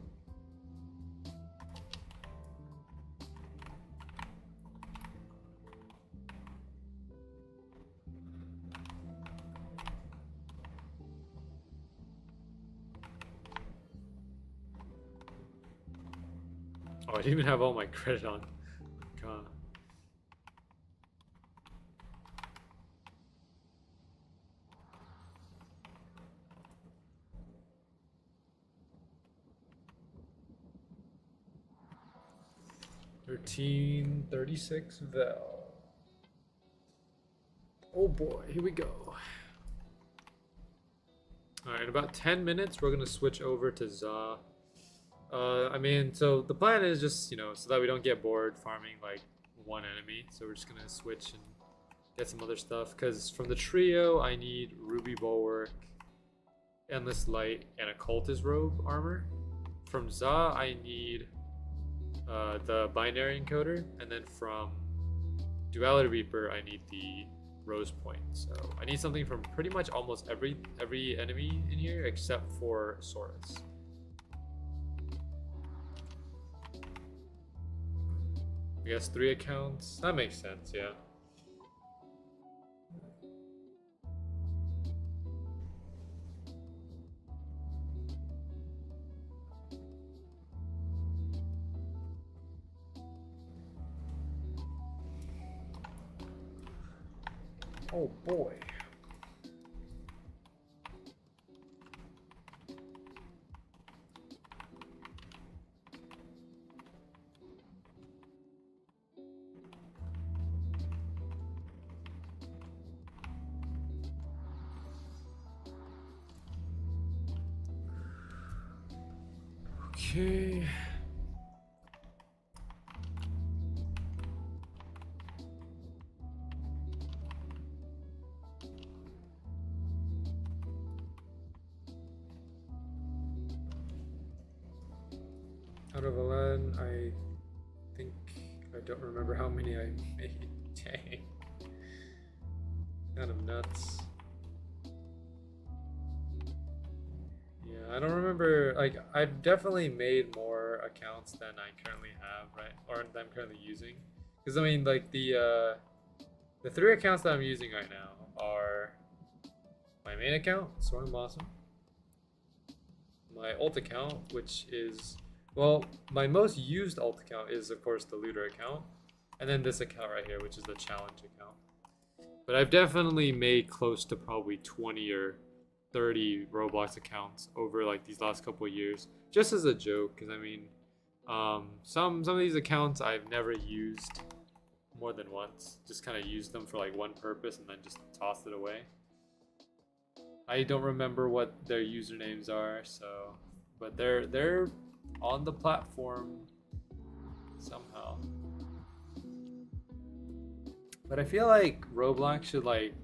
Oh, I didn't even have all my credit on. God. $13.36 Vel. Oh boy, here we go. Alright, in about 10 minutes, we're gonna switch over to Za. I mean, so the plan is just, so that we don't get bored farming like one enemy. So we're just gonna switch and get some other stuff. Because from the trio, I need Ruby Bulwark, Endless Light, and Occultist Robe armor. From Za, I need the Binary Encoder, and then from Duality Reaper, I need the Rose Point. So I need something from pretty much almost every enemy in here except for Saurus. I guess 3 accounts. That makes sense, yeah. Oh boy. Okay. Out of 11, I think I don't remember how many I made. Dang. Kind of nuts. Yeah, I don't remember. Like, I've definitely made more accounts than I currently have, right? Or that I'm currently using. Because I mean, like the 3 accounts that I'm using right now are my main account, Sword and Blossom, my alt account, which is, well, my most used alt account is of course the looter account, and then this account right here, which is the challenge account. But I've definitely made close to probably 20 or 30 Roblox accounts over like these last couple of years, just as a joke. Because I mean, some of these accounts I've never used more than once. Just kind of used them for like one purpose and then just tossed it away. I don't remember what their usernames are, so, but they're on the platform somehow. But I feel like Roblox should like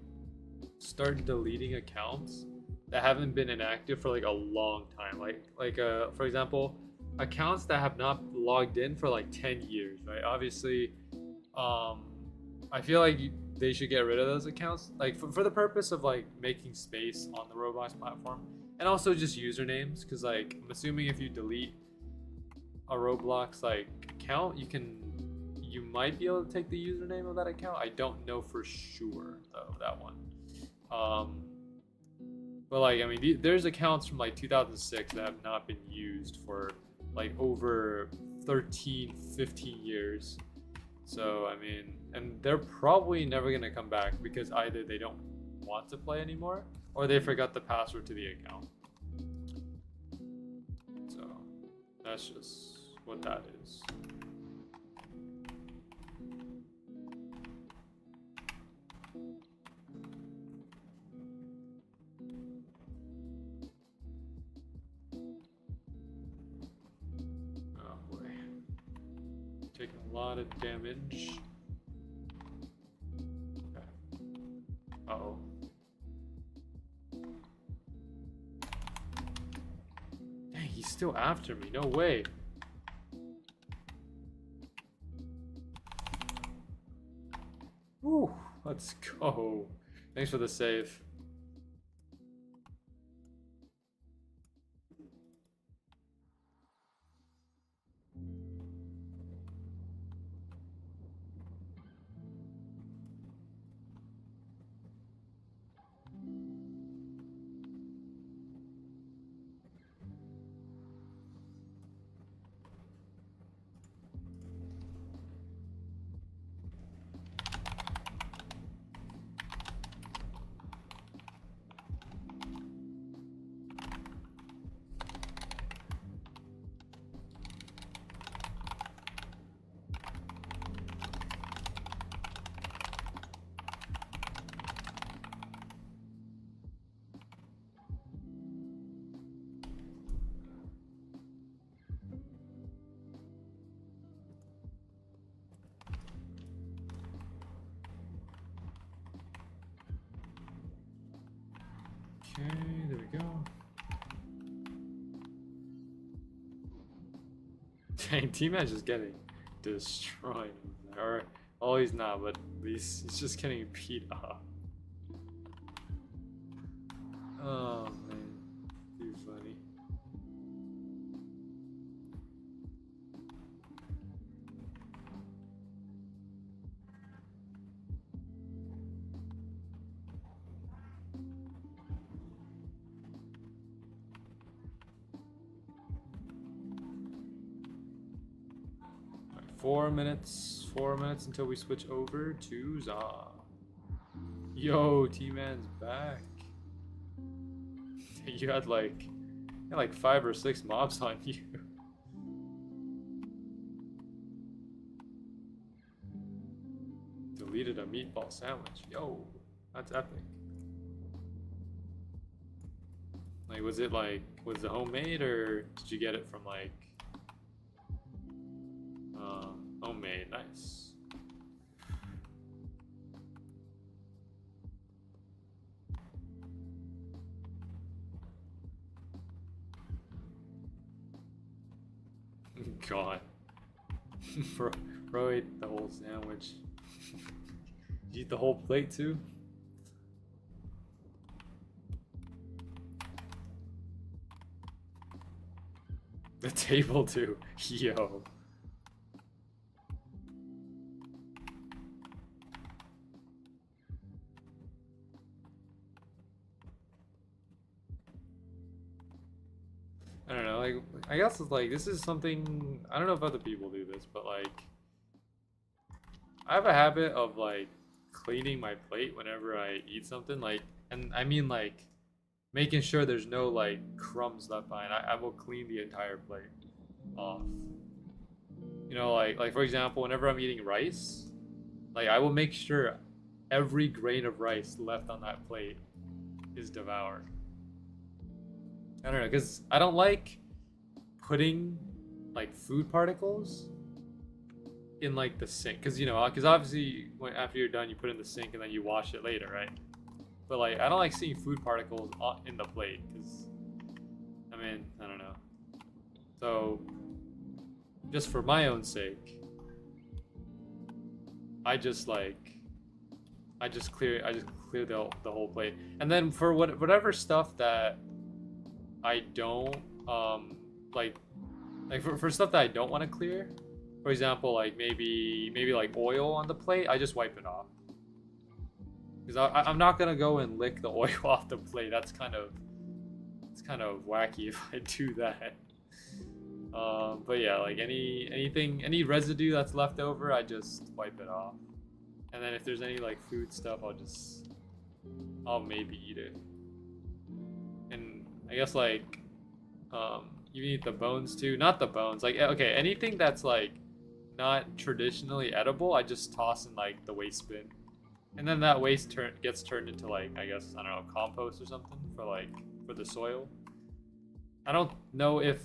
start deleting accounts that haven't been inactive for like a long time. For example, accounts that have not logged in for like 10 years, right? Obviously, I feel like they should get rid of those accounts, like for the purpose of like making space on the Roblox platform, and also just usernames. Because like I'm assuming if you delete a Roblox like account, you might be able to take the username of that account. I don't know for sure though, that one. But like, I mean, there's accounts from like 2006 that have not been used for like over 13, 15 years. So, I mean, and they're probably never going to come back because either they don't want to play anymore or they forgot the password to the account. So, that's just what that is. Taking a lot of damage. Okay. Uh-oh. Dang, he's still after me. No way. Woo, let's go. Thanks for the save. Okay, there we go. Dang, T-Match is getting destroyed. Or, oh, he's not, but he's just getting beat up. Oh, man. Too funny. 4 minutes until we switch over to Za. Yo, T-Man's back. You had like 5 or 6 mobs on you. Deleted a meatball sandwich. Yo, that's epic. Like, was it homemade, or did you get it from like homemade? Nice. God. Bro ate the whole sandwich. Did you eat the whole plate too? The table too. Yo. I don't know, like, I guess it's like, this is something, I don't know if other people do this, but like, I have a habit of like cleaning my plate whenever I eat something, like, and I mean like making sure there's no like crumbs left behind. I will clean the entire plate off. You know, like for example, whenever I'm eating rice, like I will make sure every grain of rice left on that plate is devoured. I don't know, because I don't like putting like food particles in like the sink, because you know, because obviously after you're done you put it in the sink and then you wash it later, right? But like I don't like seeing food particles in the plate, because I mean, I don't know. So just for my own sake, I just clear the whole plate. And then for whatever stuff that I don't like for stuff that I don't want to clear, for example, like maybe like oil on the plate, I just wipe it off, because I'm not gonna go and lick the oil off the plate. It's kind of wacky if I do that. But yeah, like any residue that's left over, I just wipe it off. And then if there's any like food stuff, I'll maybe eat it. And I guess like you eat the bones too. Not the bones, like, okay, anything that's like not traditionally edible, I just toss in like the waste bin. And then that waste gets turned into like, I guess, I don't know, compost or something for the soil. I don't know if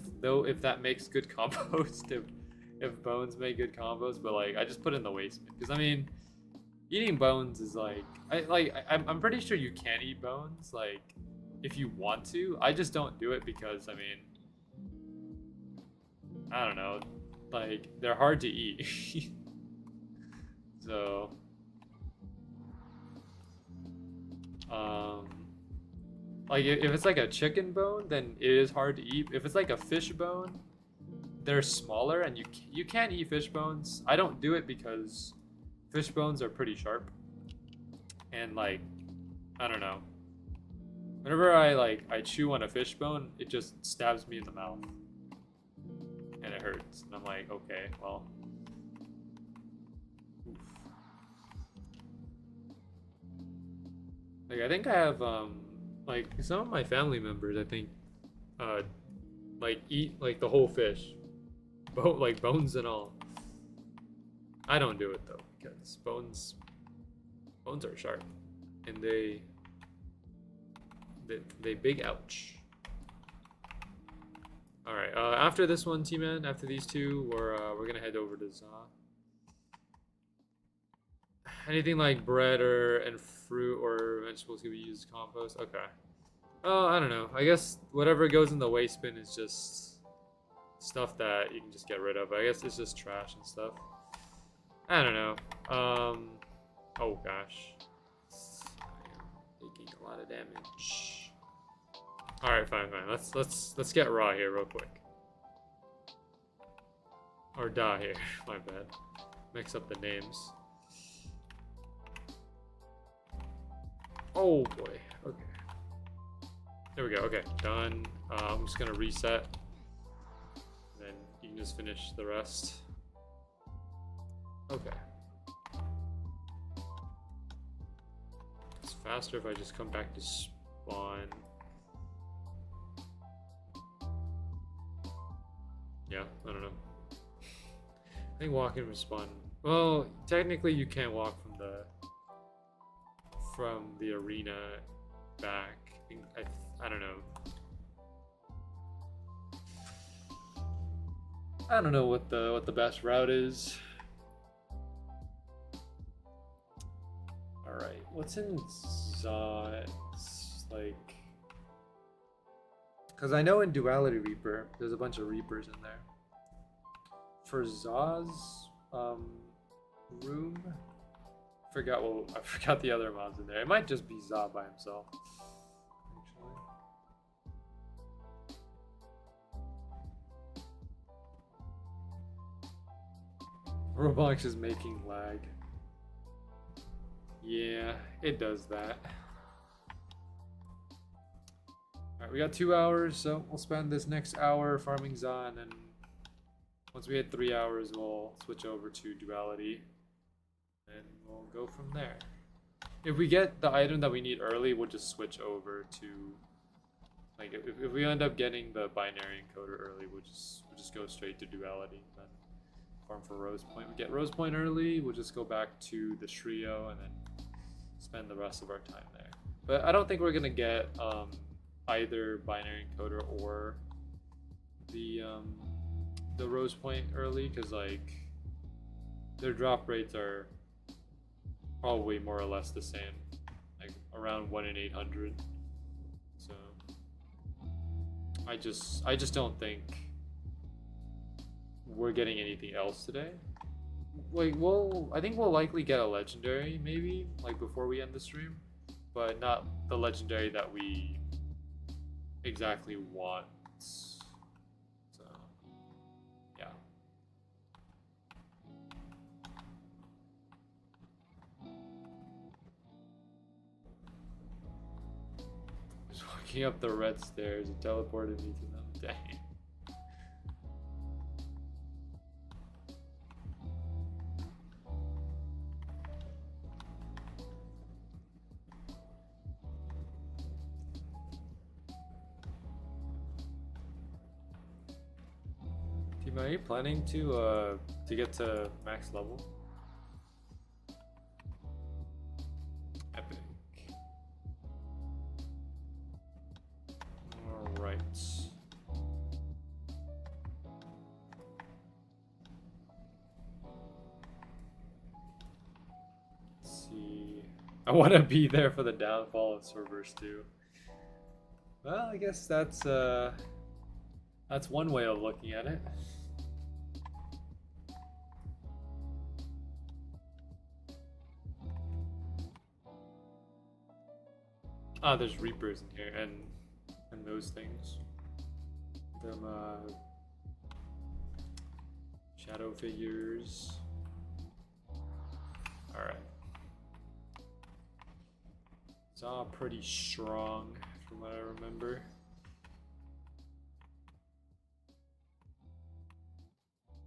that makes good compost, if bones make good compost, but like I just put in the waste bin, because I mean, eating bones is like, I'm pretty sure you can eat bones like if you want to. I just don't do it because I mean, I don't know, like they're hard to eat. So like if it's like a chicken bone, then it is hard to eat. If it's like a fish bone, they're smaller and you can't eat fish bones. I don't do it because fish bones are pretty sharp, and like, I don't know, whenever I chew on a fish bone, it just stabs me in the mouth and it hurts, and I'm like, okay, well, oof. Like I think I have like some of my family members, I think like eat like the whole fish, like bones and all. I don't do it though, because bones are sharp, and they big ouch. All right, after this one, T-Man, after these two, we're gonna head over to Za. Anything like bread and fruit or vegetables can be used as compost. Okay. Oh, I don't know. I guess whatever goes in the waste bin is just stuff that you can just get rid of. I guess it's just trash and stuff. I don't know. Oh gosh, I am taking a lot of damage. All right, fine. Let's get raw here real quick. Or Da here. My bad. Mix up the names. Oh boy. Okay. There we go. Okay, done. I'm just gonna reset. Then you can just finish the rest. Okay. It's faster if I just come back to spawn. Yeah, I don't know. I think walking from spawn. Well, technically you can't walk from the arena back. I don't know. I don't know what the best route is. All right, what's in Zod? Like, because I know in Duality Reaper, there's a bunch of Reapers in there. For Zaw's room, I forgot the other mods in there. It might just be Zaw by himself. Actually. Roblox is making lag. Yeah, it does that. Alright, we got 2 hours, so we'll spend this next hour farming Za, and then once we hit 3 hours, we'll switch over to Duality, and we'll go from there. If we get the item that we need early, we'll just switch over to, like, if we end up getting the binary encoder early, we'll just go straight to Duality, then farm for Rose Point. We get Rose Point early, we'll just go back to the Trio, and then spend the rest of our time there. But I don't think we're gonna get either binary encoder or the Rose Point early, because like their drop rates are probably more or less the same, like around 1 in 800. So I just don't think we're getting anything else today. Like, I think we'll likely get a legendary, maybe, like before we end the stream, but not the legendary that we exactly want. So, yeah. Just walking up the red stairs, it teleported me to them. Dang. Are you planning to get to max level? Epic. All right. Let's see. I want to be there for the downfall of Swordburst too. Well, I guess that's one way of looking at it. Ah, there's Reapers in here, and those things. Them shadow figures. All right. It's all pretty strong, from what I remember.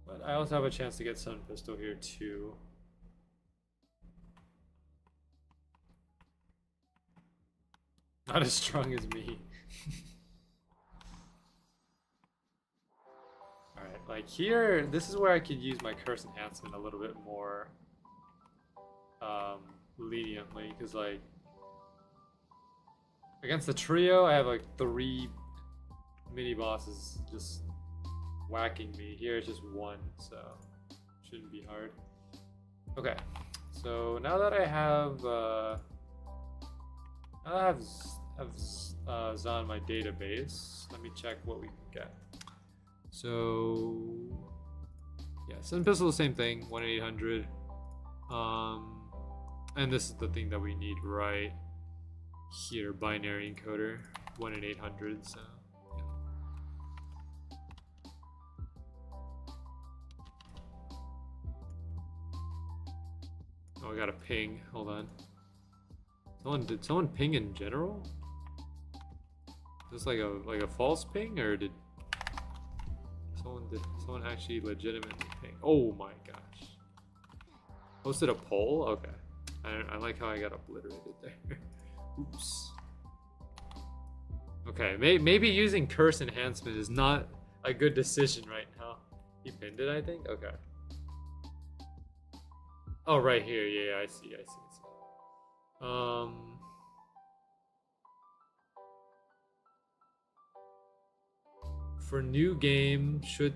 But I also have a chance to get Sun Pistol here too. Not as strong as me. Alright, like here, this is where I could use my curse enhancement a little bit more leniently, because like against the trio I have like 3 mini bosses just whacking me. Here it's just 1, so shouldn't be hard. Okay, so now that I have Za in my database, let me check what we can get. So yeah, Sun Pistol, the same thing, 1 in 800. And this is the thing that we need right here, binary encoder, 1 in 800. So yeah. Oh, I got a ping. Hold on. Did someone ping in general? Is this like a false ping, or did someone actually legitimately ping? Oh my gosh. Posted a poll? Okay. I like how I got obliterated there. Oops. Okay, maybe using curse enhancement is not a good decision right now. He pinned it, I think? Okay. Oh, right here. Yeah, I see. For new game, should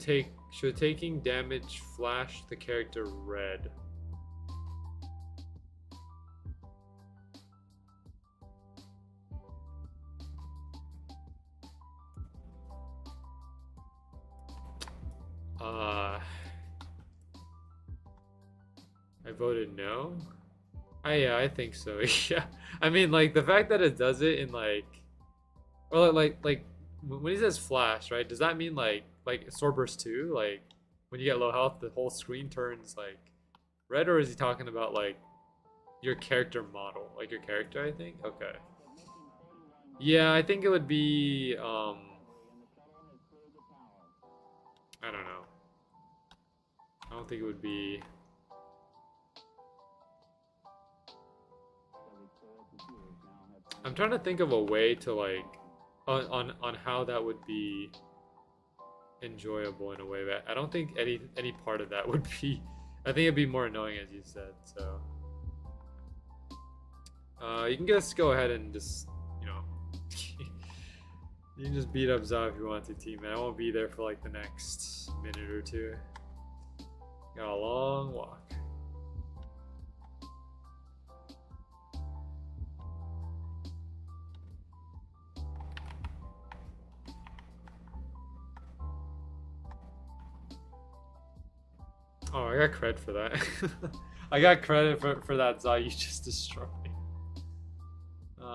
taking damage flash the character red? I voted no. Yeah, I think so. Yeah, I mean, like the fact that it does it in like, or like when he says flash, right? Does that mean like Swordburst 2? Like when you get low health, the whole screen turns like red, or is he talking about like your character model, like your character? I think. Okay. Yeah, I think it would be. I don't know. I don't think it would be. I'm trying to think of a way to like on how that would be enjoyable in a way, but I don't think any part of that would be. I think it'd be more annoying, as you said. So you can just go ahead and just you can just beat up Za if you want to, team. I won't be there for like the next minute or two. Got a long walk. Oh, I got credit for that. I got credit for that Za you just destroyed. I don't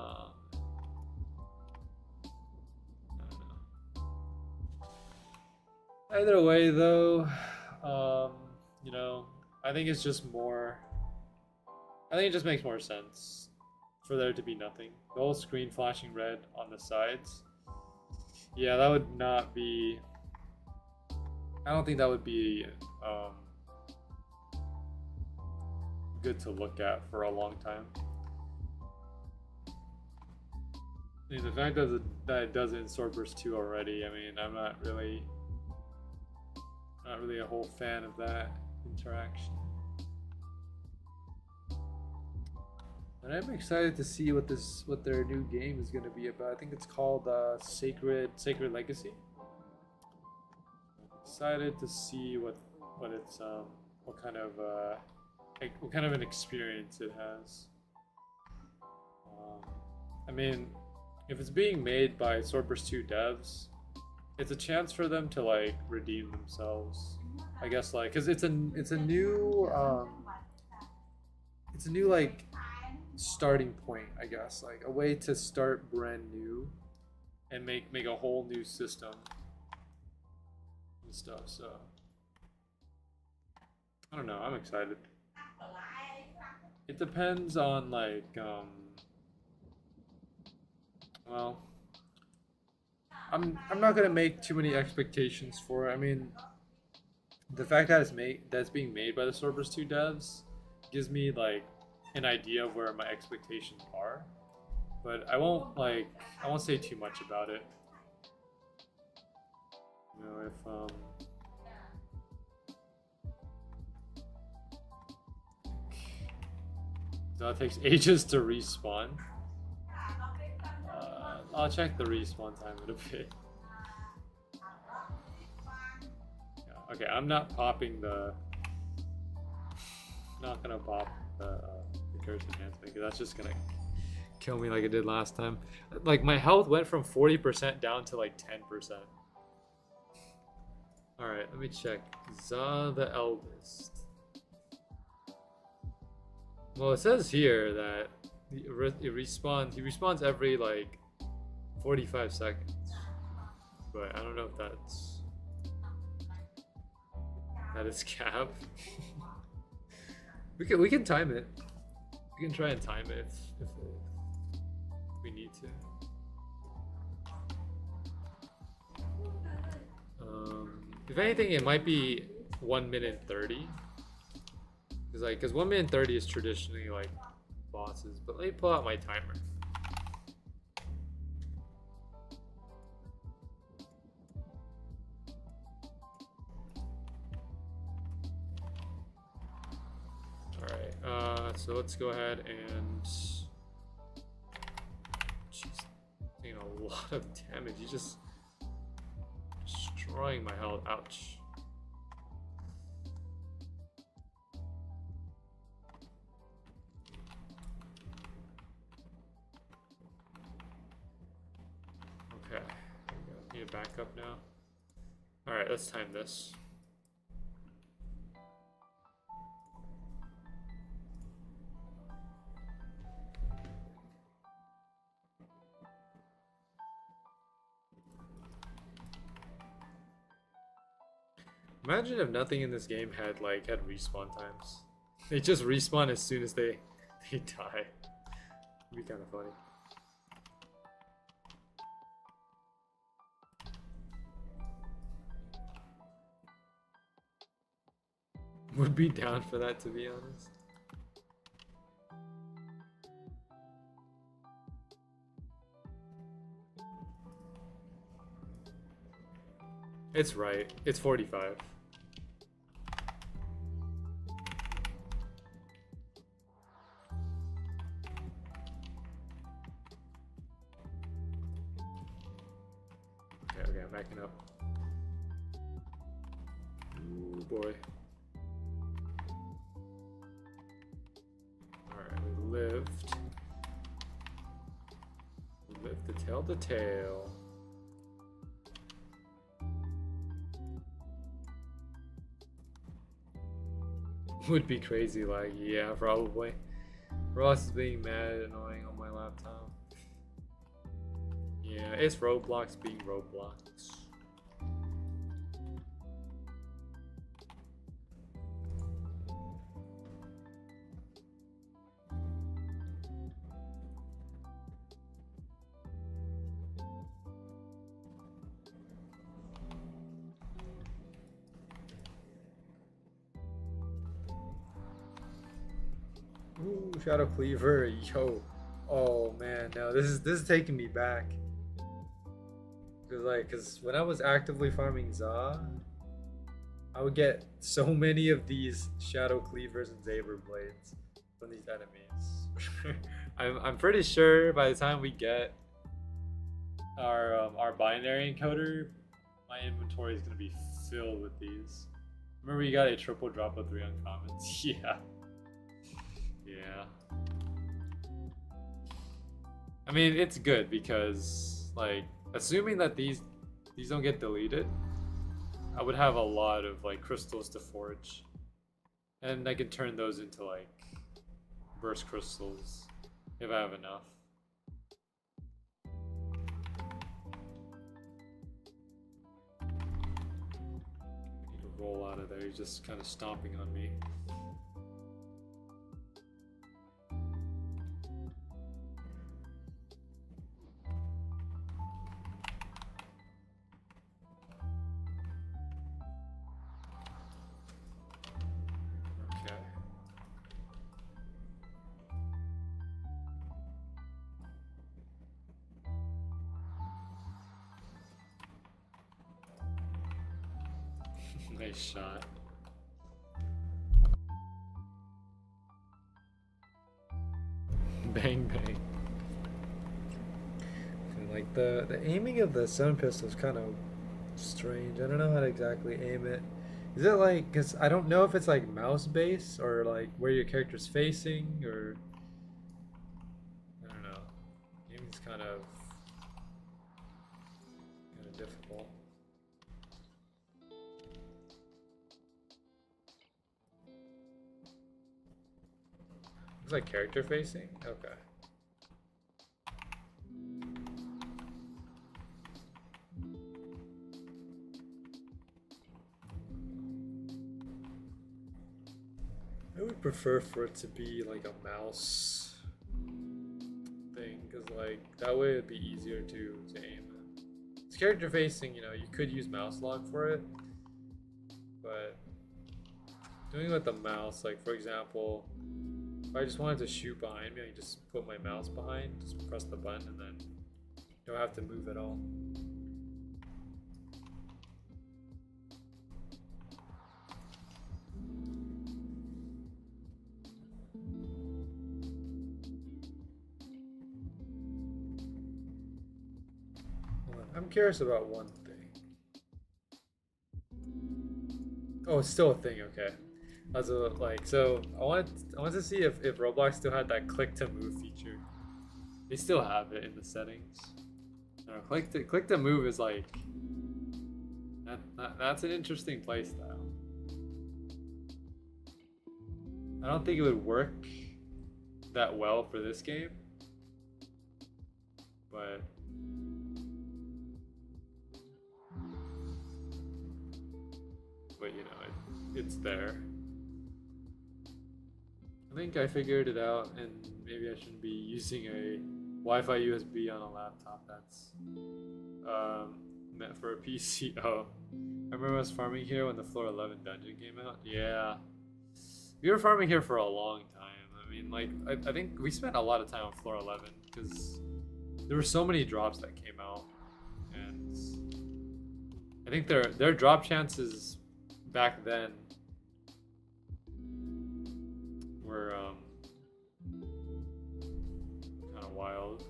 know. Either way, though, I think it's just more. I think it just makes more sense for there to be nothing. The whole screen flashing red on the sides. Yeah, that would not be. I don't think that would be good to look at for a long time. I mean, the fact that it does it in Swordburst 2 already, I mean, I'm not really a whole fan of that interaction. And I'm excited to see what their new game is going to be about. I think it's called Sacred Legacy. Excited to see what kind of an experience it has. I mean, if it's being made by Swordburst 2 devs, it's a chance for them to like redeem themselves. I guess like because it's a new like starting point. I guess like a way to start brand new and make a whole new system and stuff. So I don't know. I'm excited. It depends on like well, I'm not gonna make too many expectations for it. I mean, the fact that it's being made by the Swordburst 2 devs gives me like an idea of where my expectations are, but I won't say too much about it. You know, if so it takes ages to respawn. I'll check the respawn time in a bit. Yeah, okay, I'm not popping not gonna pop the curse enhancement because that's just gonna kill me like it did last time. Like my health went from 40% down to like 10%. All right, let me check. Za the eldest. Well, it says here that he respawns every like 45 seconds, but I don't know if that is cap. we can time it. We can try and time it if we need to. If anything, it might be 1 minute 30. Because 1 minute 30 is traditionally like bosses. But let me pull out my timer. Alright, so let's go ahead and... Jeez, taking a lot of damage. He's just destroying my health. Ouch. Okay, there we go. Need a backup now. Alright, let's time this. Imagine if nothing in this game had respawn times. They just respawn as soon as they die. It'd be kind of funny. Would be down for that, to be honest. It's right. It's 45. Okay, I'm backing up. Ooh, boy. Alright, we lived. We lived to tell the tale. Would be crazy, like, yeah, probably. Ross is being mad and annoying on my laptop. Yeah, it's Roblox being Roblox. Ooh, Shadow Cleaver, yo. Oh man, no, this is taking me back. Cause when I was actively farming Za, I would get so many of these Shadow Cleavers and Saber Blades from these enemies. I'm pretty sure by the time we get our binary encoder, my inventory is gonna be filled with these. Remember, you got a triple drop of 3 uncommons. Yeah. Yeah. I mean, it's good because, like, assuming that these don't get deleted, I would have a lot of like crystals to forge, and I can turn those into like burst crystals if I have enough. I need to roll out of there. He's just kind of stomping on me. Nice shot. Bang bang. And like the aiming of the sun pistol is kind of strange. I don't know how to exactly aim it. Is it like, cause I don't know if it's like mouse based or like where your character's facing, or I don't know. Aiming's kind of difficult. It's like character facing? Okay. I would prefer for it to be like a mouse thing, because like that way it'd be easier to aim. It's character facing, you know, you could use mouse lock for it, but doing with the mouse, like for example, if I just wanted to shoot behind me, I just put my mouse behind, just press the button, and then you don't have to move at all. I'm curious about one thing. Oh, it's still a thing, okay. As a, like, so I wanted to see if Roblox still had that click to move feature. They still have it in the settings. No, click to move is like that's an interesting playstyle. I don't think it would work that well for this game, but you know, it's there. I think I figured it out, and maybe I shouldn't be using a Wi-Fi USB on a laptop that's meant for a PC. Oh, I remember I was farming here when the floor 11 dungeon came out. Yeah, we were farming here for a long time. I mean, like, I think we spent a lot of time on floor 11 because there were so many drops that came out, and I think their drop chances back then were kind of wild.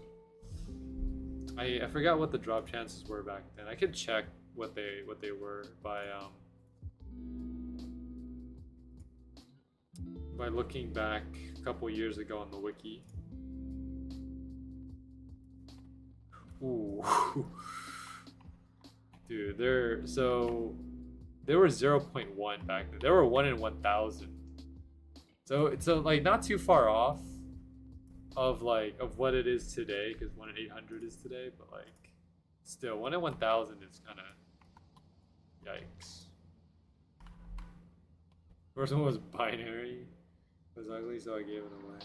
I forgot what the drop chances were back then. I could check what they were by looking back a couple years ago on the wiki. Ooh. Dude, they were 0.1 back then. They were 1 in 1,000. So it's like not too far off of what it is today, because 1 in 800 is today, but like still 1 in 1,000 is kind of yikes. First one was binary. It was ugly, so I gave it away.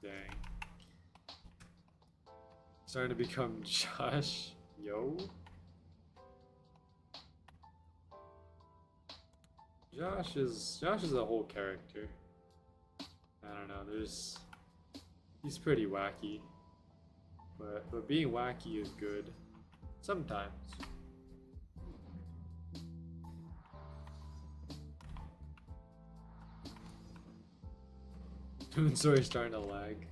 Dang. Starting to become Josh. Yo. Josh is a whole character. I don't know, he's pretty wacky. But being wacky is good. Sometimes. Toon Story's starting to lag.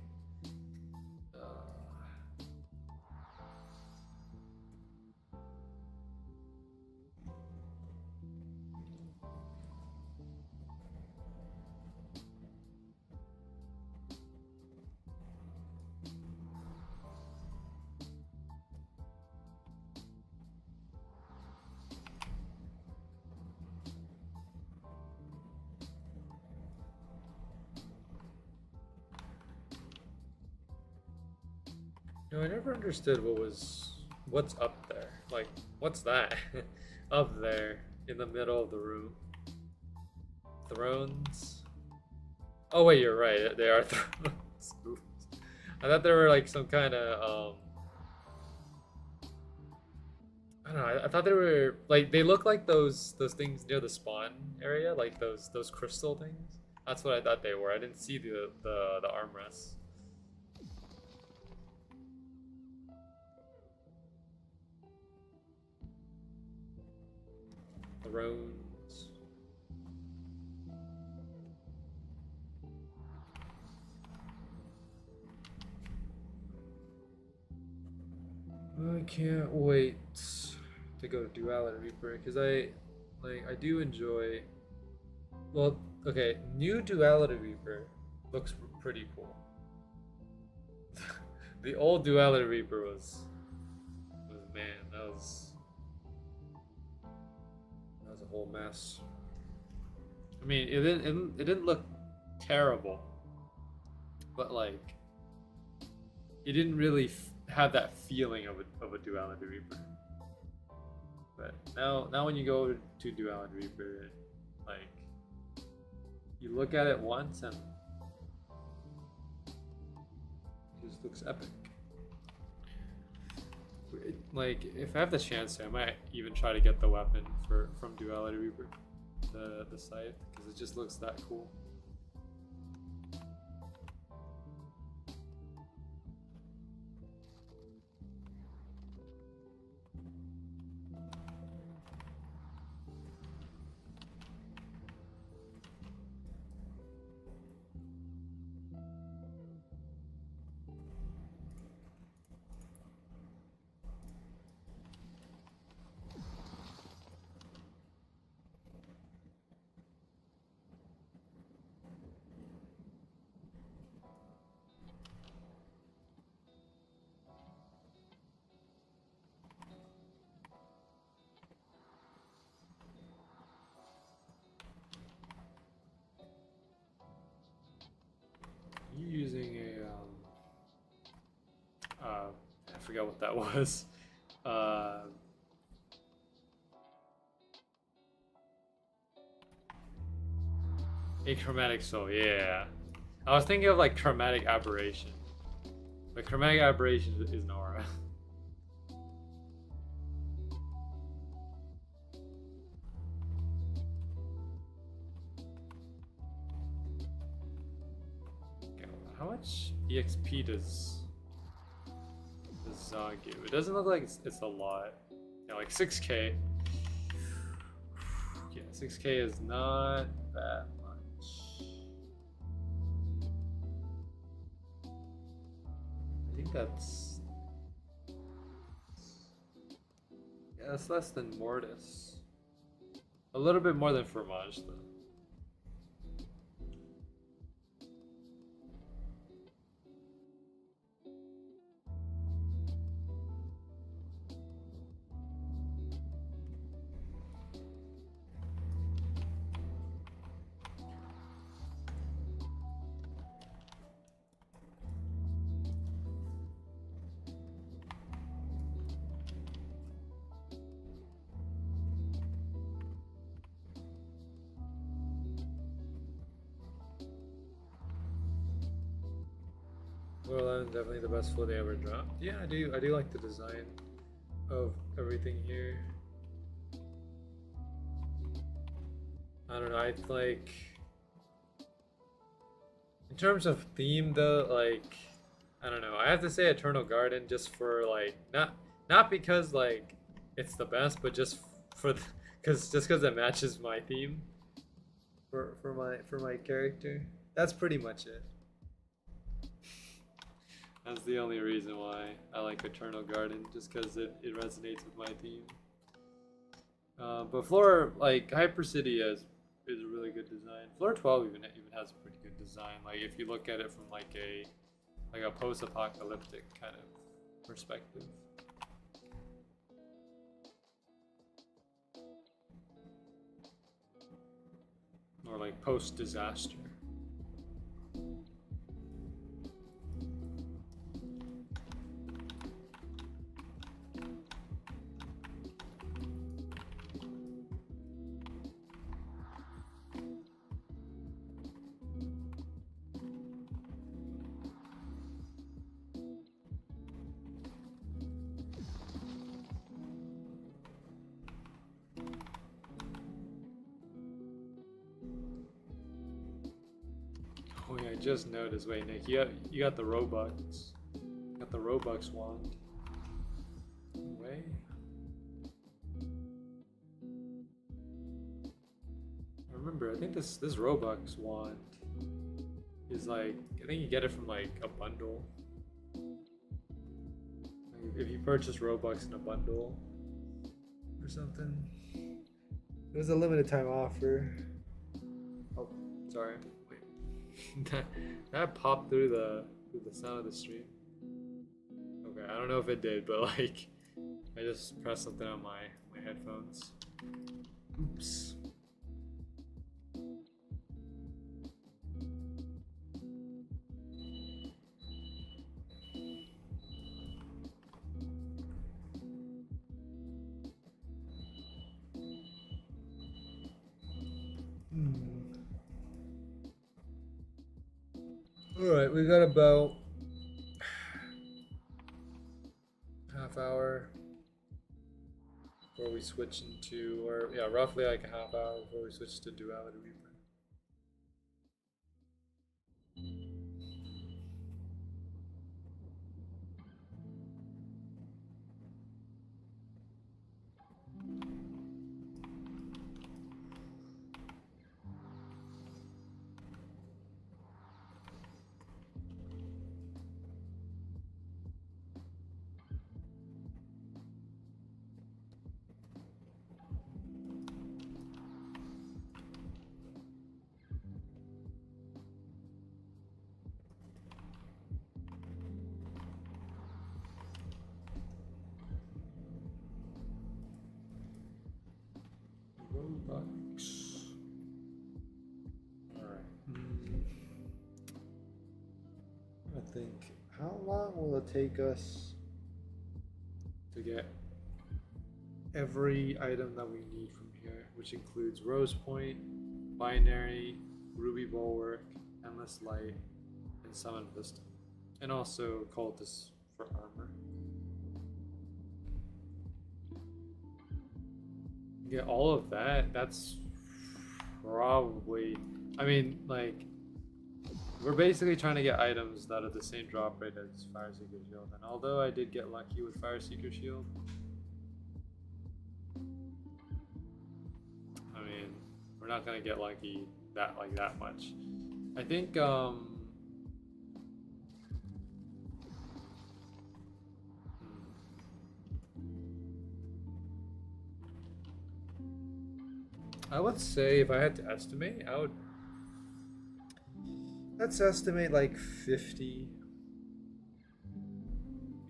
No, I never understood what's up there. Like, what's that? Up there in the middle of the room. Thrones? Oh wait, you're right. They are thrones. Oops. I thought they were like some kind of I don't know. I thought they were like, they look like those things near the spawn area, like those crystal things. That's what I thought they were. I didn't see the armrests. Thrones. I can't wait to go to Duality Reaper because I do enjoy. Well, okay, new Duality Reaper looks pretty cool. The old Duality Reaper was man, that was a whole mess. I mean, it didn't look terrible, but like it didn't really have that feeling of a Duality Reaper. But now when you go to Duality Reaper, like you look at it once and it just looks epic. Like, if I have the chance to, I might even try to get the weapon from Duality Reaper. the scythe because it just looks that cool. Using a I forgot what that was. Achromatic soul, yeah. I was thinking of like chromatic aberration. But chromatic aberration is an aura. How much EXP does Zog give? It doesn't look like it's a lot. Yeah, like 6k. Yeah, 6k is not that much. I think that's... yeah, that's less than Mortis. A little bit more than Fromage though. Well, that's definitely the best flow they ever dropped. Yeah, I do like the design of everything here. I don't know, I like... in terms of theme though, like... I don't know, I have to say Eternal Garden just for like... Not because like it's the best, but just for... just because it matches my theme. For my character. That's pretty much it. That's the only reason why I like Eternal Garden, just because it resonates with my theme. But Floor, like Hyper City is a really good design. Floor 12 even has a pretty good design. Like if you look at it from like a post-apocalyptic kind of perspective. Or like post-disaster. Oh yeah, I just noticed. Wait, Nick, you got the Robux. Got the Robux wand. Way. Remember, I think this Robux wand is like, I think you get it from like a bundle. Like if you purchase Robux in a bundle or something. It was a limited time offer. Oh, sorry. that popped through the sound of the stream. Okay, I don't know if it did, but like I just pressed something on my headphones. Oops. Alright, we got about half hour before we switch into, or yeah, roughly like a half hour before we switch to duality replay. Robux. Alright. I think, how long will it take us to get every item that we need from here, which includes Rose Point, Binary, Ruby Bulwark, Endless Light, and Summon Vista, and also Cultist for armor. Get all of that, that's probably, I mean, like, we're basically trying to get items that are the same drop rate as Fire Seeker Shield, and although I did get lucky with Fire Seeker Shield, I mean, we're not gonna get lucky that much. I think I would say, if I had to estimate, let's estimate like 50.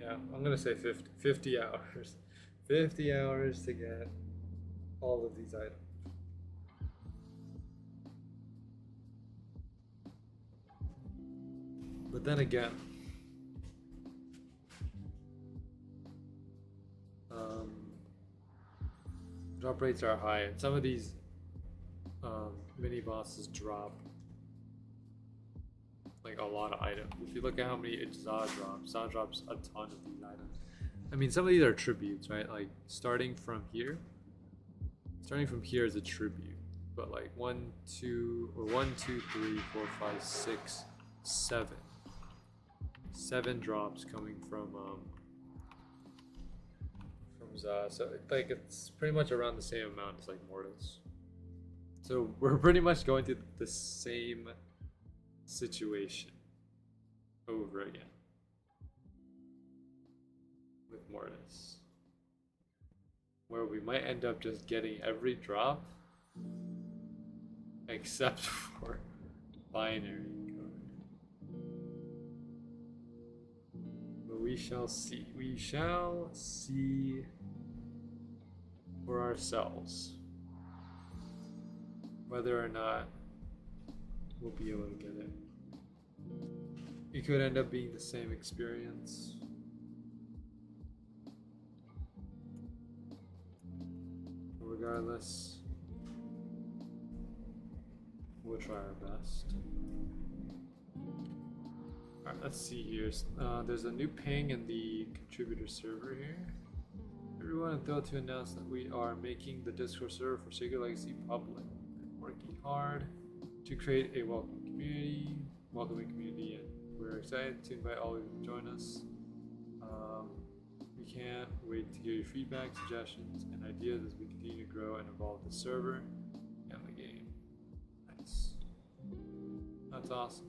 Yeah, I'm gonna say 50 hours. 50 hours to get all of these items. But then again, drop rates are high, and some of these mini bosses drop like a lot of items. If you look at how many Zod drops a ton of these items. I mean, some of these are tributes, right? Like starting from here is a tribute, but like 1, 2, 3, 4, 5, 6, 7 drops coming from Zod. So like it's pretty much around the same amount as like Mortis. So we're pretty much going through the same situation over again with Mortis, where we might end up just getting every drop except for Binary code. But we shall see. We shall see for ourselves whether or not we'll be able to get it. It could end up being the same experience. Regardless, we'll try our best. Alright, let's see here. There's a new ping in the contributor server here. Everyone, I'm thrilled to announce that we are making the Discord server for Sacred Legacy public. Working hard to create a welcoming community, and we're excited to invite all of you to join us. We can't wait to hear your feedback, suggestions, and ideas as we continue to grow and evolve the server and the game. Nice. That's awesome.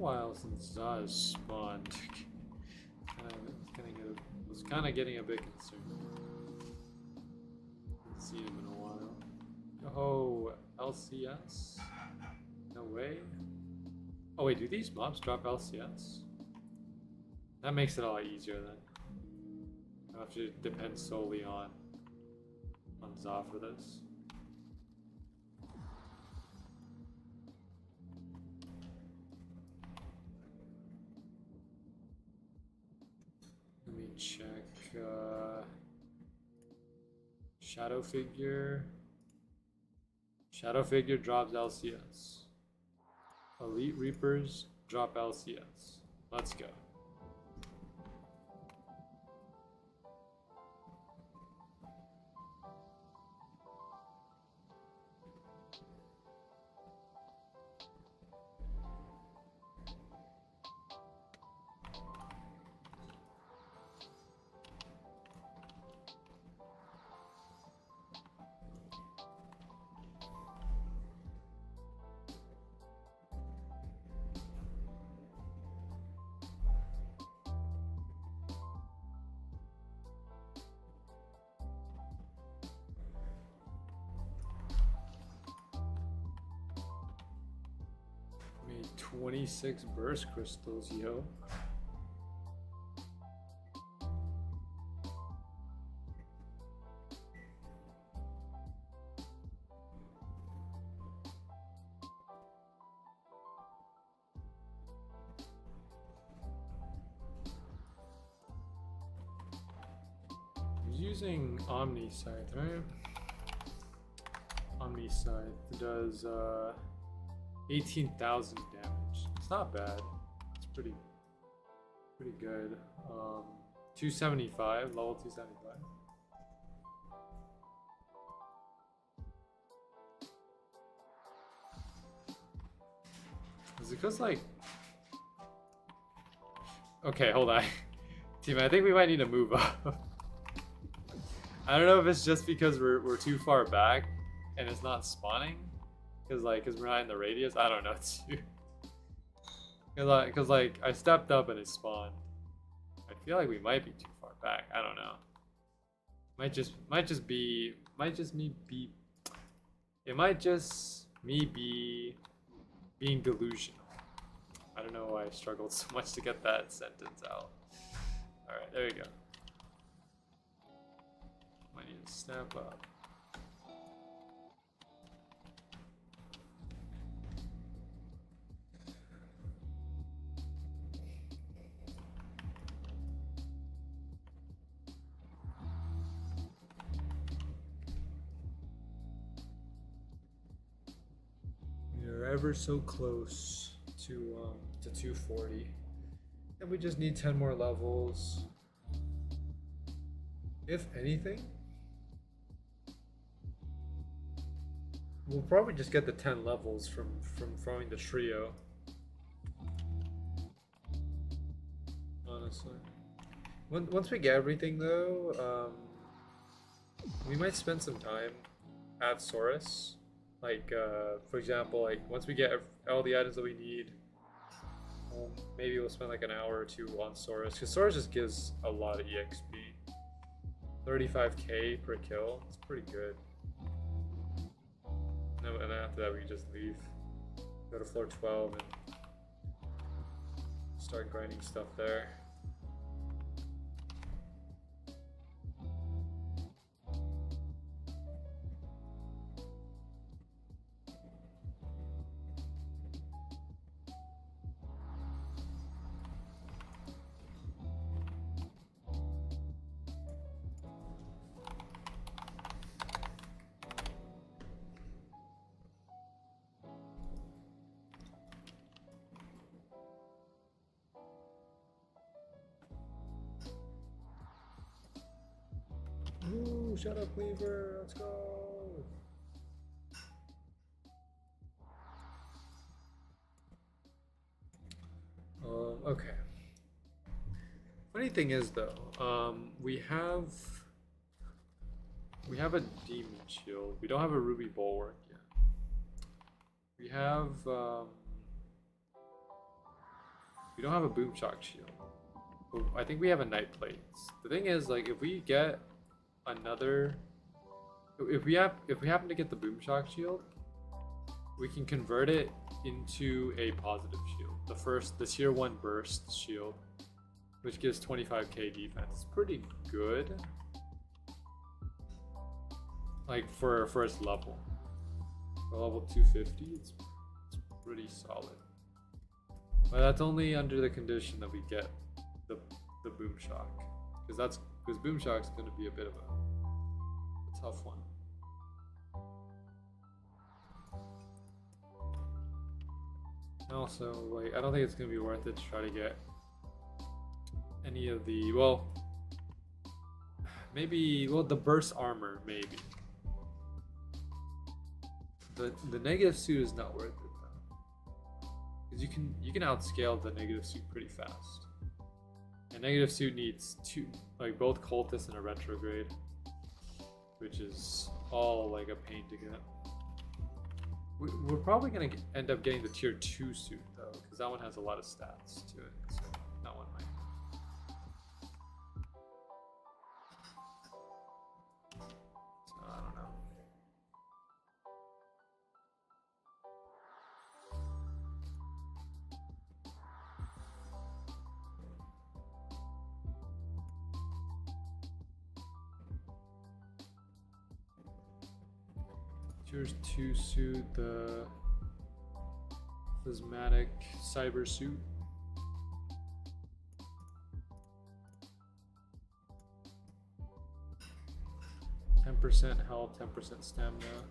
while since Zaz spawned. Was kind of getting a bit concerned. Haven't seen him in a while. Oh, LCS? No way. Oh wait, do these mobs drop LCS? That makes it a lot easier then. I don't have to depend solely on Za for this. Let me check. Shadow Figure. Shadow Figure drops LCS. Elite Reapers drop LCS. Let's go. Made 26 burst crystals, yo. Using Omni Scythe, right? Omni Scythe does 18,000 damage. It's not bad. It's pretty good. 275, level 275. Is it because like? Okay, hold on, team. I think we might need to move up. I don't know if it's just because we're too far back and it's not spawning, because we're not in the radius. I don't know too. Because like I stepped up and it spawned. I feel like we might be too far back. I don't know. Might just me be. It might just me be being delusional. I don't know why I struggled so much to get that sentence out. All right, there you go. I need to step up. We're ever so close to 240, and we just need 10 more levels. If anything, we'll probably just get the 10 levels from throwing the trio. Honestly. Once we get everything though, we might spend some time at Saurus. Like, for example, like once we get all the items that we need, maybe we'll spend like an hour or two on Saurus. Because Saurus just gives a lot of EXP. 35k per kill. It's pretty good. And then after that we just leave, go to floor 12 and start grinding stuff there. Ooh, shut up, Cleaver, let's go. Okay. Funny thing is though, we have a demon shield. We don't have a ruby bulwark yet. We have We don't have a boom shock shield. But I think we have a night plates. The thing is, like, if we get another, if we happen to get the boom shock shield, we can convert it into a positive shield. The tier 1 burst shield, which gives 25k defense. It's pretty good. Like for its level. For level 250, it's pretty solid. But that's only under the condition that we get the boom shock. Because boom shock's gonna be a bit of a tough one. And also, like, I don't think it's gonna be worth it to try to get any of the, well, maybe, well, the burst armor, maybe. The negative suit is not worth it though, because you can outscale the negative suit pretty fast. And negative suit needs like both cultists and a retrograde, which is all like a pain to get. We're probably gonna end up getting the tier 2 suit though, because that one has a lot of stats to it. So that one might. So I don't know. Tier 2 suit, the plasmatic cyber suit. %10 health, 10% stamina,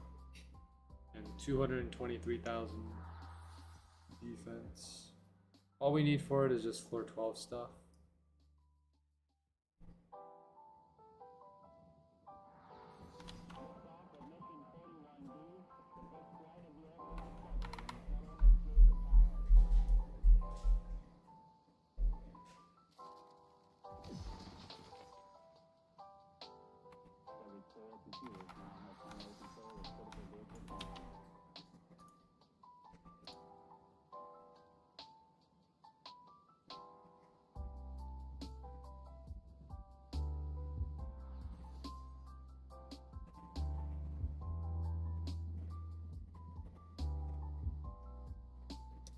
and 223,000 defense. All we need for it is just floor 12 stuff.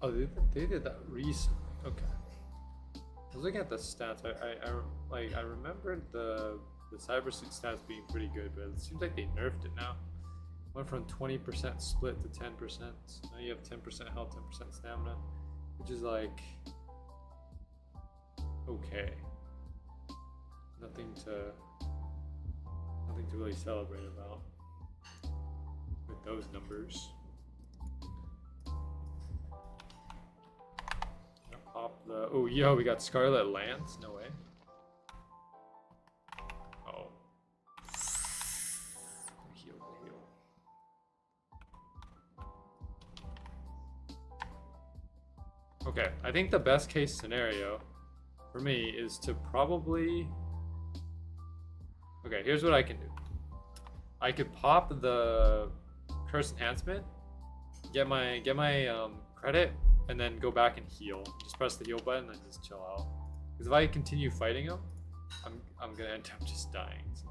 Oh, they did that recently. Okay. I was looking at the stats. I remembered the cyber suit stats being pretty good, but it seems like they nerfed it now. Went from 20% split to 10%. Now you have 10% health, 10% stamina, which is like okay. Nothing to really celebrate about with those numbers. Pop the, oh yo, we got Scarlet Lance? No way. Oh. Heal. Okay, I think the best case scenario for me is to probably, okay, here's what I can do. I could pop the curse enhancement, get my credit, and then go back and heal. Just press the heal button and just chill out. Because if I continue fighting him, I'm gonna end up just dying. So.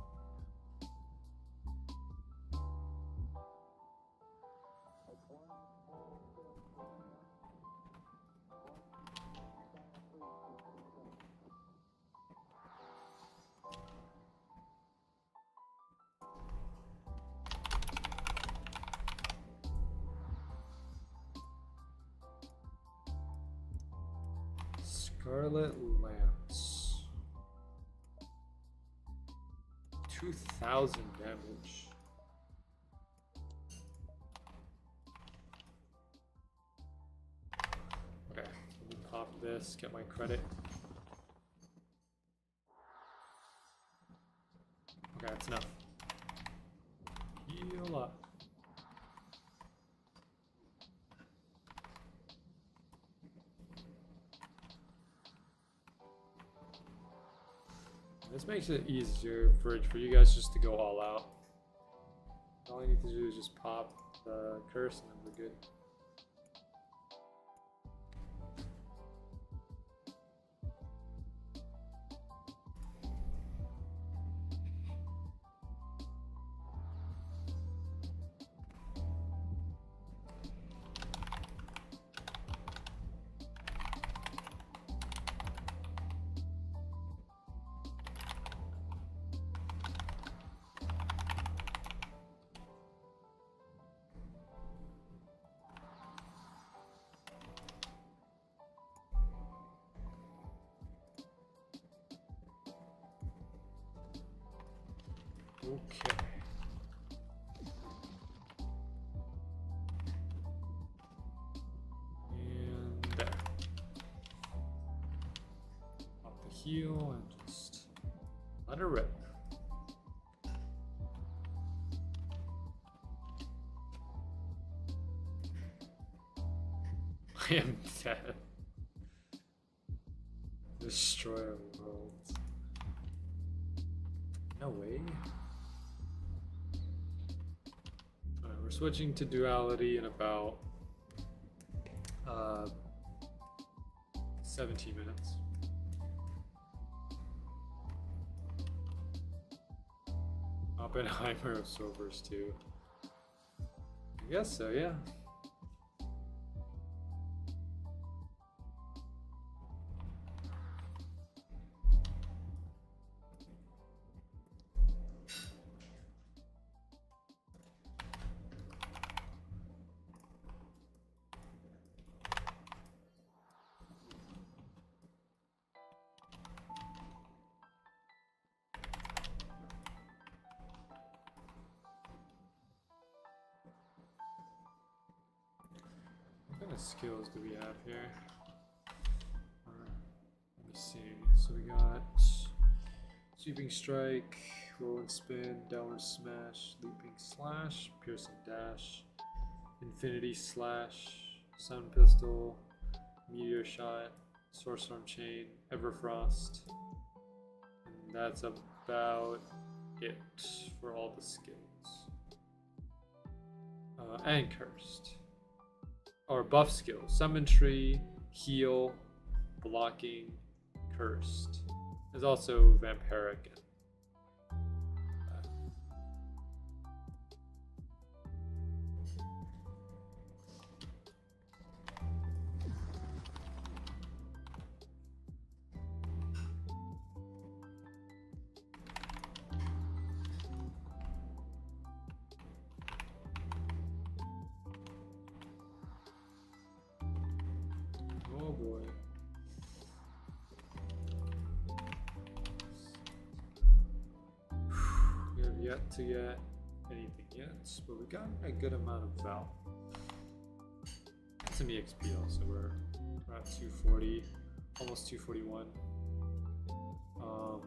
Scarlet Lance. 2,000 damage. Okay, let me pop this, get my credit. Okay, that's enough. Heal up. This makes it easier for you guys just to go all out. All you need to do is just pop the curse and then we're good. Okay. And there. Off the heel and just let her rip. I am dead. Destroy a world. No way. Alright, we're switching to duality in about 17 minutes. Oppenheimer of Swordburst 2. I guess so, yeah. What kind of skills do we have here? Let me see. So we got sweeping strike, roll and spin, downward smash, leaping slash, piercing dash, infinity slash, sun pistol, meteor shot, soarstorm chain, everfrost. And that's about it for all the skills. And cursed. Or buff skills: summon tree, heal, blocking, cursed. There's also vampiric. Oh boy. We have yet to get anything yet, but we got a good amount of val. Some EXP also. We're at 240, almost 241. How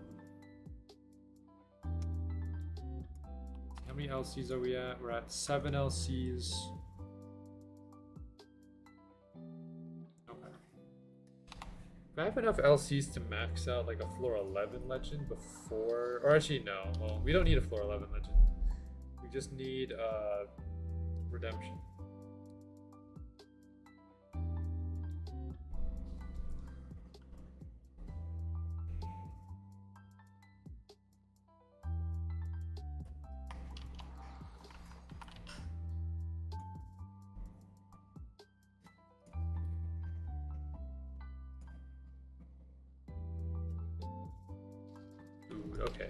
many LCs are we at? We're at 7 LCs. If I have enough LCs to max out like a floor 11 legend before, or actually no, well, we don't need a floor 11 legend. We just need redemption. Okay.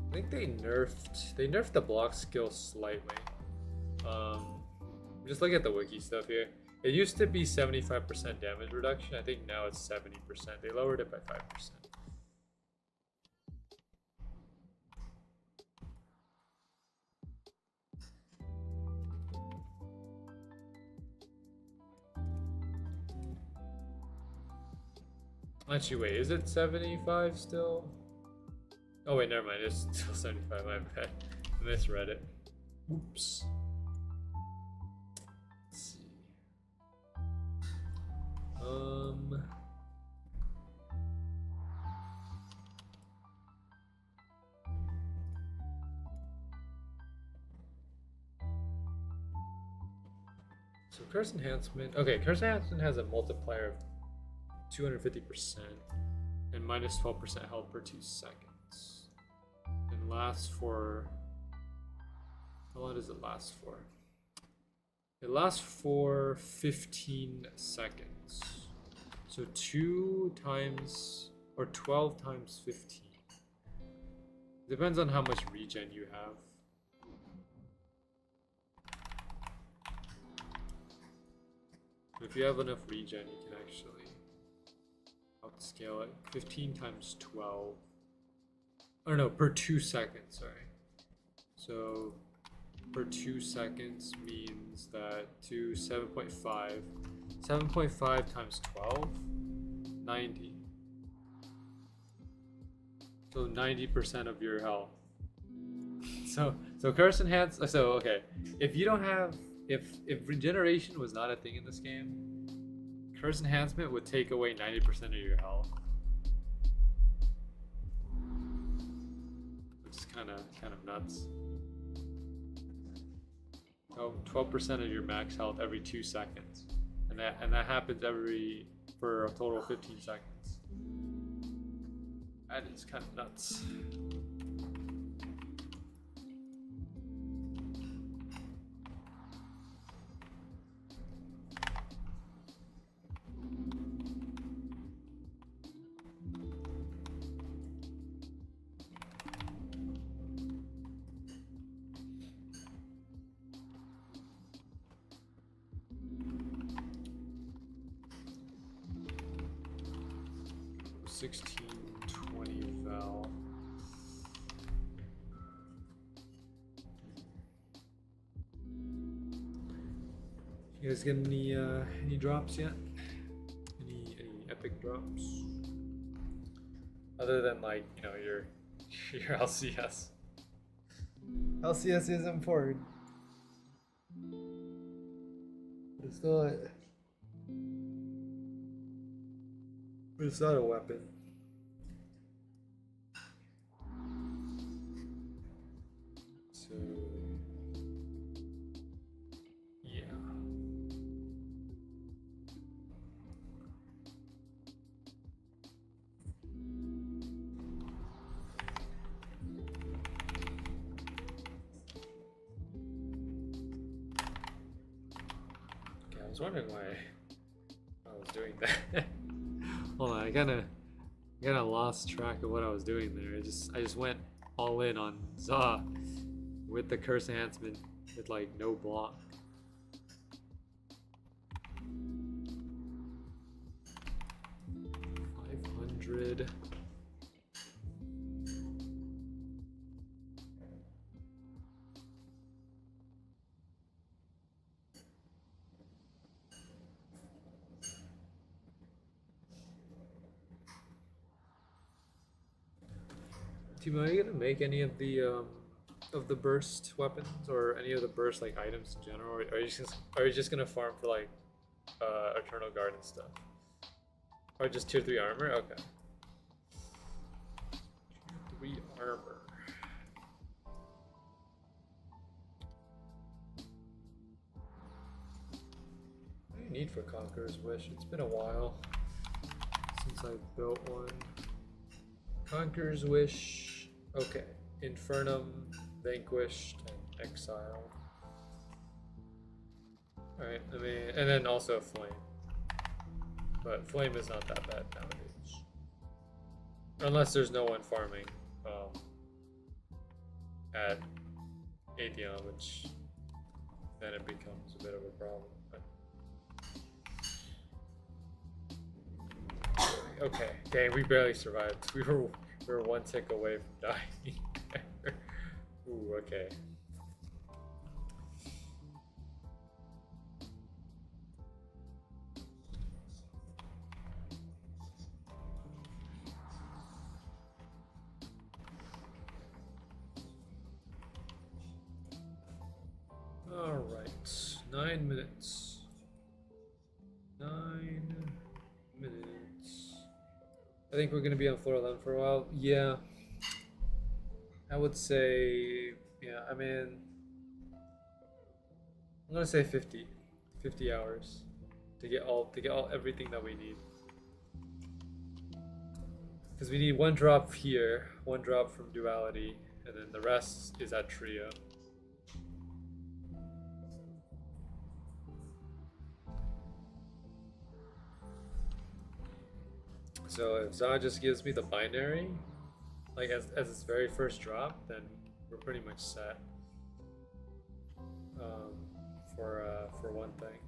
I think they nerfed the block skill slightly. Just look at the wiki stuff here. It used to be 75% damage reduction. I think now it's 70%. They lowered it by 5%. Actually, wait, is it 75 still? Oh wait, never mind, it's still 75, my bad. I misread it. Oops. Let's see. So curse enhancement. Okay, curse enhancement has a multiplier of 250% and minus 12% health per 2 seconds. And lasts for, how long does it last for? It lasts for 15 seconds. So 2 times, or 12 times 15. Depends on how much regen you have. If you have enough regen, you can actually upscale it. 15 times 12. Oh no, per 2 seconds, sorry. So for 2 seconds means that 7.5. 7.5 times 12, 90. So 90% of your health. So curse enhance. So okay, if you don't have, if regeneration was not a thing in this game, curse enhancement would take away 90% of your health, which is kind of nuts. So 12% of your max health every 2 seconds, and that happens for a total of 15 seconds. That is kind of nuts. Val. You guys get any drops yet? Any epic drops? Other than like, you know, your LCS. LCS is important. It's not a weapon. So yeah. Okay, I was wondering why I was doing that. Hold on, I kind of lost track of what I was doing there. I just went all in on Za with the curse enhancement with like no block. $500. Timo, are you gonna make any of the burst weapons or any of the burst like items in general, or are you just gonna farm for like Eternal Guard and stuff, or just tier 3 armor? Okay, tier 3 armor. What do you need for Conqueror's Wish? It's been a while since I've built one. Conqueror's Wish. Okay. Infernum, Vanquished, and Exile. Alright, I mean, and then also Flame. But Flame is not that bad nowadays. Unless there's no one farming at Atheon, which then it becomes a bit of a problem. But okay, dang, we barely survived. We were one tick away from dying. Ooh, okay. All right, 9 minutes. 9 minutes. I think we're gonna be on floor 11 for a while. Yeah. I would say, yeah, I mean, I'm gonna say 50 hours to get everything that we need. Because we need 1 drop here, 1 drop from Duality, and then the rest is at Trio. So if Za just gives me the binary, like as its very first drop, then we're pretty much set for one thing.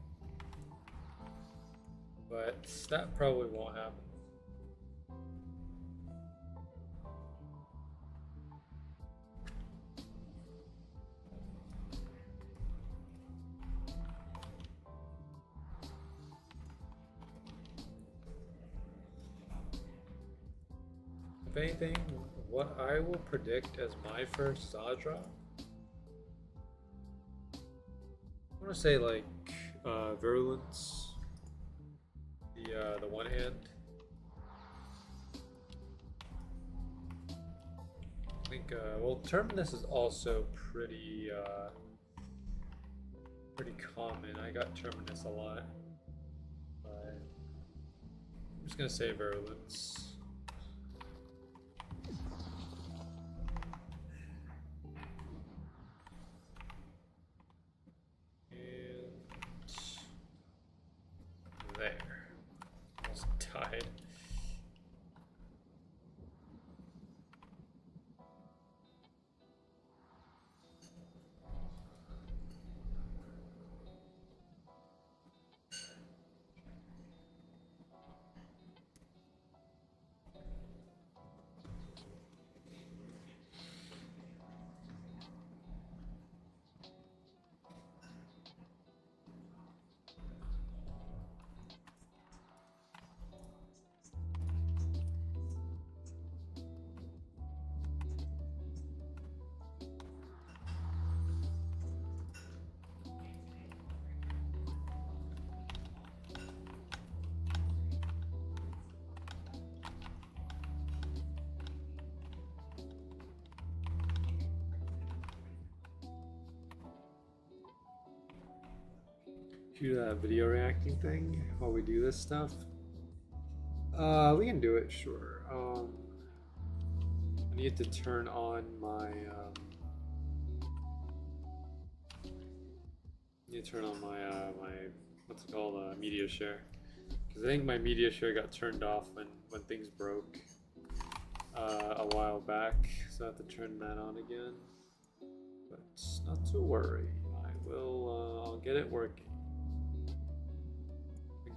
But that probably won't happen. if anything, what I will predict as my first saw drop, I want to say like virulence, the one hand. I think well, terminus is also pretty pretty common. I got terminus a lot, but I'm just gonna say virulence. There. Almost died. Do that video reacting thing while we do this stuff. We can do it, sure. I need to turn on my my what's it called, media share, because I think my media share got turned off when things broke a while back, so I have to turn that on again. But not to worry, I will. I'll get it working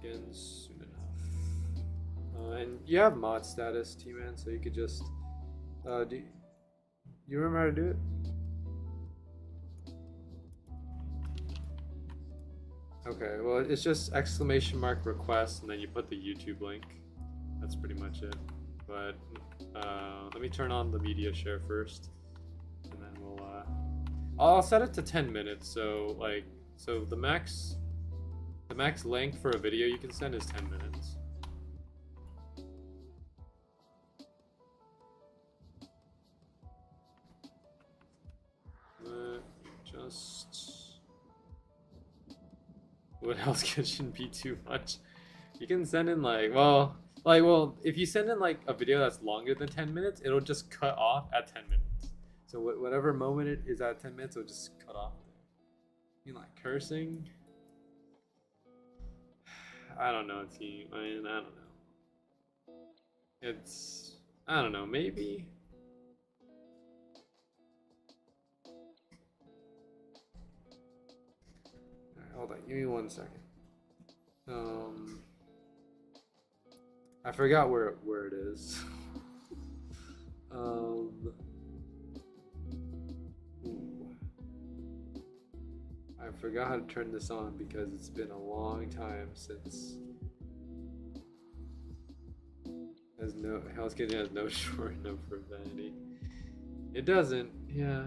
again soon enough. And you have mod status, T-Man, so you could just do you remember how to do it? Okay, well, it's just ! request and then you put the YouTube link. That's pretty much it. But let me turn on the media share first, and then we'll I'll set it to 10 minutes, so the max length for a video you can send is 10 minutes. What else shouldn't be too much? You can send in well, if you send in a video that's longer than 10 minutes, it'll just cut off at 10 minutes. So whatever moment it is at 10 minutes, it'll just cut off there. You mean cursing? I don't know, team. I mean, I don't know. I don't know, maybe. Alright, hold on, give me 1 second. I forgot where it is. Ooh. I forgot how to turn this on because it's been a long time since Hell's Kitchen has no short enough profanity. It doesn't, yeah.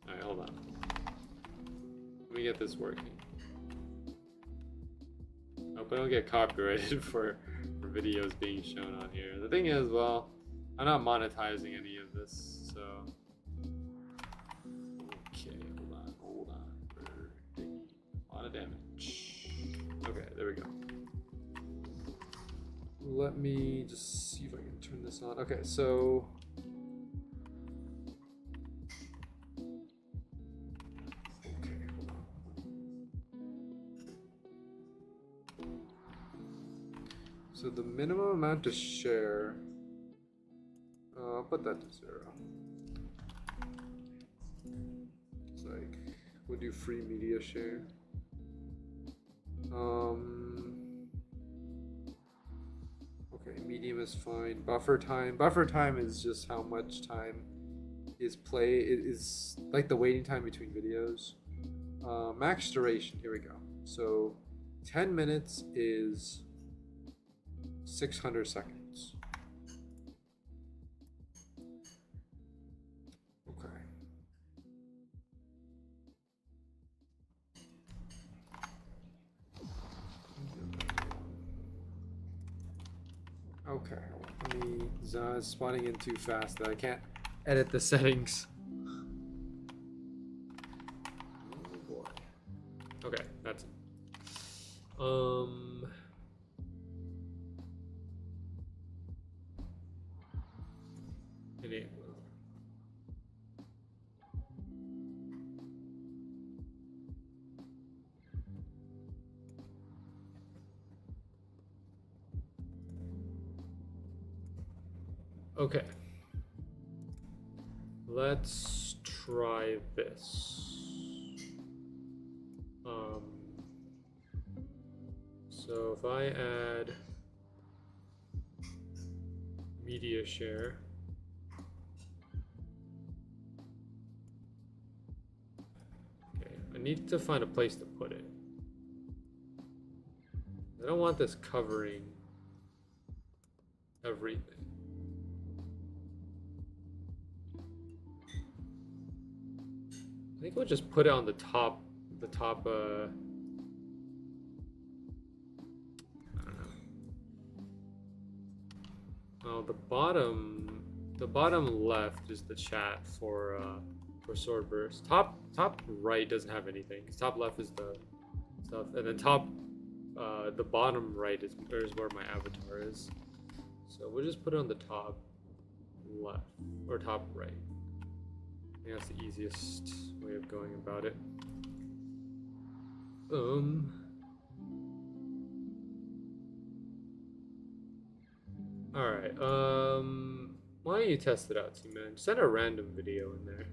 Alright, hold on. Let me get this working. Hope I don't get copyrighted for videos being shown on here. The thing is, well, I'm not monetizing any of this, so. Okay, hold on. We're taking a lot of damage. Okay, there we go. Let me just see if I can turn this on. Okay, so. Okay, hold on. So the minimum amount to share. I'll put that to 0. It's we'll do free media share. Okay, medium is fine. Buffer time is just how much time is play. It is like the waiting time between videos. Max duration, here we go. So 10 minutes is 600 seconds. Okay. Okay, let me. It's spawning in too fast that I can't edit the settings. Oh boy. Okay, that's it. Enable. Okay. Let's try this. So if I add media share, okay, I need to find a place to put it. I don't want this covering everything. I think we'll just put it on the top, I don't know. Oh, the bottom left is the chat for Swordburst. Top right doesn't have anything. Top left is the stuff, and then the bottom right is where my avatar is. So we'll just put it on the top left or top right. I think that's the easiest way of going about it. Alright, why don't you test it out, T-Man? Send a random video in there.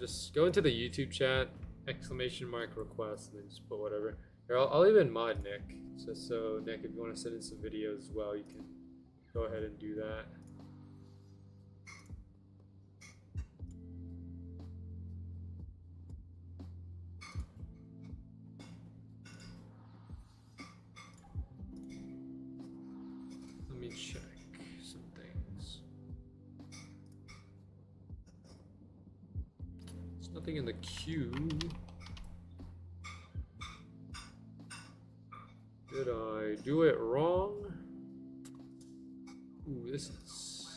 Just go into the YouTube chat, !request, and then just put whatever. Here, I'll even mod Nick. So Nick, if you want to send in some videos as well, you can go ahead and do that. Let me check some things. There's nothing in the queue. Did I do it wrong? Ooh, this is...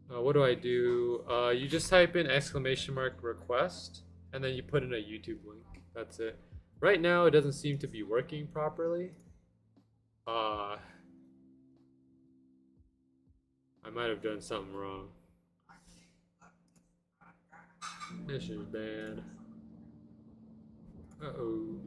what do I do? You just type in !request, and then you put in a YouTube link. That's it. Right now, it doesn't seem to be working properly. I might have done something wrong. This is bad. Uh-oh.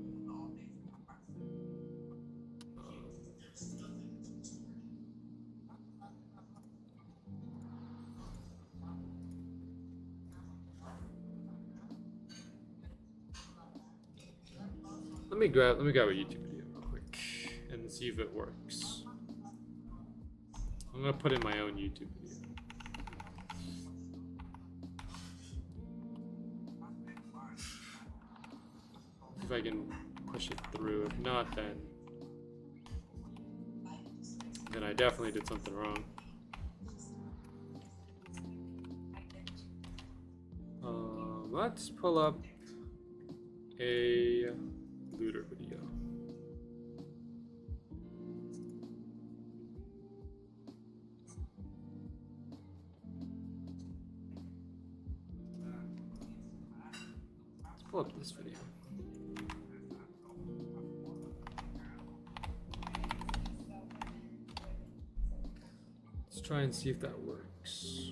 Let me grab a YouTube video real quick and see if it works. I'm gonna put in my own YouTube video. See if I can push it through. If not, then I definitely did something wrong. Let's pull up a looter video. Let's pull up this video. Let's try and see if that works.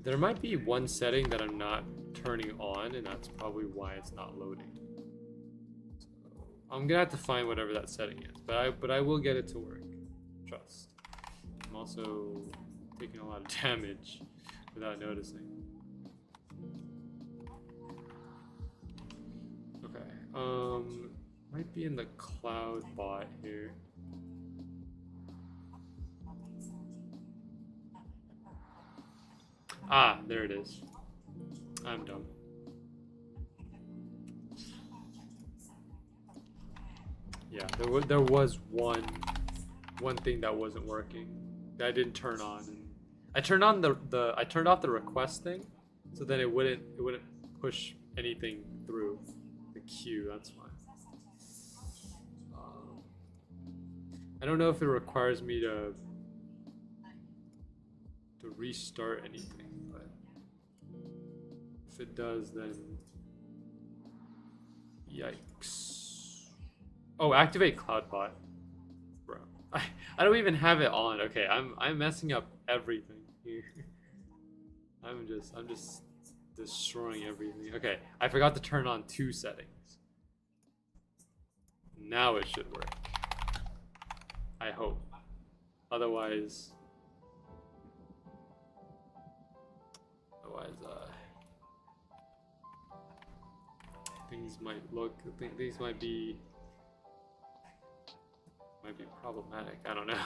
There might be one setting that I'm not turning on, and that's probably why it's not loading. So I'm gonna have to find whatever that setting is, but I will get it to work. Trust. I'm also taking a lot of damage without noticing. Might be in the cloud bot here. Ah, there it is. I'm dumb. Yeah, there was one thing that wasn't working that I didn't turn on, and I turned on I turned off the request thing, so then it wouldn't push anything through the queue. That's why. I don't know if it requires me to restart anything, but if it does, then yikes. Oh, activate CloudBot, bro. I don't even have it on. Okay, I'm messing up everything here. I'm just destroying everything. Okay, I forgot to turn on 2 settings. Now it should work. I hope. Otherwise, things might be problematic. I don't know.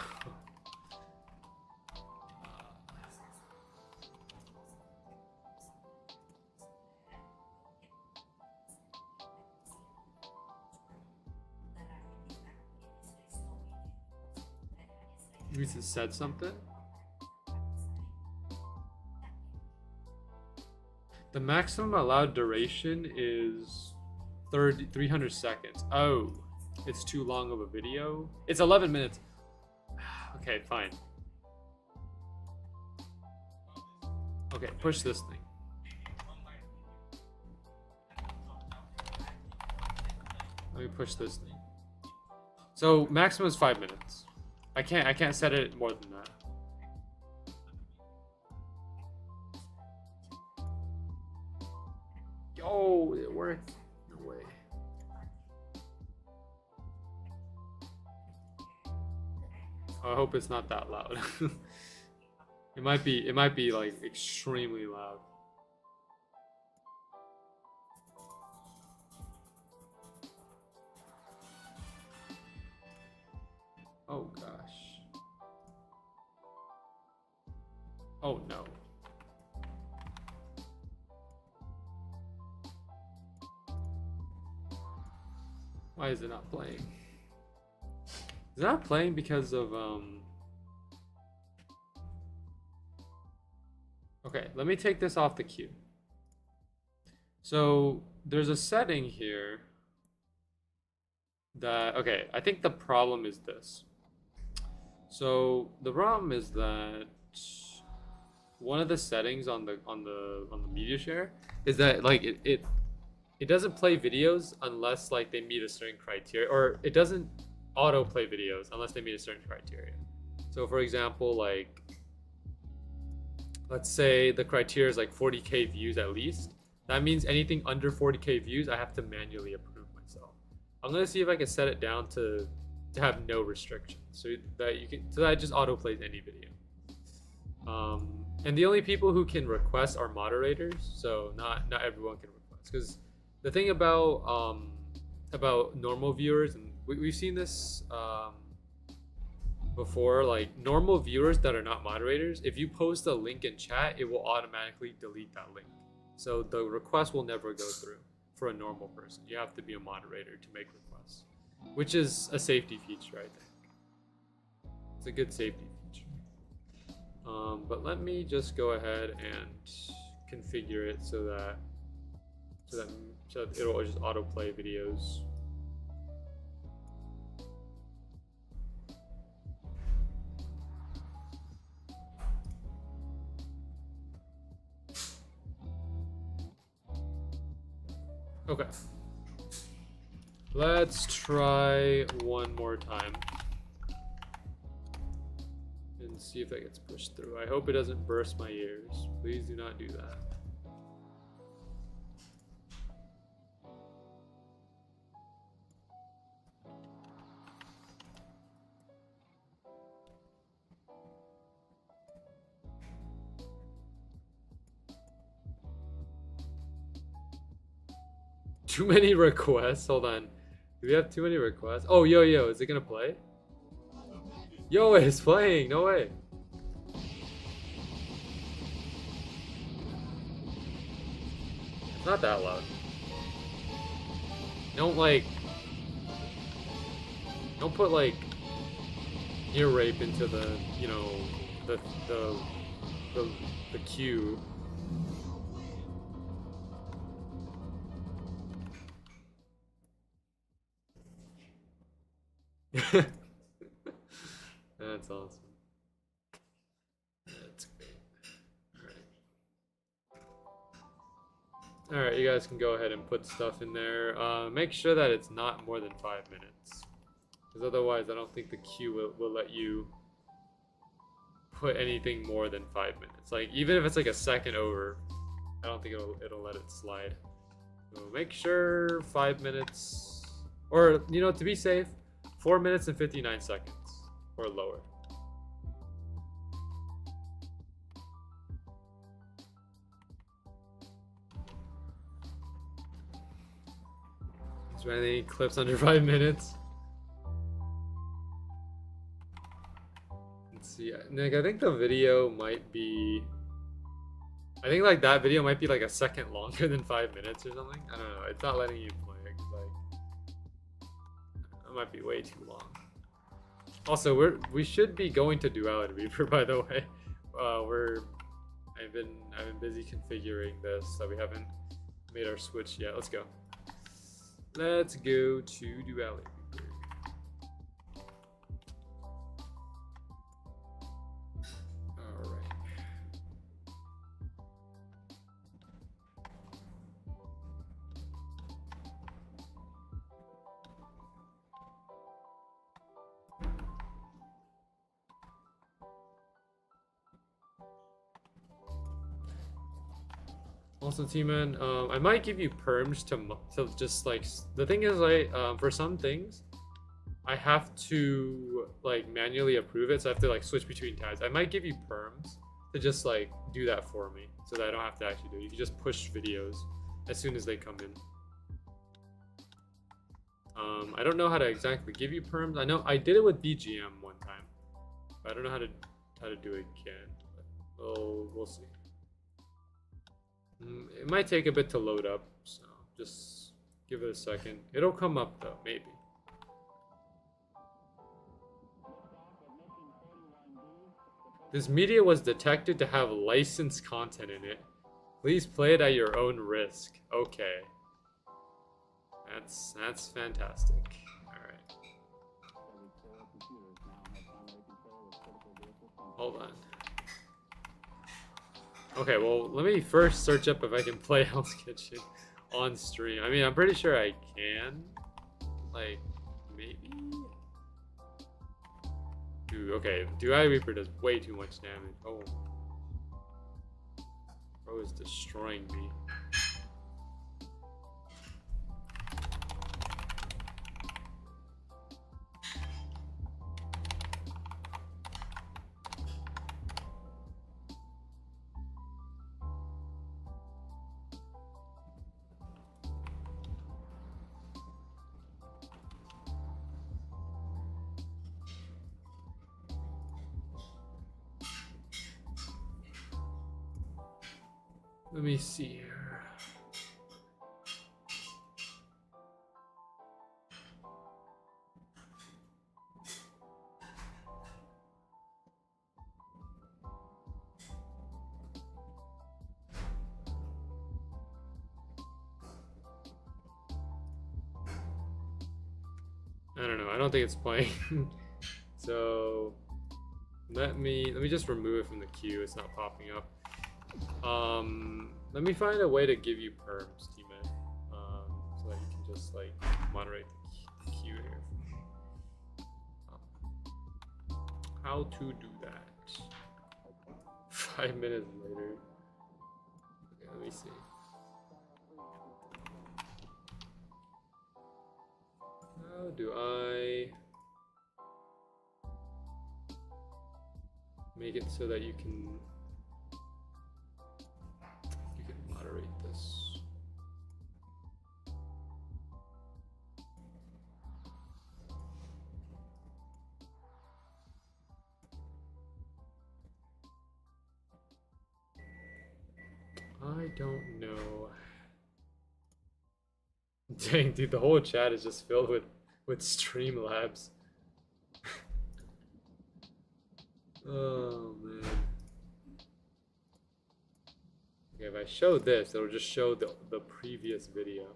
You said something? The maximum allowed duration is 300 seconds. Oh, it's too long of a video. It's 11 minutes. Okay, fine. Okay, push this thing. Let me push this thing. So maximum is 5 minutes. I can't set it more than that. Yo, it worked. No way. I hope it's not that loud. It might be like extremely loud. Oh gosh. Oh no. Why is it not playing? Is it not playing because of Okay, let me take this off the queue. So there's a setting here that, okay, I think the problem is this. So the problem is that one of the settings on the media share is that like it doesn't play videos unless like they meet a certain criteria, or it doesn't auto play videos unless they meet a certain criteria. So for example, like let's say the criteria is like 40k views at least. That means anything under 40k views I have to manually approve myself. I'm gonna see if I can set it down to have no restrictions, so that it just auto plays any video. And the only people who can request are moderators, so not everyone can request. Because the thing about normal viewers, and we've seen this before, like normal viewers that are not moderators, if you post a link in chat, it will automatically delete that link. So the request will never go through for a normal person. You have to be a moderator to make requests, which is a safety feature, I think. It's a good safety feature. But let me just go ahead and configure it so that it'll just autoplay videos. Okay. Let's try one more time and see if that gets pushed through. I hope it doesn't burst my ears. Please do not do that. Too many requests. Hold on. Do we have too many requests? Oh, yo, is it gonna play? Yo, it's playing. No way. It's not that loud. Don't put like ear rape into the, you know, the queue. That's awesome. That's great. Alright, you guys can go ahead and put stuff in there. Make sure that it's not more than 5 minutes. Because otherwise, I don't think the queue will let you put anything more than 5 minutes. Like, even if it's like a second over, I don't think it'll let it slide. So make sure 5 minutes, or, you know, to be safe, 4 minutes and 59 seconds or lower. Is there any clips under 5 minutes? Let's see. Nick, I think the video might be... I think like that video might be like a second longer than 5 minutes or something. I don't know. It's not letting you play it 'cause like it might be way too long. Also, we should be going to Duality Reaper, by the way. I've been busy configuring this, so we haven't made our switch yet. Let's go. Let's go to Duality Reaper. All right. Also, T-Man, I might give you perms to just like, the thing is like, for some things, I have to like manually approve it, so I have to like switch between tabs. I might give you perms to just like do that for me, so that I don't have to actually do it. You can just push videos as soon as they come in. I don't know how to exactly give you perms. I know I did it with BGM one time, but I don't know how to do it again. But we'll see. It might take a bit to load up, so just give it a second. It'll come up though, maybe. This media was detected to have licensed content in it. Please play it at your own risk. Okay. That's fantastic. Alright. Hold on. Okay, well, let me first search up if I can play Hell's Kitchen on stream. I mean, I'm pretty sure I can. Like, maybe? Dude, okay, Duality Reaper does way too much damage. Oh. Bro is destroying me. Let me see here. I don't know. I don't think it's playing. So let me just remove it from the queue. It's not popping up. Let me find a way to give you perms, T-Man, so that you can just like moderate the queue here. How to do that? 5 minutes later. Okay, let me see. How do I make it so that you can moderate this? I don't know. Dang, dude, the whole chat is just filled with Streamlabs. Oh man. Okay, if I show this, it'll just show the previous video.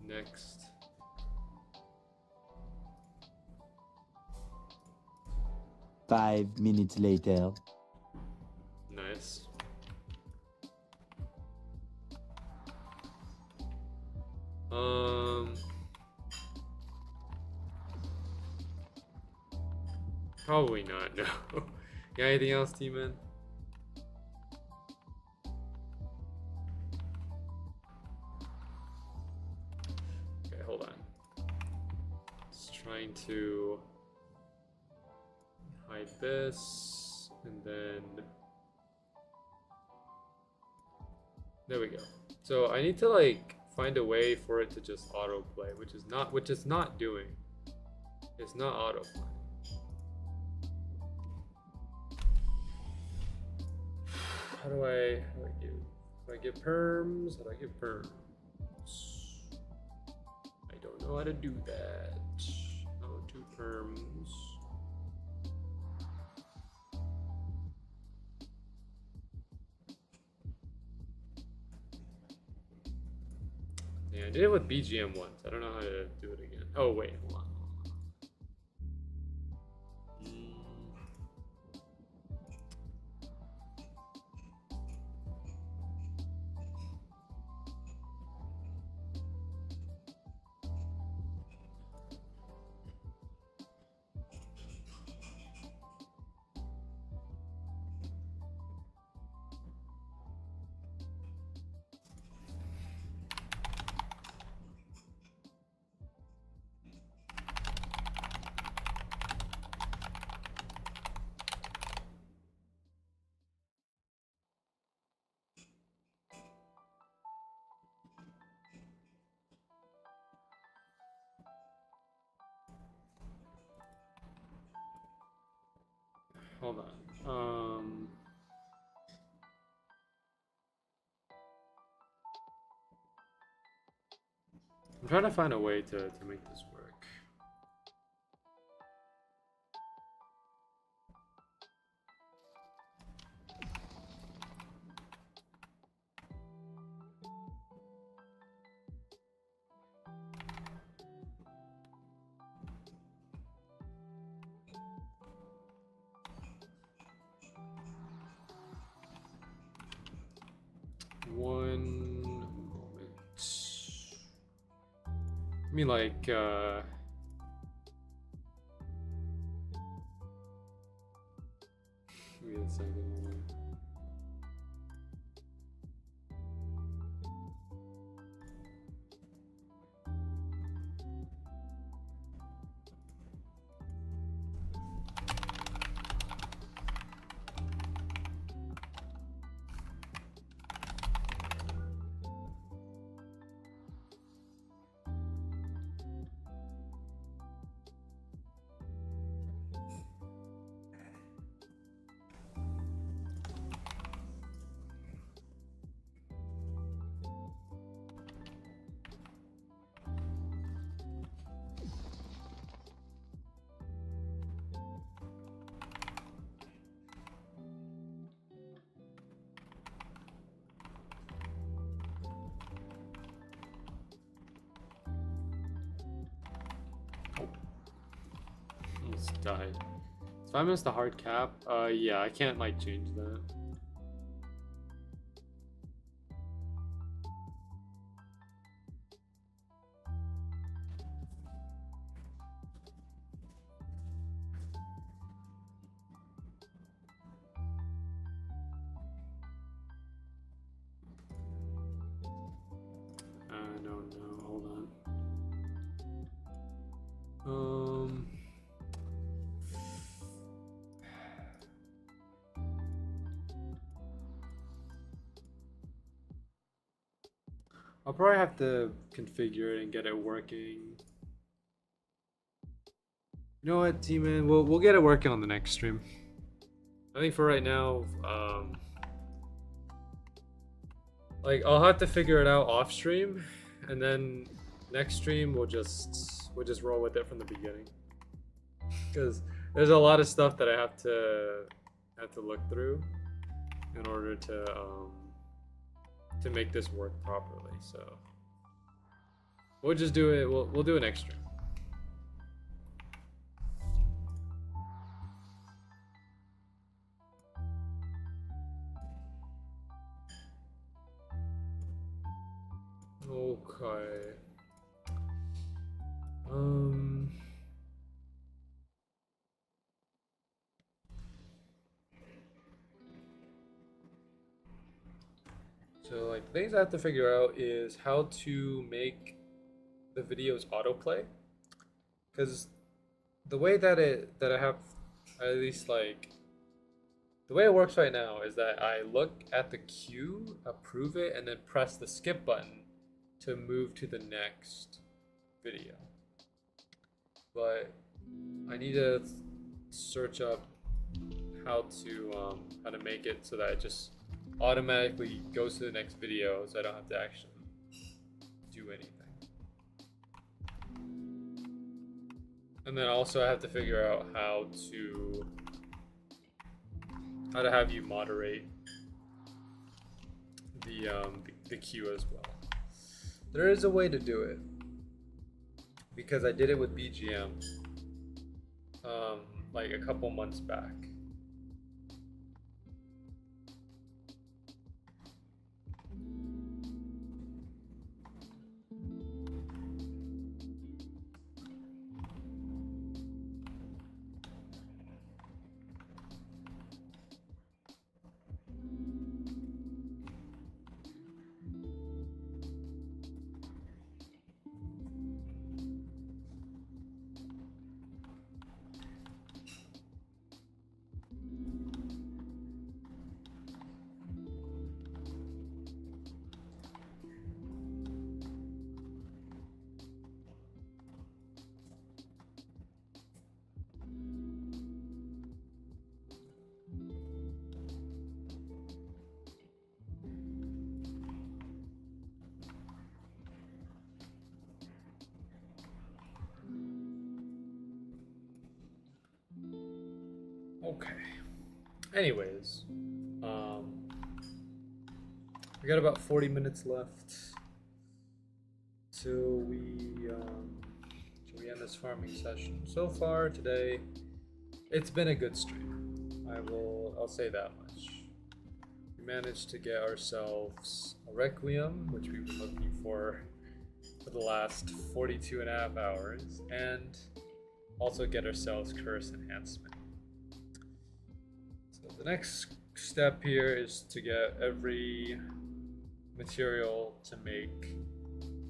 Next. Five minutes later. Nice. Probably not, no. Got anything else, T-Man? Okay, hold on. Just trying to hide this, and then there we go. So I need to like find a way for it to just autoplay, which is not doing. It's not autoplay. How do I give perms? How do I give perms? I don't know how to do that. How to perms? Yeah, I did it with BGM once. I don't know how to do it again. Oh wait, hold on. Hold on. I'm trying to find a way to make this work. One moment. I mean, like, give me a second. Almost died. So I missed the hard cap. Yeah, I can't like change that. No, hold on. I'll probably have to configure it and get it working. You know what, T-Man? We'll get it working on the next stream. I think for right now, Like, I'll have to figure it out off stream, and then next stream we'll just roll with it from the beginning. Because there's a lot of stuff that I have to look through in order to make this work properly. So we'll just do it. We'll do an extra. Okay. So like the things I have to figure out is how to make the videos autoplay, because the way that I have, at least like the way it works right now is that I look at the queue, approve it, and then press the skip button to move to the next video. But I need to search up how to make it so that it just automatically goes to the next video, so I don't have to actually do anything. And then also I have to figure out how to have you moderate the queue as well. There is a way to do it, because I did it with BGM like a couple months back. Okay. Anyways, we got about 40 minutes left till we end this farming session. So far today, it's been a good stream. I'll say that much. We managed to get ourselves a Requiem, which we've been looking for the last 42.5 hours, and also get ourselves Curse Enhancement. So the next step here is to get every material to make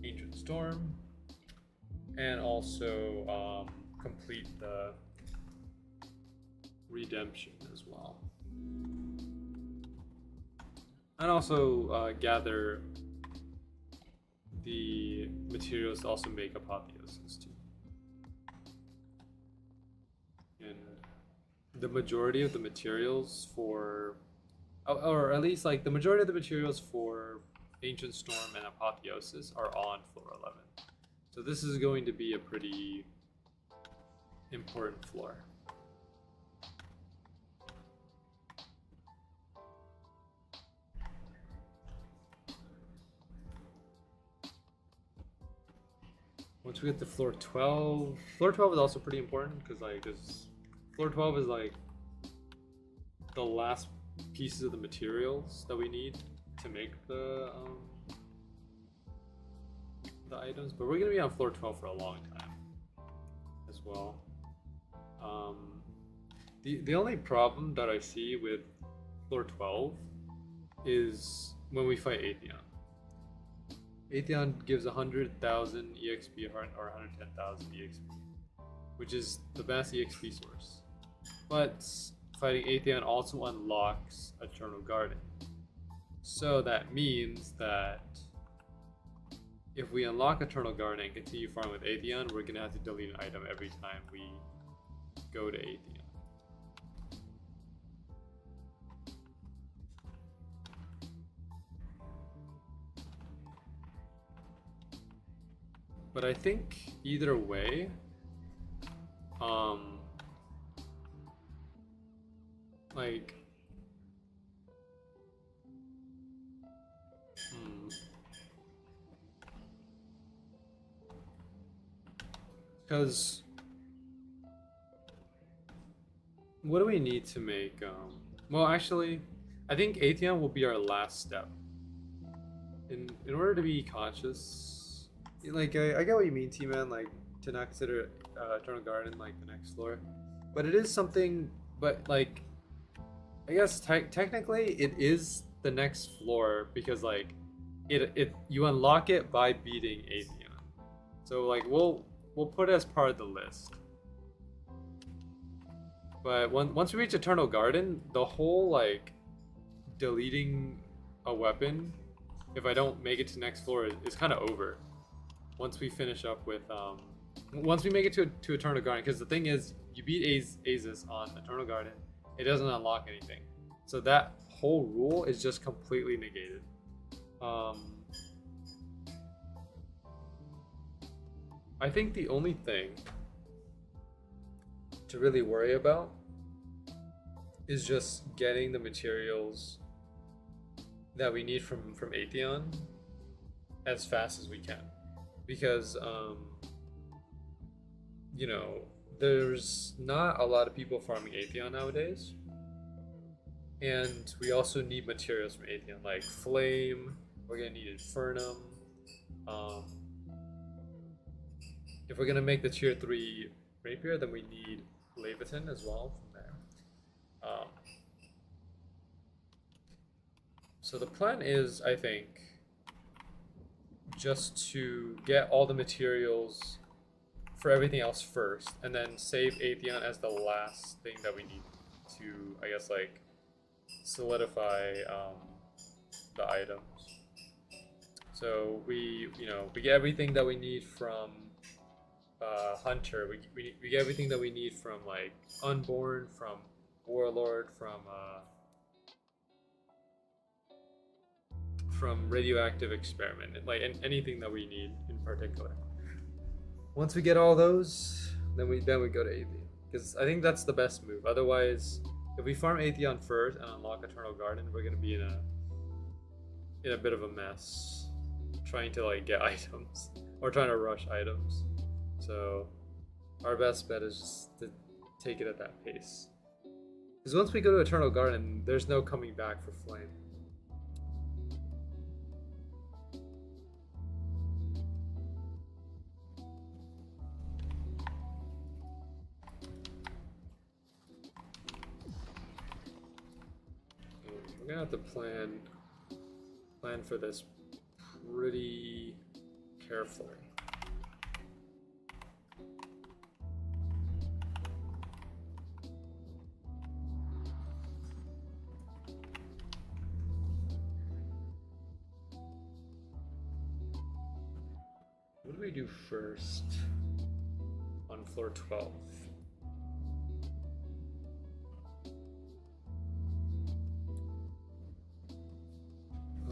Ancient Storm, and also complete the Redemption as well. And also gather the materials to also make Apotheosis too. And the majority of the materials for, or at least like the majority of the materials for Ancient Storm and Apotheosis are on floor 11. So this is going to be a pretty important floor. Once we get to floor 12, floor 12 is also pretty important because like floor 12 is like the last pieces of the materials that we need to make the items, but we're gonna be on floor 12 for a long time as well. The only problem that I see with floor 12 is when we fight Atheon. Atheon gives 100,000 EXP or 110,000 EXP, which is the best EXP source. But fighting Atheon also unlocks Eternal Garden. So that means that if we unlock Eternal Garden and continue farming with Atheon, we're gonna have to delete an item every time we go to Atheon. But I think either way, like, because what do we need to make? Well, actually, I think Atheon will be our last step. In order to be conscious, like I get what you mean, T-Man. Like to not consider Eternal Garden like the next floor, but it is something. But like, I guess technically it is the next floor because like it you unlock it by beating Atheon. So like we'll put it as part of the list. But once we reach Eternal Garden, the whole like deleting a weapon if I don't make it to next floor is kind of over. Once we finish up with once we make it to Eternal Garden, because the thing is, you beat Azus on Eternal Garden, it doesn't unlock anything. So that whole rule is just completely negated. I think the only thing to really worry about is just getting the materials that we need from Atheon as fast as we can, because you know, there's not a lot of people farming Atheon nowadays, and we also need materials from Atheon like flame. We're gonna need infernum. If we're gonna make the tier 3 rapier, then we need Leviathan as well from there. So the plan is, I think, just to get all the materials for everything else first, and then save Atheon as the last thing that we need to, I guess, like, solidify the items. So we get everything that we need from Hunter. We get everything that we need from like Unborn, from Warlord, from Radioactive Experiment, and like anything that we need in particular. Once we get all those, then we go to Atheon, because I think that's the best move. Otherwise, if we farm Atheon first and unlock Eternal Garden, we're gonna be in a bit of a mess trying to like get items or trying to rush items. So our best bet is just to take it at that pace, because once we go to Eternal Garden, there's no coming back for Flame. We're gonna have to plan for this pretty carefully. What do we do first on floor 12?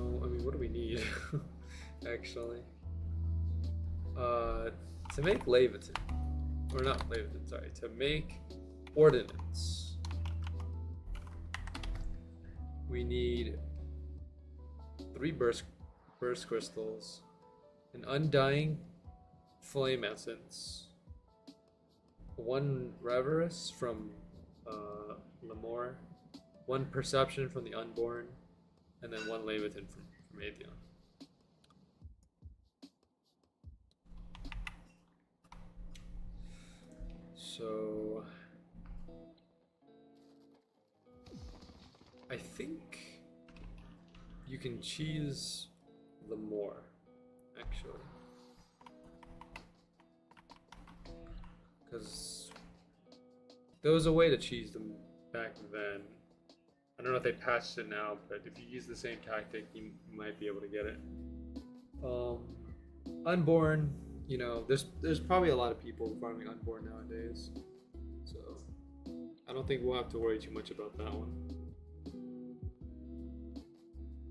Oh, I mean, what do we need? Actually, to make Leviathan, or not Leviathan, sorry, to make Ordnance, we need 3 burst crystals, an Undying Flame Essence, 1 Reverus from Lemore, 1 Perception from the Unborn, and then 1 Leviathan from Atheon. So I think you can cheese Lemore, actually, because there was a way to cheese them back then. I don't know if they patched it now, but if you use the same tactic, you might be able to get it. Unborn, you know, there's probably a lot of people farming Unborn nowadays, so I don't think we'll have to worry too much about that one.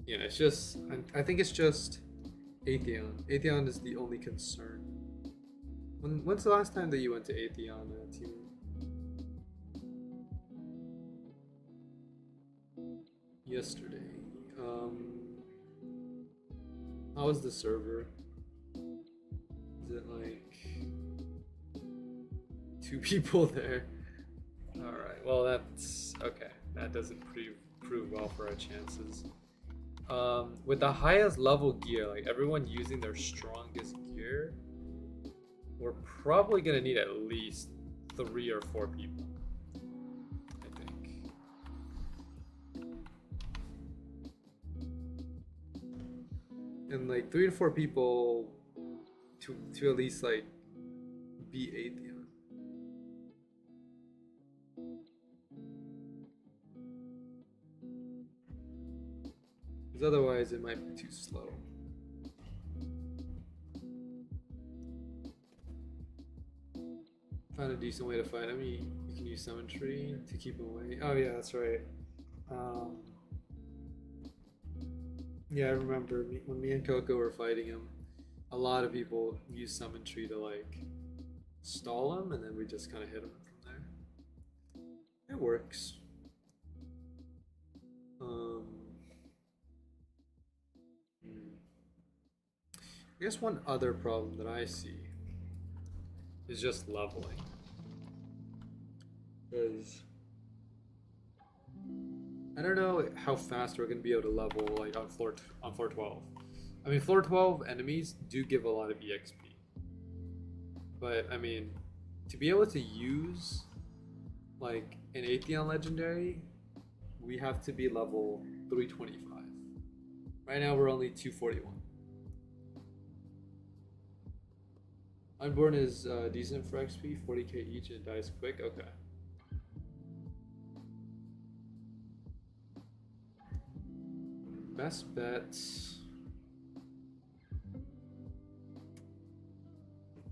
Yeah, it's just, I think it's just Atheon. Atheon is the only concern. When's the last time that you went to Atheon, Timur? Yesterday. How was the server? Is it like 2 people there? Alright, well that's okay. That doesn't prove well for our chances. With the highest level gear, like everyone using their strongest gear, we're probably gonna need at least 3 or 4 people, I think. And like 3 to 4 people to at least like be Atheon. Because otherwise it might be too slow. Find a decent way to fight him. You can use summon tree to keep him away. Oh yeah, that's right. Yeah, I remember when me and Coco were fighting him. A lot of people use summon tree to like stall him, and then we just kind of hit him from there. It works. I guess one other problem that I see is just leveling. Because I don't know how fast we're gonna be able to level like on floor 12. I mean, floor 12 enemies do give a lot of EXP, but I mean, to be able to use like an Atheon legendary, we have to be level 325. Right now we're only 241. Unborn is decent for XP, 40k each, and dies quick. Okay. Best bets.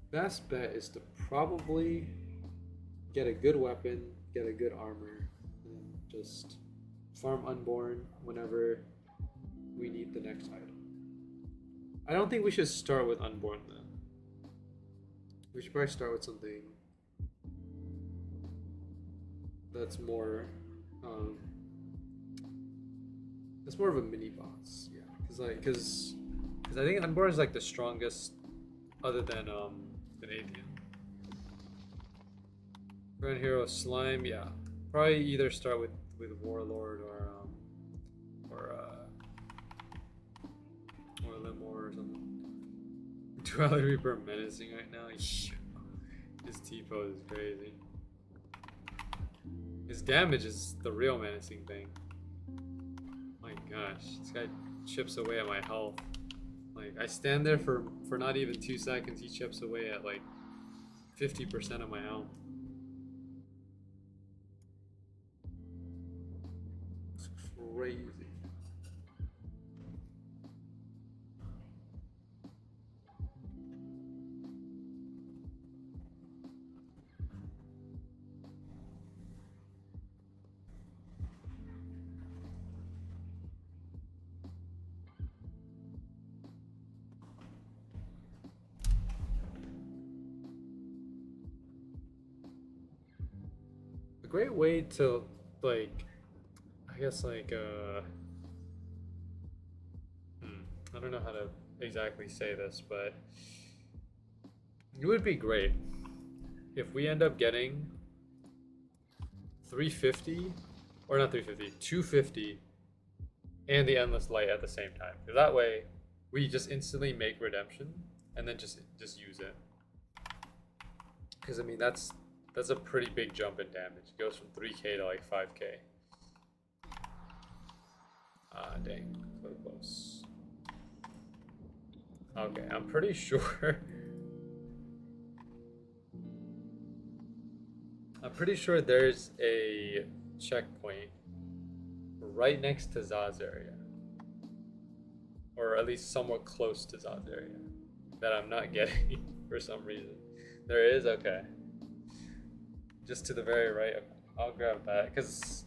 Best bet is to probably get a good weapon, get a good armor, and just farm Unborn whenever we need the next item. I don't think we should start with Unborn though. We should probably start with something that's more of a mini boss, yeah. Because I think Unborn is like the strongest, other than Atheon. Grand Hero Slime, yeah. Probably either start with Warlord or Limor or something. Duality Reaper menacing right now. His T-pose is crazy. His damage is the real menacing thing. My gosh, this guy chips away at my health. Like, I stand there for not even 2 seconds, he chips away at like 50% of my health. It's crazy. A great way to, like, I guess, like, I don't know how to exactly say this, but it would be great if we end up getting 350, or not 350, 250, and the Endless Light at the same time. Because that way, we just instantly make Redemption, and then just use it. Because, I mean, that's a pretty big jump in damage. It goes from 3k to like 5k. Ah, dang. So close. Okay, I'm pretty sure... I'm pretty sure there's a checkpoint right next to Zaz area. Or at least somewhat close to Zaz area. That I'm not getting for some reason. There is? Okay. Just to the very right. I'll grab that. Because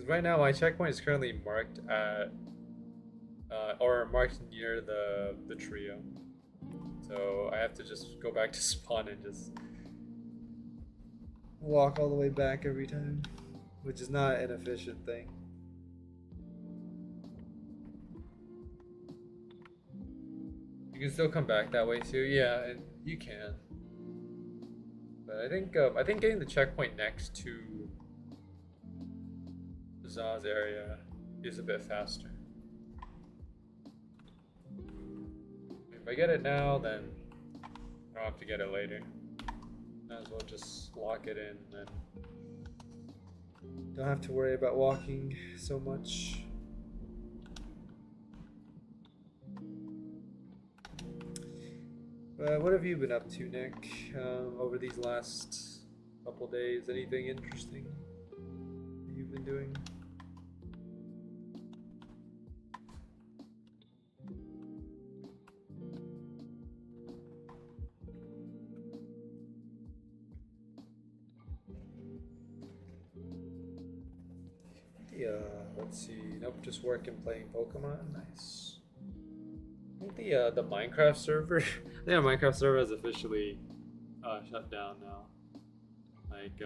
right now my checkpoint is currently marked at... or marked near the trio. So So I have to just go back to spawn and just walk all the way back every time, which is not an efficient thing. You can still come back that way too. Yeah, you can. But I think getting the checkpoint next to Zaz area is a bit faster. If I get it now, then I don't have to get it later. Might as well just lock it in, then don't have to worry about walking so much. What have you been up to, Nick, over these last couple days? Anything interesting you've been doing? Yeah, let's see. Nope, just working, playing Pokemon. Nice. I think the Minecraft server, I think the Minecraft server is officially shut down now. Like,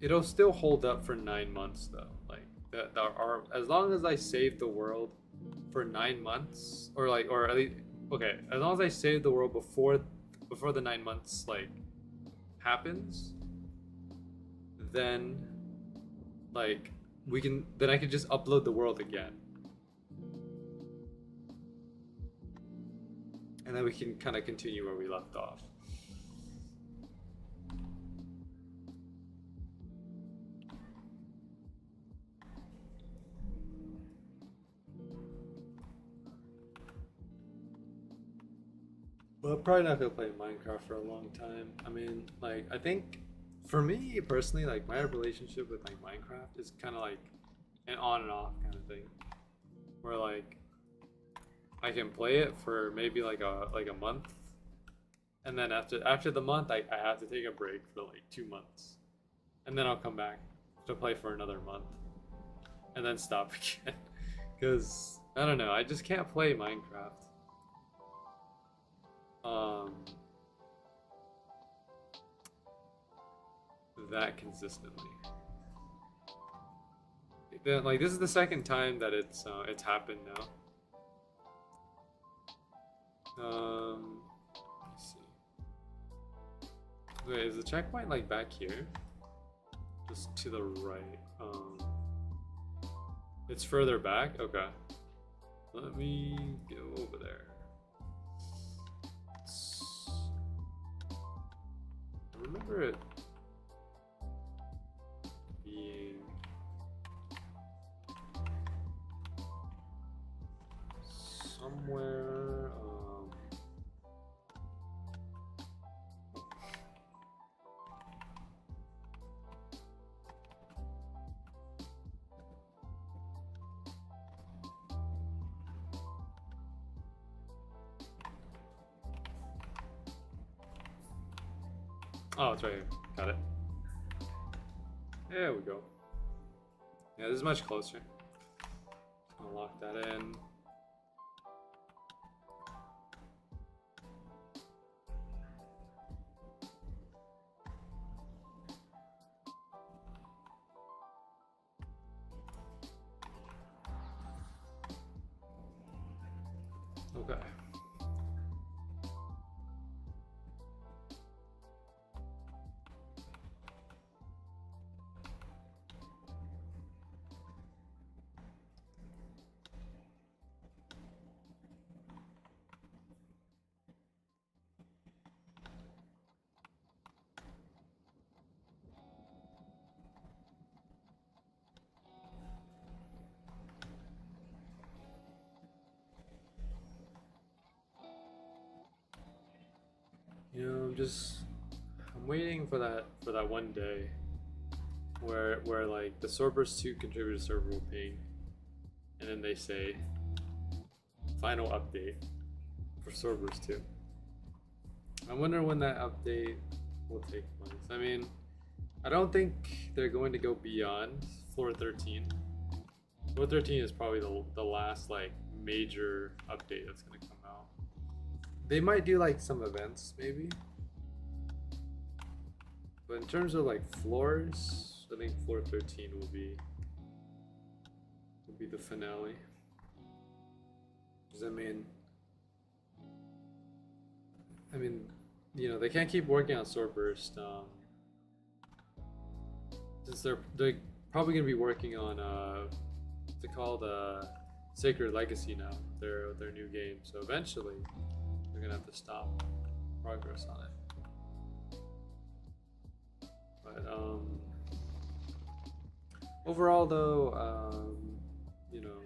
it'll still hold up for 9 months though. Like, as long as I save the world for 9 months, or at least, okay, as long as I save the world before the 9 months like happens, then like then I can just upload the world again. And then we can kind of continue where we left off. Well, I'm probably not gonna play Minecraft for a long time. I mean, like, I think for me personally, like, my relationship with like Minecraft is kind of like an on and off kind of thing, where like I can play it for maybe like a month, and then after the month, I have to take a break for like 2 months, and then I'll come back to play for another month, and then stop again, because I don't know, I just can't play Minecraft that consistently. Like, this is the second time that it's happened now. Let's see. Wait, is the checkpoint like back here? Just to the right. It's further back? Okay. Let me go over there. I remember it being somewhere. Oh, it's right here. Got it. There we go. Yeah, this is much closer. I'll lock that in. Okay. You know, I'm waiting for that one day where like the Swordburst 2 contributor server will ping, and then they say final update for Swordburst 2. I wonder when that update will take place. I mean, I don't think they're going to go beyond floor 13. Floor 13 is probably the last like major update that's gonna come out. They might do like some events maybe. But in terms of like floors, I think floor 13 will be the finale. Because I mean, you know, they can't keep working on Swordburst. Since they're probably gonna be working on what's it called, Sacred Legacy now, their new game. So eventually, they're gonna have to stop progress on it. But overall, though, you know,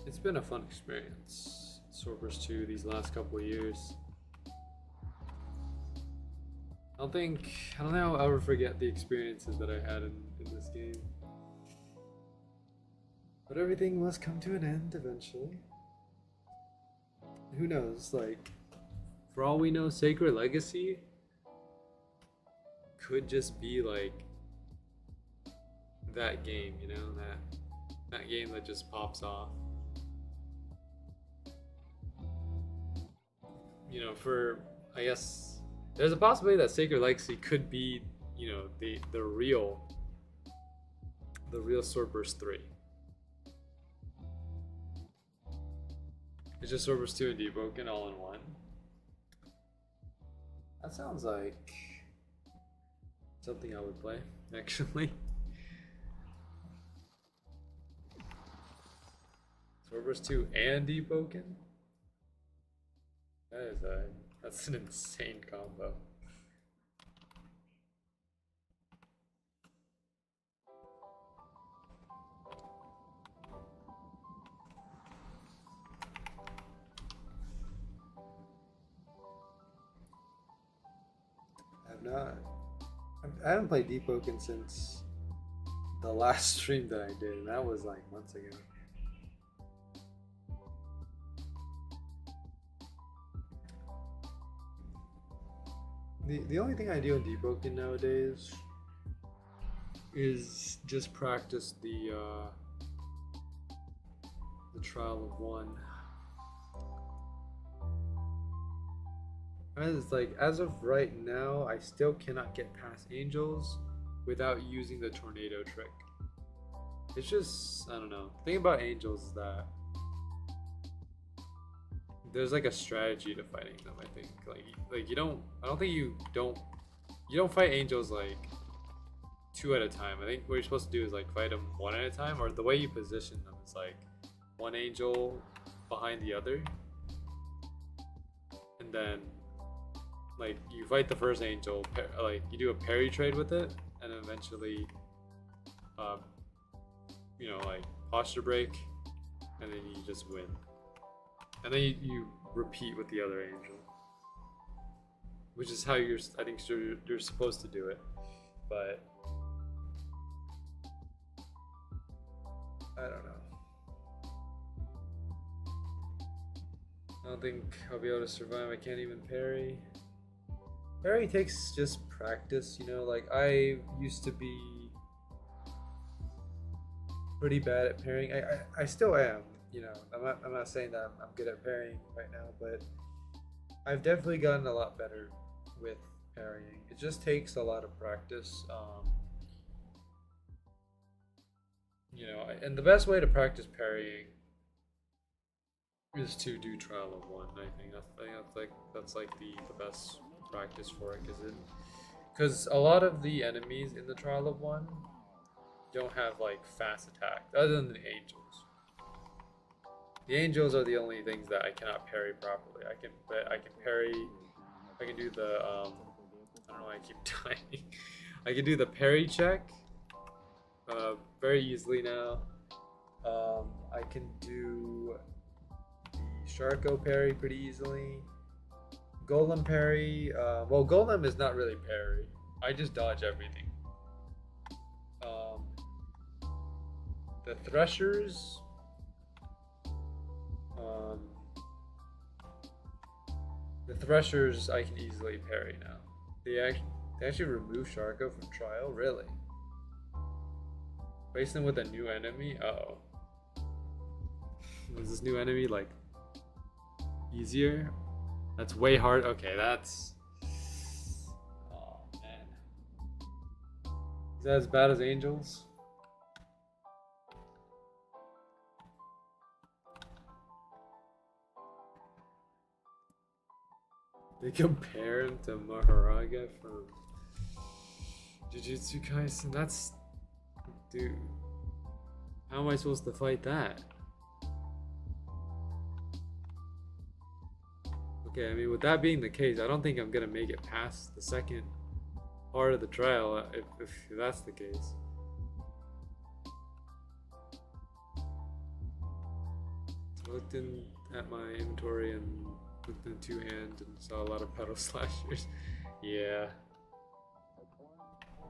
it's been a fun experience. Swordburst 2 these last couple of years. I don't think I'll ever forget the experiences that I had in this game. But everything must come to an end eventually. Who knows, like, for all we know, Sacred Legacy could just be like that game, you know, that game that just pops off. You know, for, I guess, there's a possibility that Sacred Legacy could be, you know, the real Swordburst 3. It's just Swordburst 2 and Debroken all in one. That sounds like something I would play, actually. Swordburst 2 and Debroken? That's an insane combo. I haven't played Debroken since the last stream that I did, and that was like months ago. The only thing I do in Debroken nowadays is just practice the Trial of One. As of right now, I still cannot get past Angels without using the tornado trick. It's just, I don't know. The thing about Angels is that there's like a strategy to fighting them. I think like you don't. I don't think you don't fight Angels like 2 at a time. I think what you're supposed to do is like fight them 1 at a time, or the way you position them is like 1 angel behind the other, and then like you fight the first angel, like you do a parry trade with it, and then eventually, you know, like posture break, and then you just win. And then you repeat with the other angel, which is how I think you're supposed to do it, but I don't know. I don't think I'll be able to survive. I can't even parry. Parry takes just practice, you know. Like I used to be pretty bad at parrying. I still am. You know, I'm not saying that I'm good at parrying right now, but I've definitely gotten a lot better with parrying. It just takes a lot of practice. You know, and the best way to practice parrying is to do Trial of One. I think that's like the best practice for it, because a lot of the enemies in the Trial of One don't have like fast attack, other than the angels. The angels are the only things that I cannot parry properly. I can parry. I can do the I don't know why I keep dying. I can do the parry check very easily now. I can do the Sharko parry pretty easily. Golem parry. Well, Golem is not really parry. I just dodge everything. The Threshers. The Threshers I can easily parry now. They actually remove Sharko from trial? Really? Replace them with a new enemy? Uh-oh. Is this new enemy like easier? That's way hard. Okay, that's... Oh man. Is that as bad as angels? They compare him to Maharaga from Jujutsu Kaisen. That's... Dude. How am I supposed to fight that? Okay, I mean, with that being the case, I don't think I'm gonna make it past the second part of the trial if that's the case. I looked in at my inventory and looked in two-hand and saw a lot of pedal slashers. Yeah.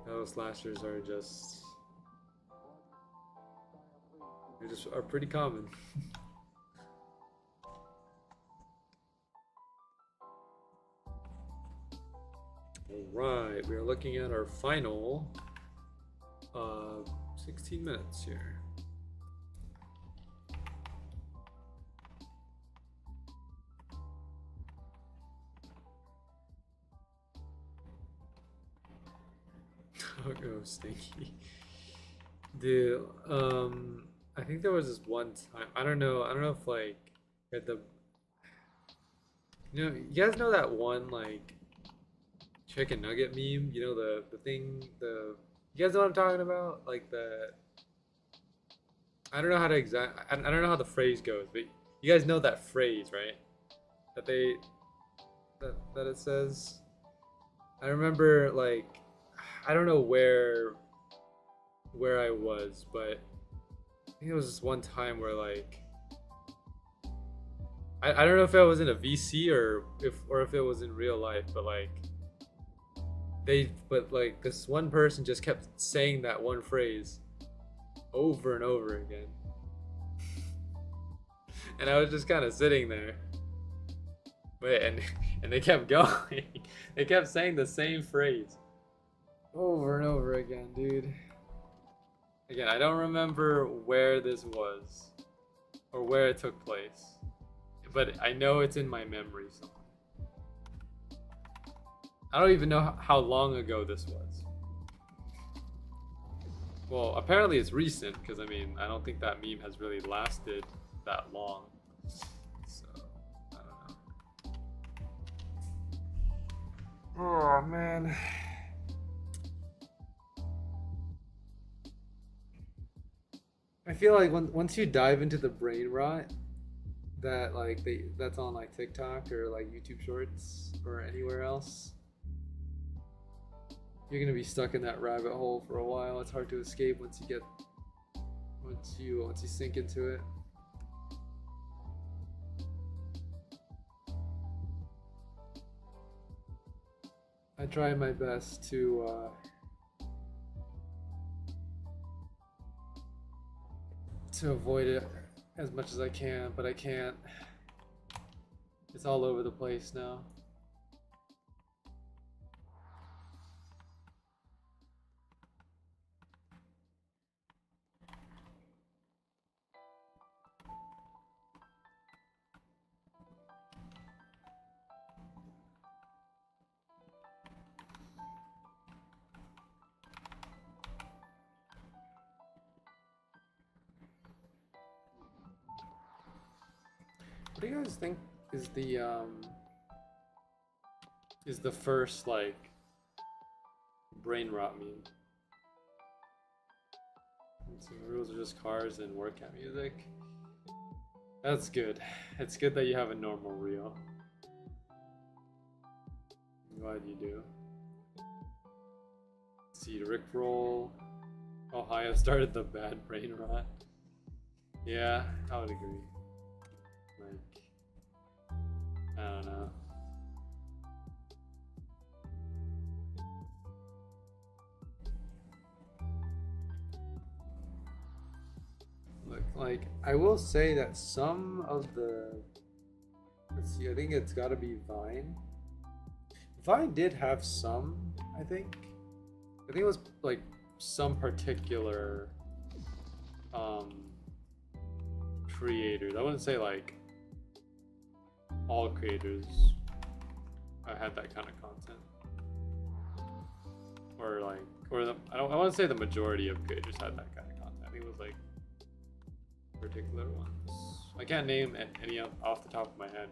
Pedal slashers are just... They just are pretty common. Alright, we are looking at our final 16 minutes here. Oh, stinky. Dude, I think there was this one time, I don't know if like at the, you guys know that one like chicken nugget meme, the thing, you guys know what I'm talking about? Like I don't know how to I don't know how the phrase goes, but you guys know that phrase, right? That it says. I remember like, I don't know where I was, but I think it was this one time where like, I don't know if I was in a VC or if it was in real life, but like this one person just kept saying that one phrase over and over again. And I was just kind of sitting there. And they kept going. They kept saying the same phrase over and over again, dude. Again, I don't remember where this was or where it took place, but I know it's in my memory somewhere. I don't even know how long ago this was. Well, apparently it's recent, because I mean, I don't think that meme has really lasted that long. So, I don't know. Oh, man. I feel like once you dive into the brain rot that that's on like TikTok or like YouTube Shorts or anywhere else, you're gonna be stuck in that rabbit hole for a while. It's hard to escape once you sink into it. I try my best to avoid it as much as I can, but I can't. It's all over the place now. What do you guys think is the first like brain rot meme? So the rules are just cars and workout music. That's good. It's good that you have a normal reel. I'm glad you do. Let's see, Rickroll. Ohio started the bad brain rot. Yeah, I would agree. I don't know. Look, like, I will say that some of the... Let's see, I think it's gotta be Vine. Vine did have some, I think. I think it was, like, some particular creators. I wouldn't say like all creators had that kind of content, or like, I want to say the majority of creators had that kind of content. I think it was like particular ones. I can't name any off the top of my head,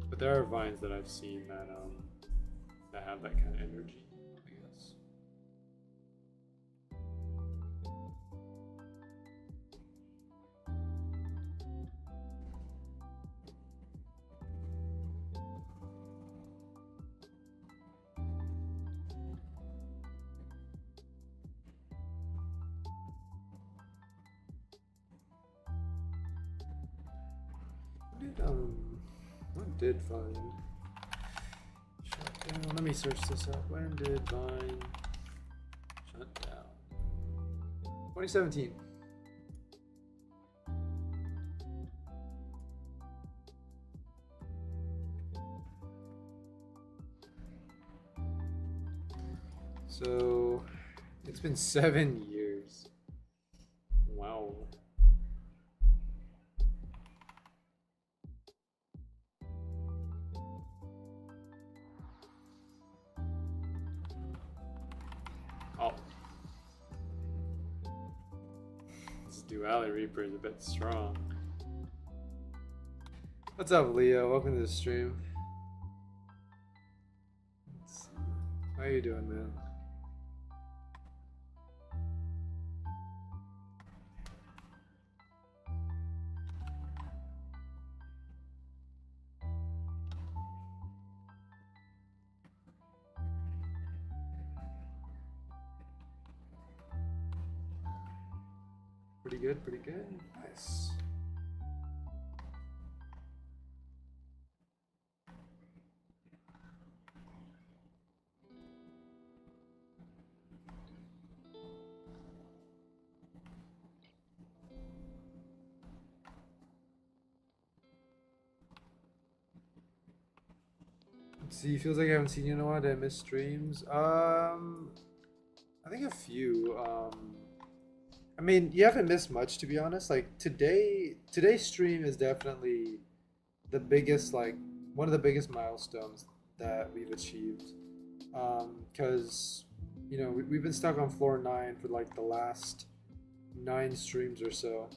but there are vines that I've seen that have that kind of energy, I guess. What did Vine shut down? Let me search this up. When did Vine shut down? 2017. So it's been 7 years. Wow. Oh. This Duality Reaper is a bit strong. What's up, Leo? Welcome to the stream. How you doing, man? Pretty good, pretty good. Nice. Let's see, feels like I haven't seen you in a while. Did I miss streams? I think a few. I mean, you haven't missed much, to be honest. Like today's stream is definitely the biggest, like one of the biggest milestones that we've achieved. Because you know we've been stuck on floor 9 for like the last 9 streams or so.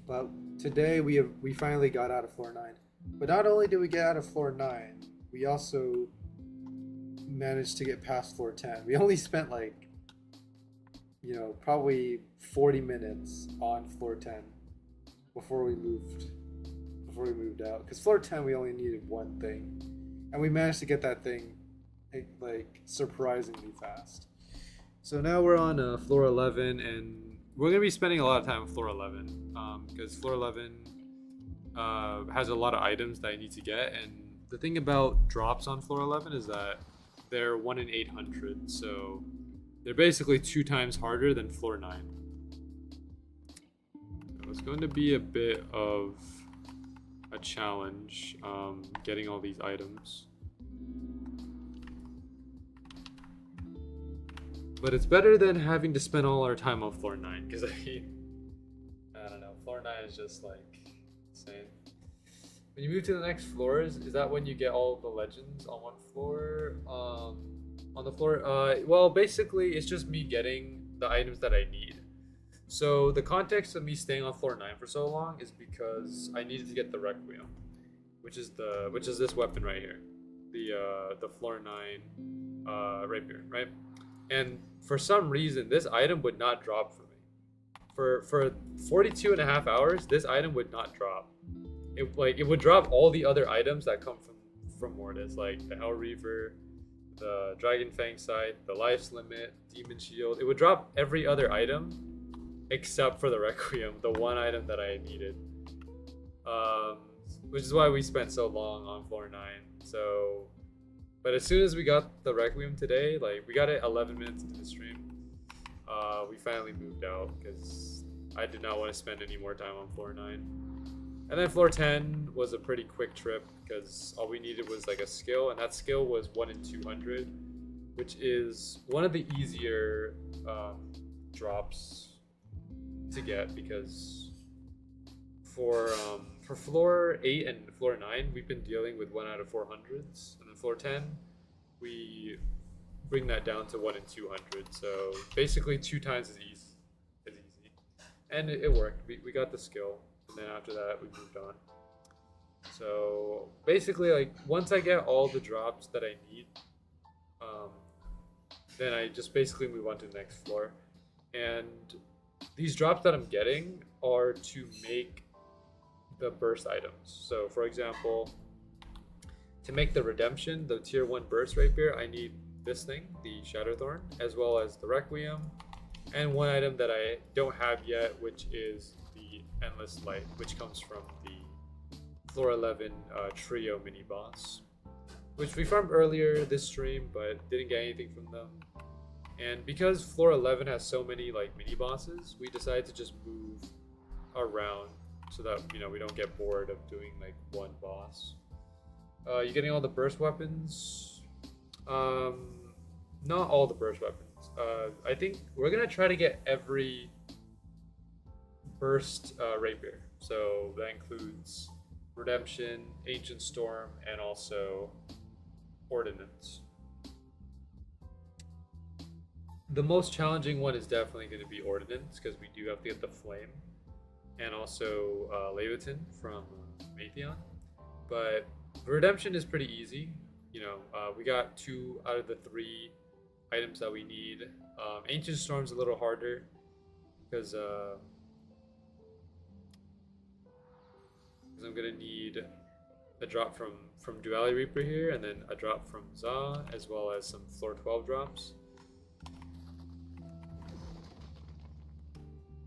But today we finally got out of floor 9. But not only did we get out of floor 9, we also managed to get past floor 10. We only spent like, you know, probably 40 minutes on floor 10 before we moved out. Because floor 10 we only needed one thing, and we managed to get that thing like surprisingly fast. So now we're on floor 11, and we're gonna be spending a lot of time on floor 11 because floor 11 has a lot of items that I need to get. And the thing about drops on floor 11 is that they're 1 in 800, so they're basically 2 times harder than floor 9. So it's going to be a bit of a challenge getting all these items. But it's better than having to spend all our time on floor 9, because I mean, I don't know, floor 9 is just like insane. When you move to the next floors, is that when you get all the legends on one floor? On the floor, well, basically it's just me getting the items that I need. So the context of me staying on floor 9 for so long is because I needed to get the Requiem, which is this weapon right here, the floor 9 rapier, right? And for some reason this item would not drop for me. For 42 and a half hours, this item would not drop. It would drop all the other items that come from Mortis, like the Hell Reaver, the Dragon Fang Sight, the Life's Limit, Demon Shield. It would drop every other item except for the Requiem, the one item that I needed. Which is why we spent so long on floor 9. So, but as soon as we got the Requiem today, like we got it 11 minutes into the stream, we finally moved out because I did not want to spend any more time on floor 9. And then floor 10 was a pretty quick trip because all we needed was like a skill, and that skill was 1 in 200. which is one of the easier drops to get, because for floor 8 and floor 9 we've been dealing with 1 out of 400s, and then floor 10 we bring that down to 1 in 200, so basically 2 times as easy, and it worked. We got the skill, and then after that we moved on. So basically, like, once I get all the drops that I need, then I just basically move on to the next floor. And these drops that I'm getting are to make the burst items. So for example, to make the redemption, the tier 1 burst rapier, I need this thing, the Shatterthorn, as well as the Requiem, and one item that I don't have yet, which is the Endless Light, which comes from the floor 11 trio mini boss, which we farmed earlier this stream but didn't get anything from them. And because floor 11 has so many like mini bosses, we decided to just move around so that, you know, we don't get bored of doing like one boss. You're getting all the burst weapons. Not all the burst weapons. I think we're gonna try to get every burst rapier. So that includes Redemption, Ancient Storm, and also Ordnance. The most challenging one is definitely going to be Ordnance, because we do have to get the Flame, and also Leviathan from Matheon. But Redemption is pretty easy. You know, we got 2 out of the 3 items that we need. Ancient Storm's a little harder, because I'm gonna need a drop from Duality Reaper here, and then a drop from Za, as well as some floor 12 drops.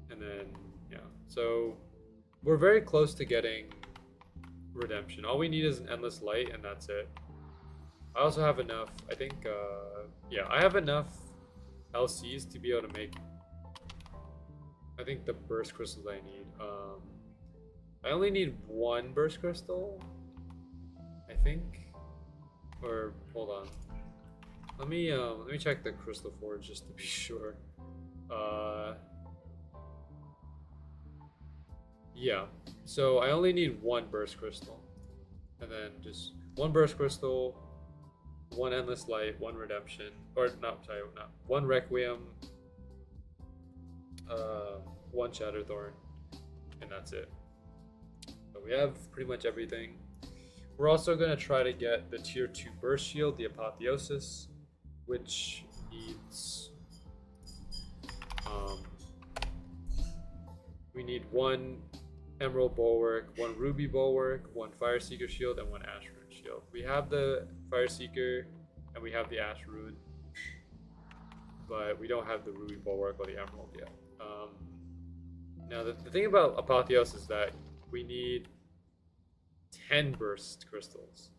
And then, yeah, so we're very close to getting Redemption. All we need is an Endless Light, and that's it. I also have enough, I think, yeah, I have enough LCs to be able to make, I think, the burst crystals I need. I only need 1 burst crystal, I think, or hold on. Let me check the crystal forge just to be sure. Yeah, so I only need 1 burst crystal, and then just 1 burst crystal, 1 endless light, 1 redemption, or not, sorry, not 1 requiem, 1 shatterthorn, and that's it. So we have pretty much everything. We're also gonna try to get the tier 2 burst shield, the apotheosis, which needs we need 1 emerald bulwark, 1 ruby bulwark, 1 fire seeker shield, and 1 ash rune shield. We have the fire seeker and we have the ash rune, but we don't have the ruby bulwark or the emerald yet. Now the thing about apotheosis is that we need 10 burst crystals,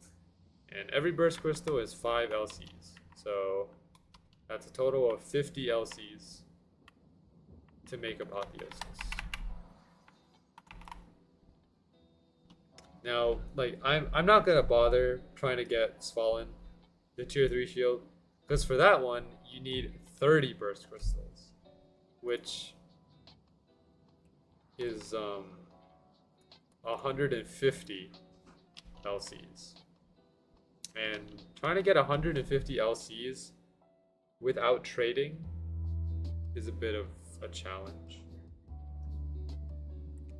and every burst crystal is 5 LCs, so that's a total of 50 LCs to make apotheosis. Now, like, I'm not gonna bother trying to get Svalin, the tier 3 shield, because for that one you need 30 burst crystals, which is 150 LCs. And trying to get 150 LCs without trading is a bit of a challenge.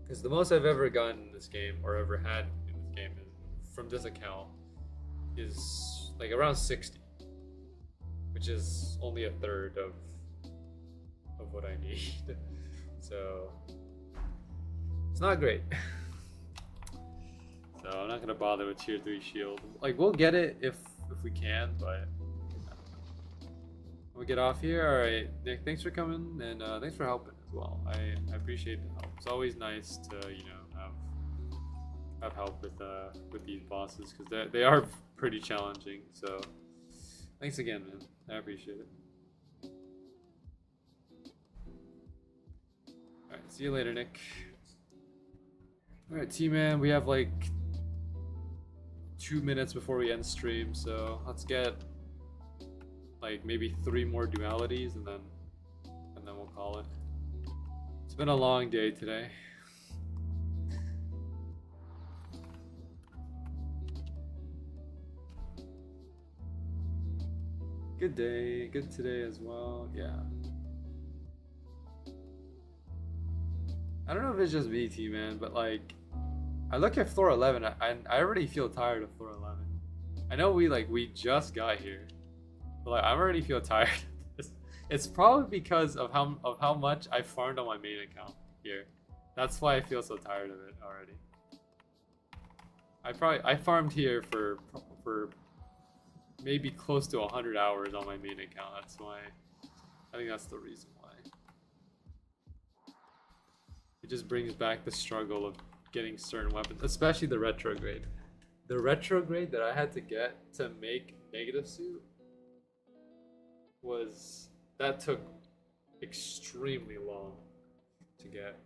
Because the most I've ever gotten in this game, or ever had in this game, from this account, is like around 60, which is only a third of what I need. So it's not great. So I'm not gonna bother with tier 3 shield. Like, we'll get it if we can, but we'll get off here. All right, Nick, thanks for coming, and thanks for helping as well. I appreciate the help. It's always nice to, you know, have help with these bosses, because they are pretty challenging. So thanks again, man. I appreciate it. All right, see you later, Nick. All right, T-Man, we have like 2 minutes before we end stream, so let's get like maybe 3 more dualities, and then we'll call it. It's been a long day today. Good day, good today as well. Yeah. I don't know if it's just VT, man, but like, I look at floor 11, I already feel tired of floor 11. I know we just got here, but like I already feel tired. It's probably because of how much I farmed on my main account here. That's why I feel so tired of it already. I farmed here for maybe close to 100 hours on my main account. That's why I think that's the reason why. It just brings back the struggle of getting certain weapons, especially the retrograde. The retrograde that I had to get to make negative suit that took extremely long to get.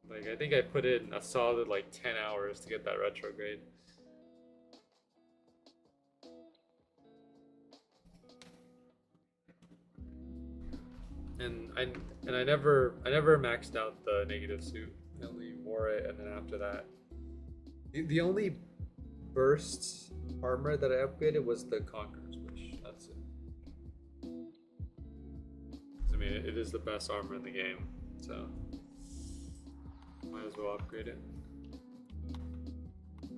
Like I think I put in a solid like 10 hours to get that retrograde. And I never maxed out the negative suit. I only wore it, and then after that, the only burst armor that I upgraded was the Conqueror's Wish. That's it. I mean, it is the best armor in the game, so might as well upgrade it.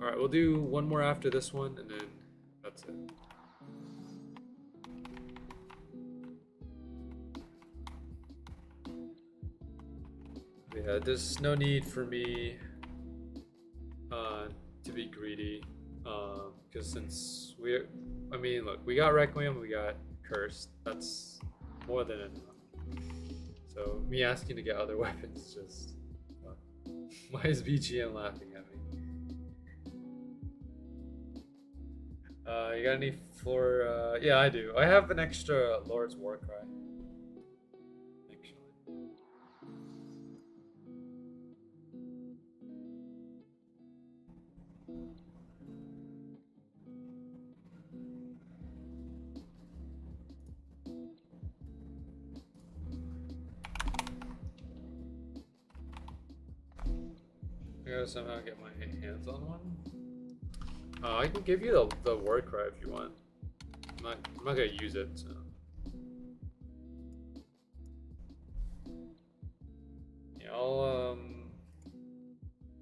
All right, we'll do one more after this one, and then that's it. Yeah, there's no need for me to be greedy, because since I mean, look, we got Requiem, we got Cursed. That's more than enough. So me asking to get other weapons just why is BGM laughing at me? You got any for yeah, I do. I have an extra Lord's Warcry. I gotta somehow get my hands on one. I can give you the Warcry if you want. I'm not gonna use it, so. Yeah,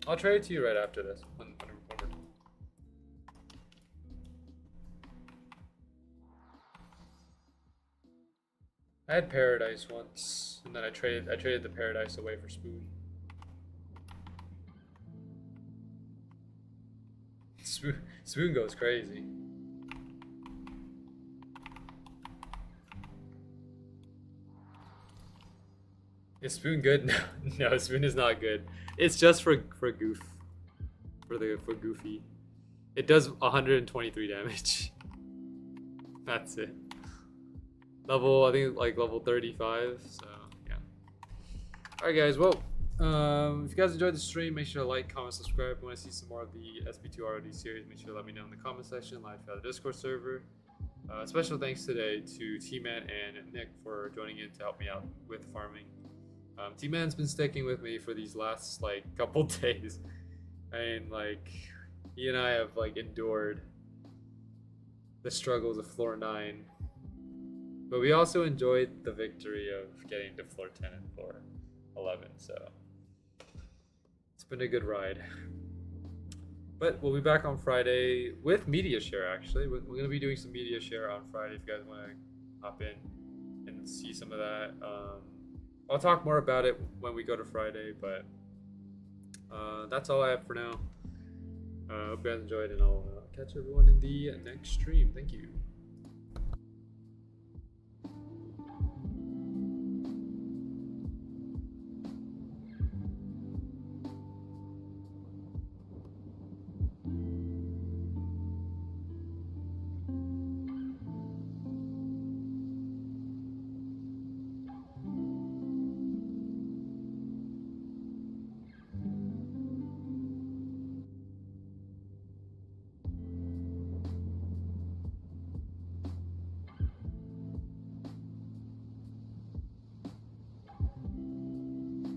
I'll trade it to you right after this. When we're done. I had Paradise once, and then I traded the Paradise away for Spoon. Spoon goes crazy. Is Spoon good? No, no, Spoon is not good. It's just for goof. For Goofy. It does 123 damage. That's it. I think like level 35, so yeah. Alright guys, well, if you guys enjoyed the stream, make sure to like, comment, subscribe. If you want to see some more of the SB2ROD series, make sure to let me know in the comment section. Live chat, the Discord server. Special thanks today to T-Man and Nick for joining in to help me out with farming. T-Man's been sticking with me for these last like couple days. I mean, like, he and I have like endured the struggles of floor 9. But we also enjoyed the victory of getting to floor 10 and floor 11, so it's been a good ride. But we'll be back on Friday with media share, actually. We're going to be doing some media share on Friday if you guys want to hop in and see some of that. I'll talk more about it when we go to Friday, but that's all I have for now. Hope you guys enjoyed, and I'll catch everyone in the next stream. Thank you.